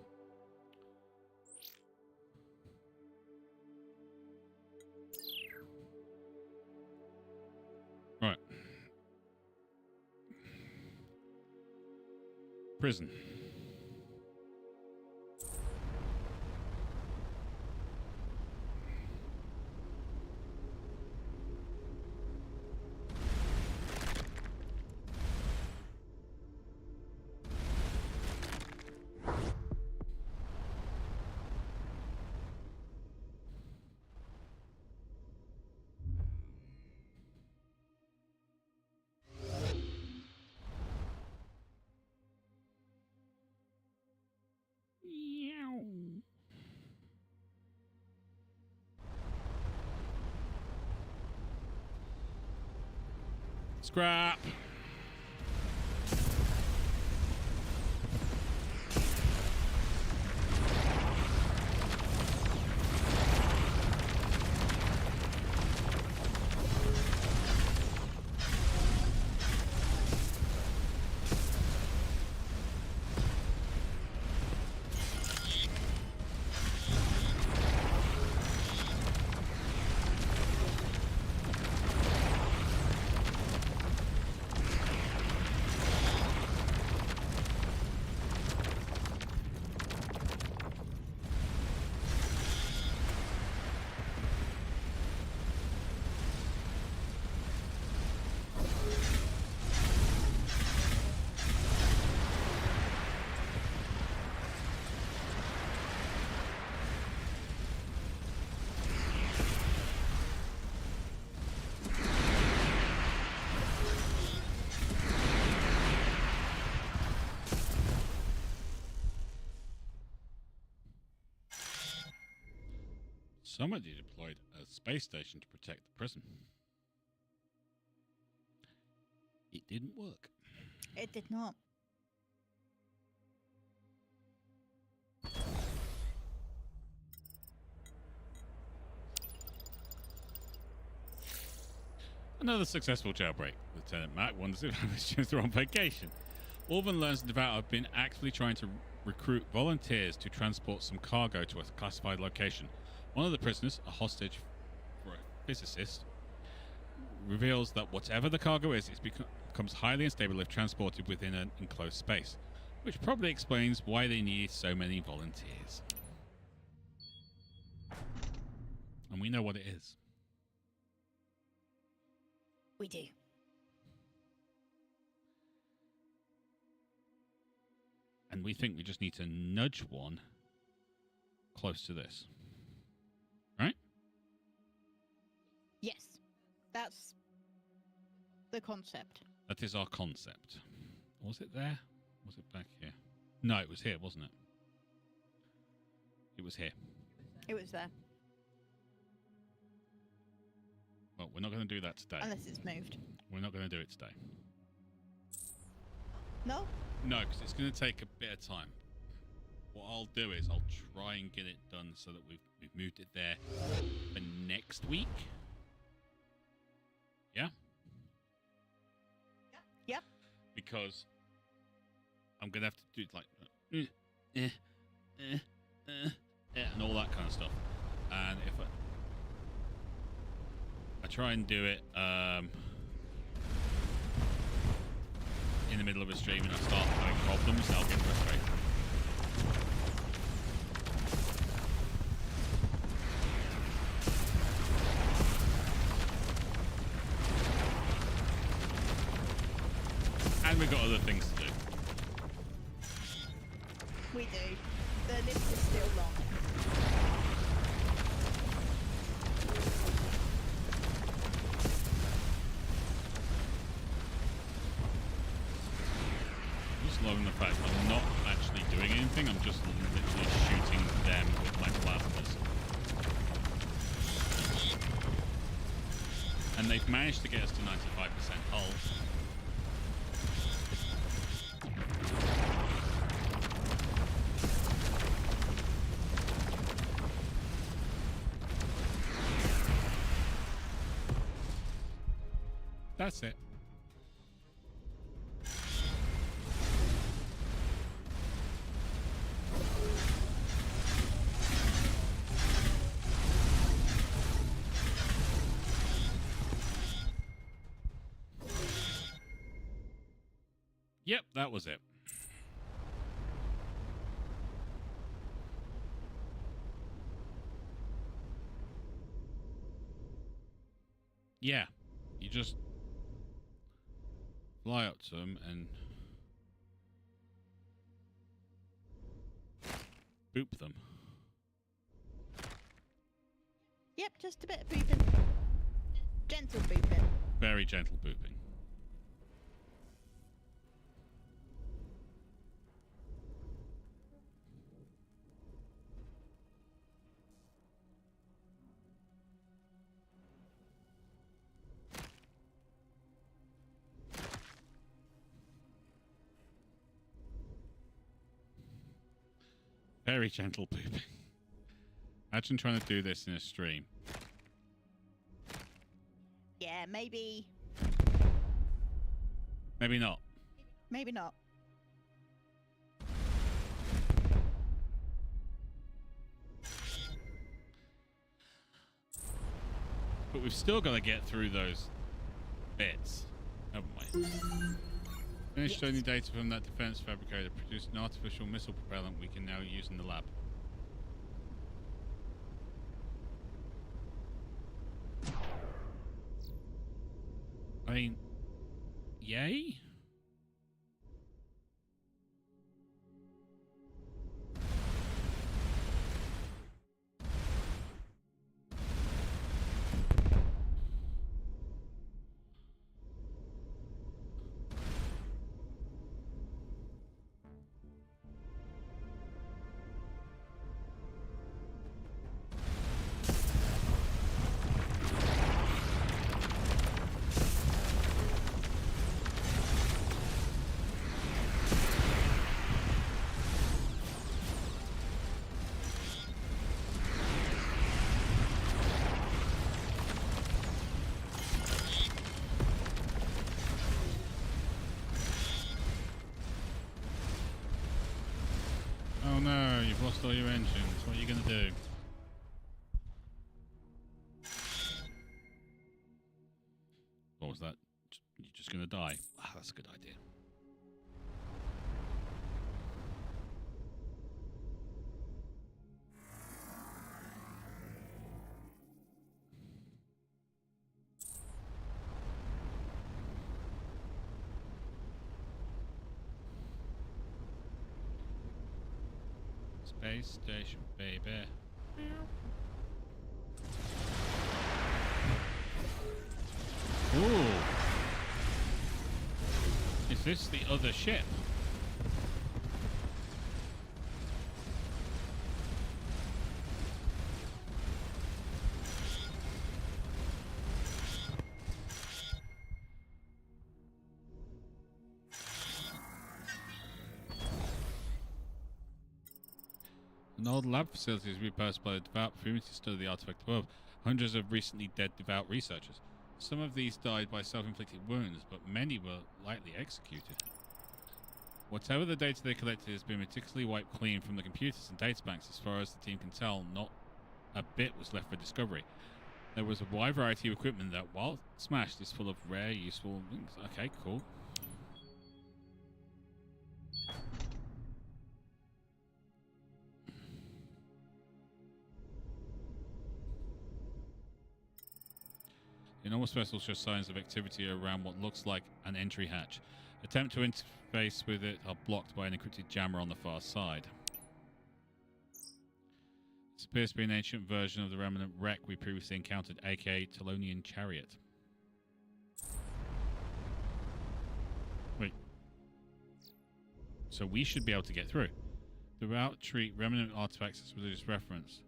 Right. Prison. Scrap. Somebody deployed a space station to protect the prison. It didn't work. It did not. Another successful jailbreak. Lieutenant Mac wonders if Christians are on vacation. Orban learns that Devout have been actively trying to recruit volunteers to transport some cargo to a classified location. One of the prisoners, a hostage for a physicist, reveals that whatever the cargo is, it becomes highly unstable if transported within an enclosed space, which probably explains why they need so many volunteers. And we know what it is. We do. And we think we just need to nudge one close to this. Right? Yes. That's the concept. That is our concept. Was it there? Was it back here? No, it was here, wasn't it? It was here. It was there. Well, we're not going to do that today. Unless it's moved. We're not going to do it today. No? No, because it's going to take a bit of time. What I'll do is I'll try and get it done so that we've moved it there for next week. Yeah? Yep. Because I'm going to have to do like and all that kind of stuff. And if I try and do it in the middle of a stream and I start having problems, I'll get frustrated. And we've got other things to do. We do. The list is still long. Just loving the fact I'm not actually doing anything, I'm just literally shooting them with my plasmas. And they've managed to get us to 95% hull. That's it. Yep, that was it. Yeah, you just fly up to them and boop them. Yep, just a bit of booping. Gentle booping. Very gentle booping. Very gentle pooping. Imagine trying to do this in a stream. Yeah, maybe. Maybe not. Maybe not. But we've still got to get through those bits, haven't we? Finished Yes. only data from that defense fabricator produced an artificial missile propellant we can now use in the lab. I mean, yay? Oh no, you've lost all your engines. What are you going to do? What was that? You're just going to die? Ah, that's a good idea. Space station, baby. Ooh. Is this the other ship? An old lab facility is repurposed by the devout community to study the artifact above. Hundreds of recently dead devout researchers. Some of these died by self-inflicted wounds, but many were lightly executed. Whatever the data they collected has been meticulously wiped clean from the computers and databanks. As far as the team can tell, not a bit was left for discovery. There was a wide variety of equipment that, while smashed, is full of rare, useful things. Okay, cool. The enormous vessel shows signs of activity around what looks like an entry hatch. Attempt to interface with it are blocked by an encrypted jammer on the far side. This appears to be an ancient version of the remnant wreck we previously encountered, aka Telonian Chariot. Wait. So we should be able to get through. Throughout treat remnant artifacts as religious reference.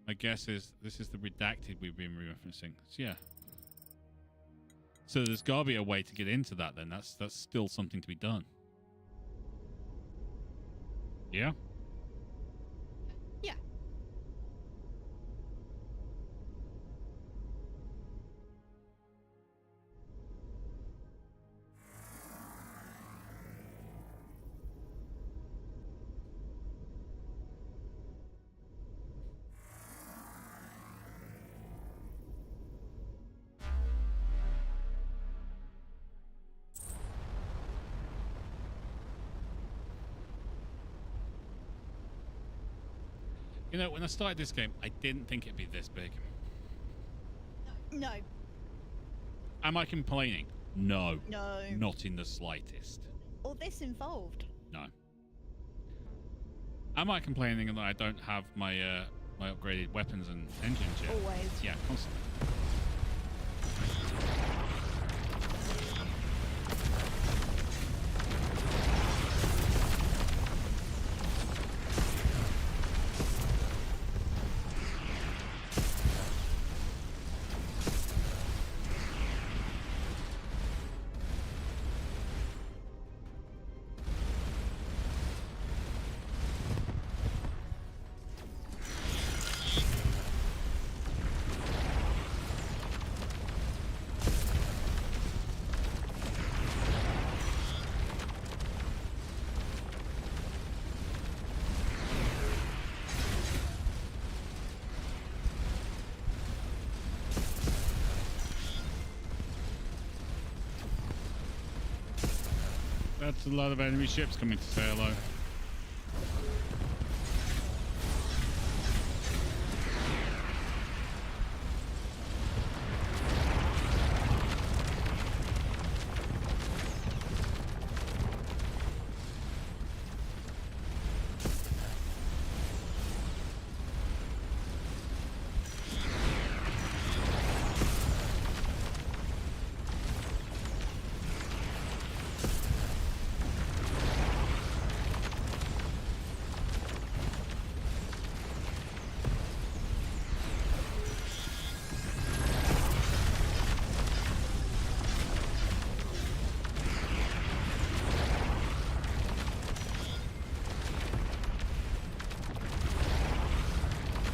My guess is this is the redacted we've been referencing. So yeah. So there's got to be a way to get into that then. That's still something to be done. Yeah? Yeah. You know, when I started this game, I didn't think it'd be this big. No. Am I complaining? No. No. Not in the slightest. All this involved. No. Am I complaining that I don't have my my upgraded weapons and engines yet? Always. Yeah, constantly. That's a lot of enemy ships coming to say hello.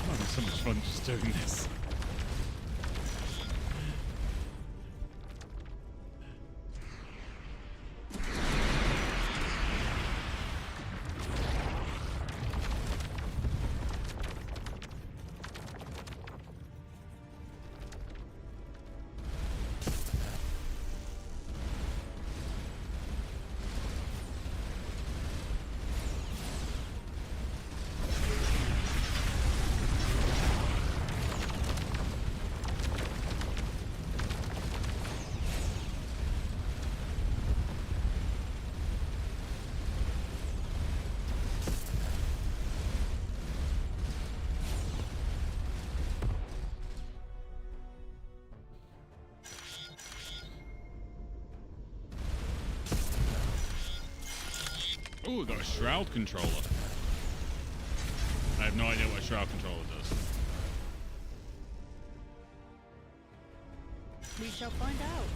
I'm having so much fun just doing this. Oh, we got a shroud controller. I have no idea what a shroud controller does. We shall find out.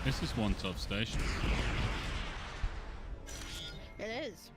This is one tough station. It is.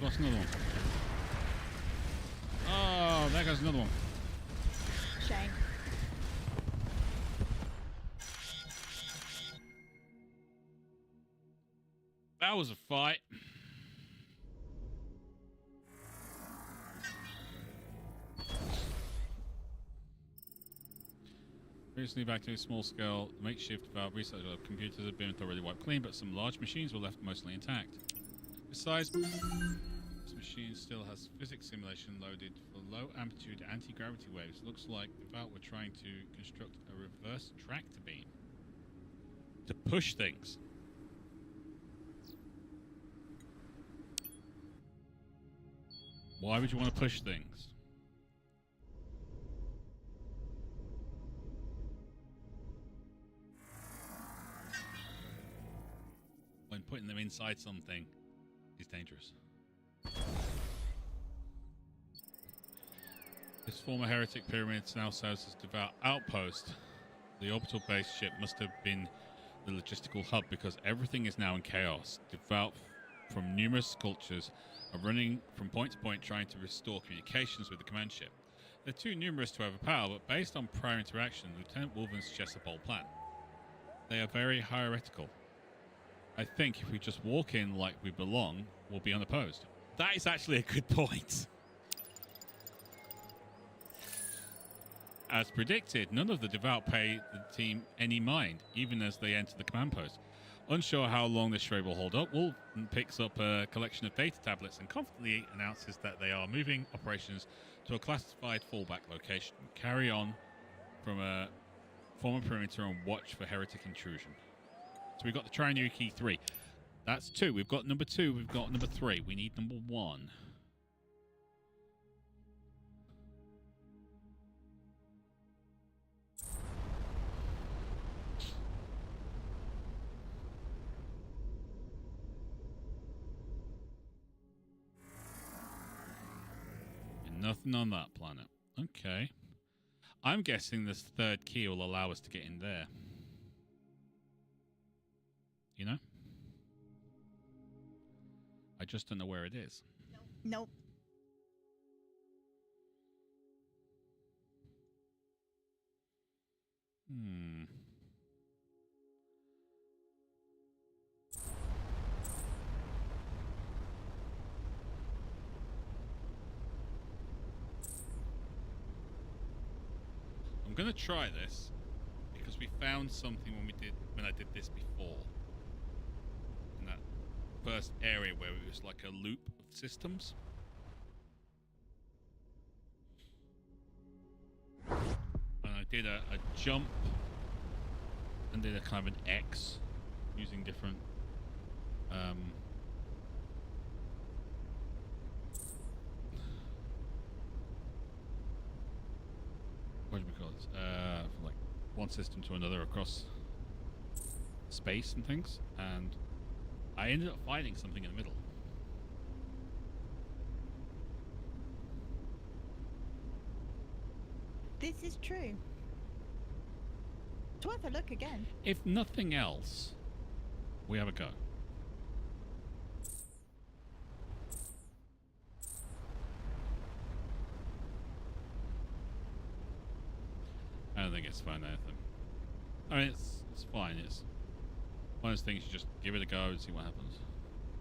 across another one. Oh, there goes another one. Shame. That was a fight. Recently back to a small scale makeshift valve research lab. Computers have been thoroughly wiped clean, but some large machines were left mostly intact. Besides, this machine still has physics simulation loaded for low amplitude anti-gravity waves. Looks like the valve were trying to construct a reverse tractor beam to push things. Why would you want to push things? When putting them inside something is dangerous. This former heretic pyramid now serves as devout outpost. The orbital base ship must have been the logistical hub because everything is now in chaos. Devout from numerous sculptures are running from point to point trying to restore communications with the command ship. They're too numerous to overpower, but based on prior interaction, Lieutenant Wolven suggests a bold plan. They are very heretical. I think if we just walk in like we belong, we'll be unopposed. That is actually a good point. As predicted, none of the devout pay the team any mind, even as they enter the command post. Unsure how long this charade will hold up, Wolf picks up a collection of data tablets and confidently announces that they are moving operations to a classified fallback location. Carry on from a former perimeter and watch for heretic intrusion. So we've got the Trinuki 3. That's 2. We've got number 2. We've got number 3. We need number 1. Nothing on that planet. Okay. I'm guessing this third key will allow us to get in there. You know? I just don't know where it is. Nope. I'm gonna try this because we found something when I did this before. In that first area where it was like a loop of systems. And I did a jump and did a kind of an X using different what do we call it? From like one system to another across space and things, and I ended up finding something in the middle. This is true. It's worth a look again. If nothing else, we have a go. I don't think it's found anything. I mean, it's fine. It's one of those things you just give it a go and see what happens.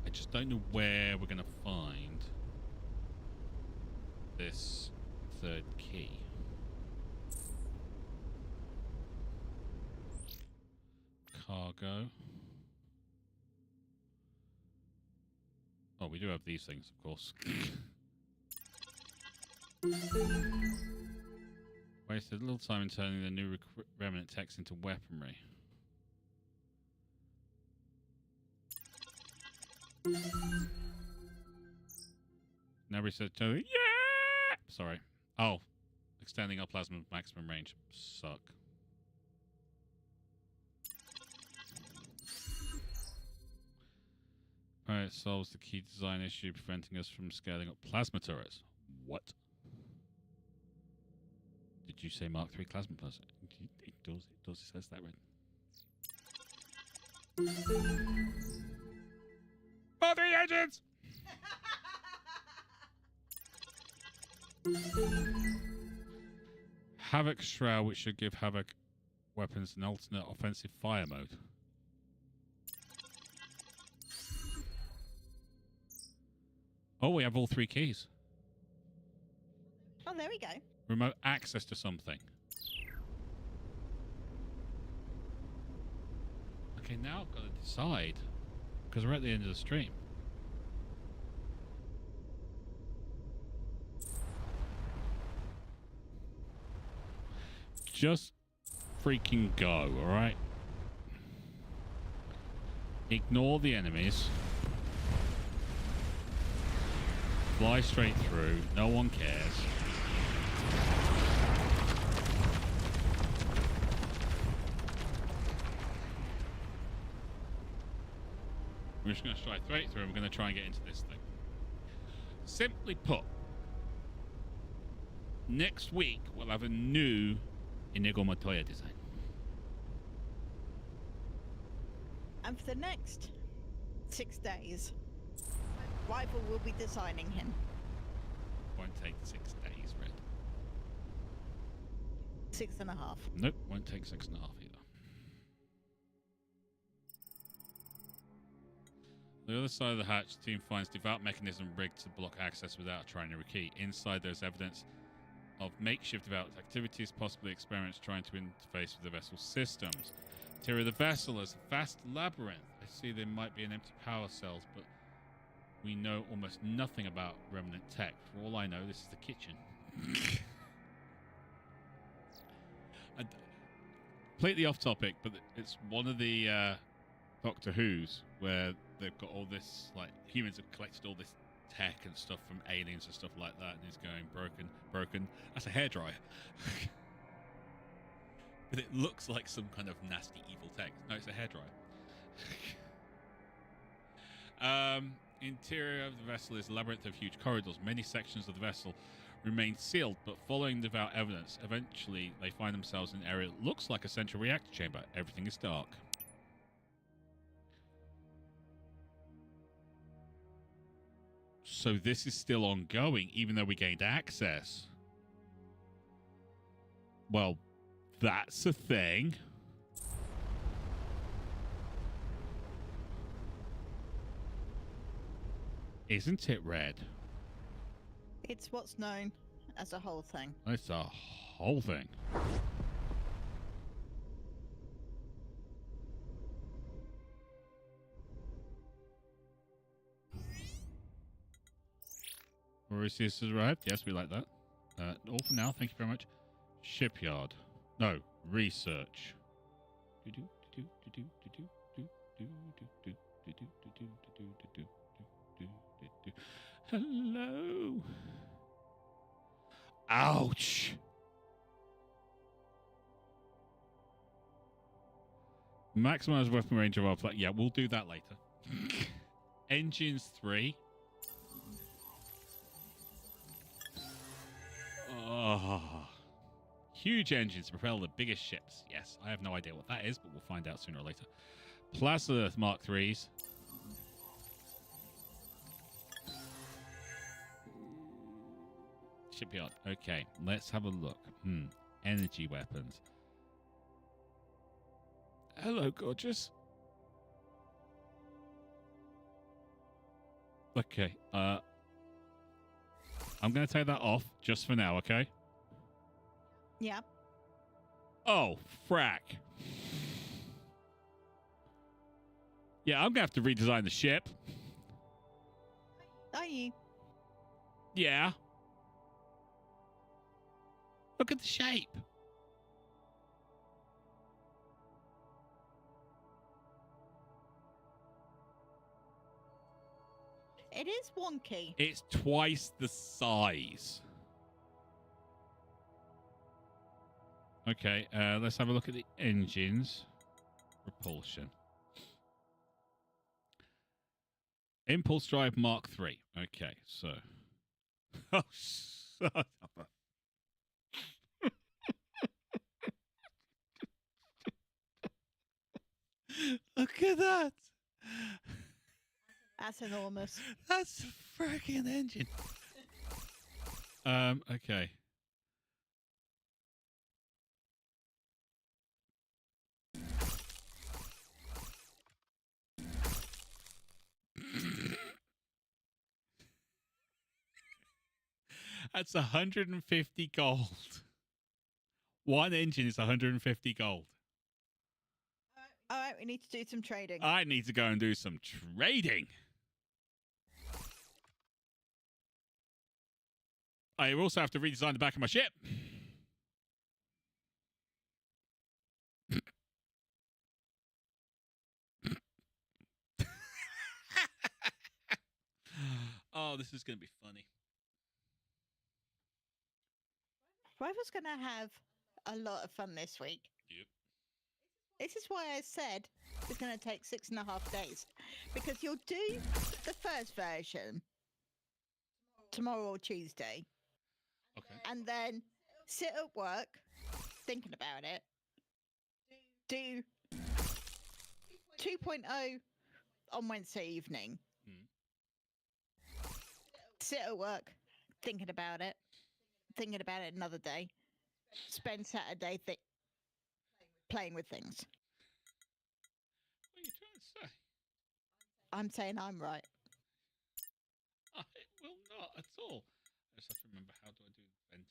I just don't know where we're going to find this third key. Cargo. Oh, we do have these things, of course. Wasted a little time in turning the new remnant text into weaponry. Now research. Yeah! Sorry. Oh. Extending our plasma maximum range. Suck. Alright, solves the key design issue preventing us from scaling up plasma turrets. What? Did you say Mark 3 plasma plus? It does. It says that right. Both the engines! Havoc Shroud, which should give Havoc weapons an alternate offensive fire mode. Oh, we have all 3 keys. Oh, there we go. Remote access to something. Okay, now I've got to decide, because we're at the end of the stream. Just freaking go, alright? Ignore the enemies. Fly straight through. No one cares. We're just going to strike straight through and we're going to try and get into this thing. Simply put, next week we'll have a new Inigo Montoya design. And for the next 6 days, rival will be designing him. Won't take 6 days, Red. 6.5. Nope, won't take 6.5 either. On the other side of the hatch, the team finds devout mechanism rigged to block access without a trinary key. Inside, there's evidence of makeshift devout activities, possibly experiments trying to interface with the vessel's systems. Interior of the vessel is a vast labyrinth. I see there might be an empty power cells, but we know almost nothing about remnant tech. For all I know, this is the kitchen. And completely off topic, but it's one of the Doctor Who's where they've got all this, like, humans have collected all this tech and stuff from aliens and stuff like that, and it's going broken. That's a hairdryer. But it looks like some kind of nasty evil tech. No, it's a hairdryer. Interior of the vessel is a labyrinth of huge corridors. Many sections of the vessel remain sealed, but following devout evidence, eventually they find themselves in an area that looks like a central reactor chamber. Everything is dark. So this is still ongoing, even though we gained access. Well, that's a thing. Isn't it, Red? It's what's known as a whole thing. It's a whole thing. Mauritius has arrived. Yes, we like that. All for now. Thank you very much. Shipyard. No, research. Hello. Ouch. Maximize weapon range of our plane. Yeah, we'll do that later. Engines 3. Oh. Huge engines propel the biggest ships. Yes, I have no idea what that is, but we'll find out sooner or later. Plasma Mark 3s. Shipyard. Okay, let's have a look. Energy weapons. Hello, gorgeous. Okay, I'm going to take that off just for now, okay? Yeah. Oh, frack. Yeah, I'm going to have to redesign the ship. Are you? Yeah. Look at the shape. It is wonky. It's twice the size. Okay, let's have a look at the engines. Propulsion. Impulse Drive Mark 3. Okay, so. Oh, son of a... Look at that. That's enormous. That's a freaking engine. Okay. That's 150 gold. One engine is 150 gold. All right, we need to do some trading. I need to go and do some trading. I also have to redesign the back of my ship. Oh, this is going to be funny. Rival's going to have a lot of fun this week. Yep. This is why I said it's going to take 6.5 days. Because you'll do the first version tomorrow or Tuesday. Okay. And then sit at work thinking about it. Do 2.0 on Wednesday evening. Sit at work thinking about it another day. Spend Saturday playing with things. What are you trying to say? I'm saying I'm right. I will not at all. I just have to remember, how do I do venting again?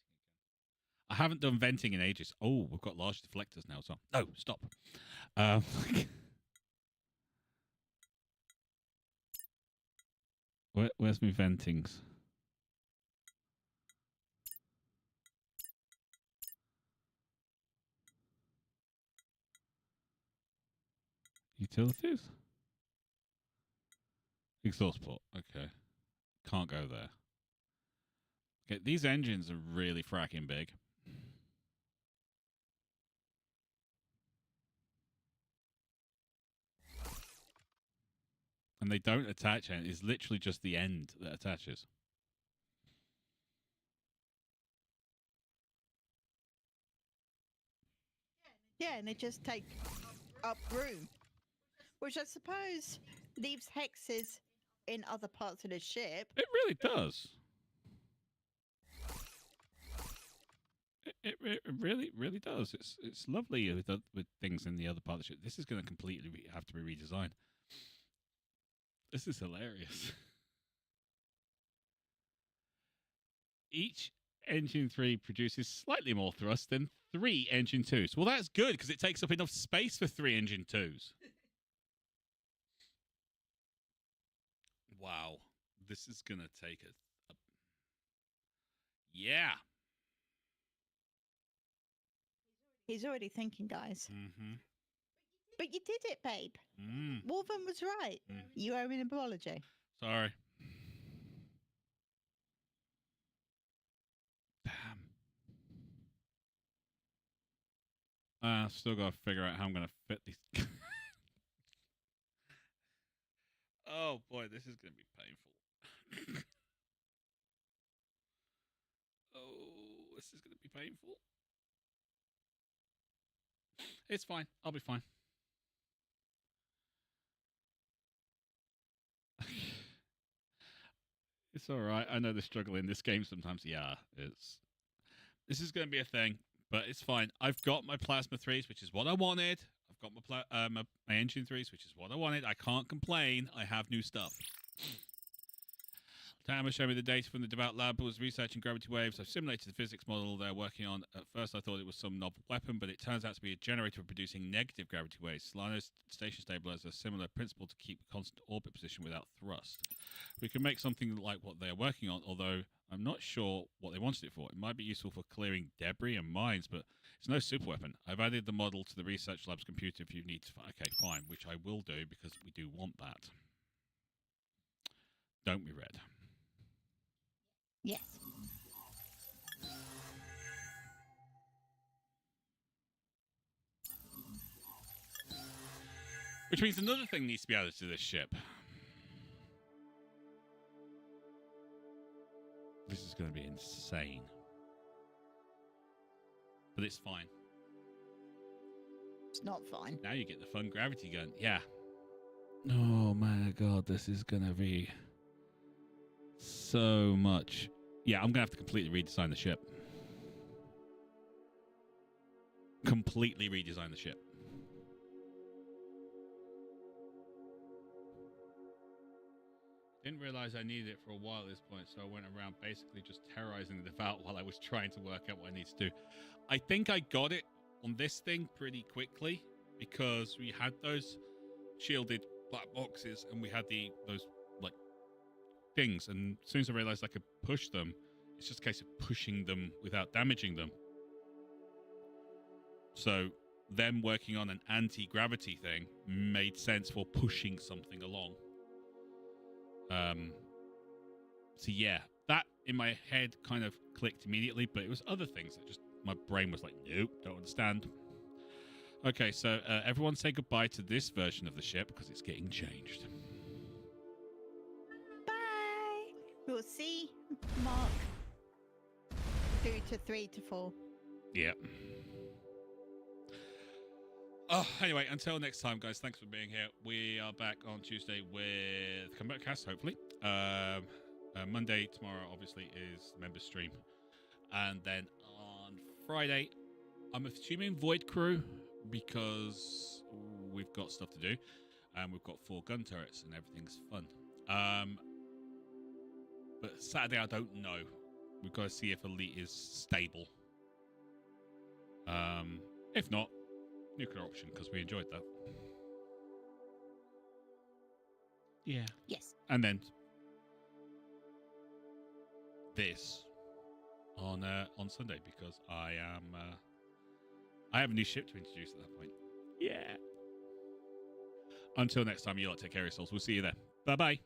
I haven't done venting in ages. Oh, we've got large deflectors now. So no, stop. Where's my ventings? Utilities? Exhaust port. Okay. Can't go there. Okay, these engines are really fracking big. And they don't attach, and it's literally just the end that attaches. Yeah, and they just take up room. Which I suppose leaves hexes in other parts of the ship. It really does. It really does. It's lovely with things in the other part of the ship. This is going to completely have to be redesigned. This is hilarious. Each engine 3 produces slightly more thrust than 3 engine 2s. Well, that's good because it takes up enough space for 3 engine 2s. Wow. This is going to take a... Yeah. He's already thinking, guys. Mm-hmm. But you did it, babe. Wolven was right. You owe me an apology. Sorry. Damn. I've still got to figure out how I'm going to fit these. Oh, boy, this is going to be painful. Oh, this is going to be painful. It's fine. I'll be fine. It's all right. I know the struggle in this game sometimes. Yeah, this is going to be a thing, but it's fine. I've got my plasma 3s, which is what I wanted. I've got my engine 3s, which is what I wanted. I can't complain. I have new stuff. Tama showed me the data from the Devout Lab, was researching gravity waves. I've simulated the physics model they're working on. At first, I thought it was some novel weapon, but it turns out to be a generator producing negative gravity waves. Solano's station stabilizer has a similar principle to keep a constant orbit position without thrust. We can make something like what they're working on, although I'm not sure what they wanted it for. It might be useful for clearing debris and mines, but it's no super weapon. I've added the model to the research lab's computer if you need to. Okay, fine, which I will do because we do want that. Don't we, Red? Yes. Which means another thing needs to be added to this ship. This is going to be insane. But it's fine. It's not fine. Now you get the fun gravity gun. Yeah. Oh my god, this is going to be so much Yeah, I'm going to have to completely redesign the ship. Completely redesign the ship. Didn't realize I needed it for a while at this point, so I went around basically just terrorizing the devout while I was trying to work out what I need to do. I think I got it on this thing pretty quickly because we had those shielded black boxes and we had those like things, and as soon as I realized I could push them, it's just a case of pushing them without damaging them. So them working on an anti-gravity thing made sense for pushing something along. So yeah, that in my head kind of clicked immediately, but it was other things that just my brain was like, nope, don't understand. Okay, so everyone say goodbye to this version of the ship because it's getting changed. Bye. We'll see Mark 2 to 3 to 4. Yeah. Oh, anyway, until next time, guys, thanks for being here. We are back on Tuesday with Comeback Cast, hopefully. Monday, tomorrow, obviously, is the members stream. And then on Friday, I'm assuming Void Crew, because we've got stuff to do. And we've got 4 gun turrets and everything's fun. But Saturday, I don't know. We've got to see if Elite is stable. If not, nuclear option, because we enjoyed that. Yeah. Yes. And then this on Sunday, because I have a new ship to introduce at that point. Yeah. Until next time, you lot take care of yourselves. We'll see you there. Bye bye.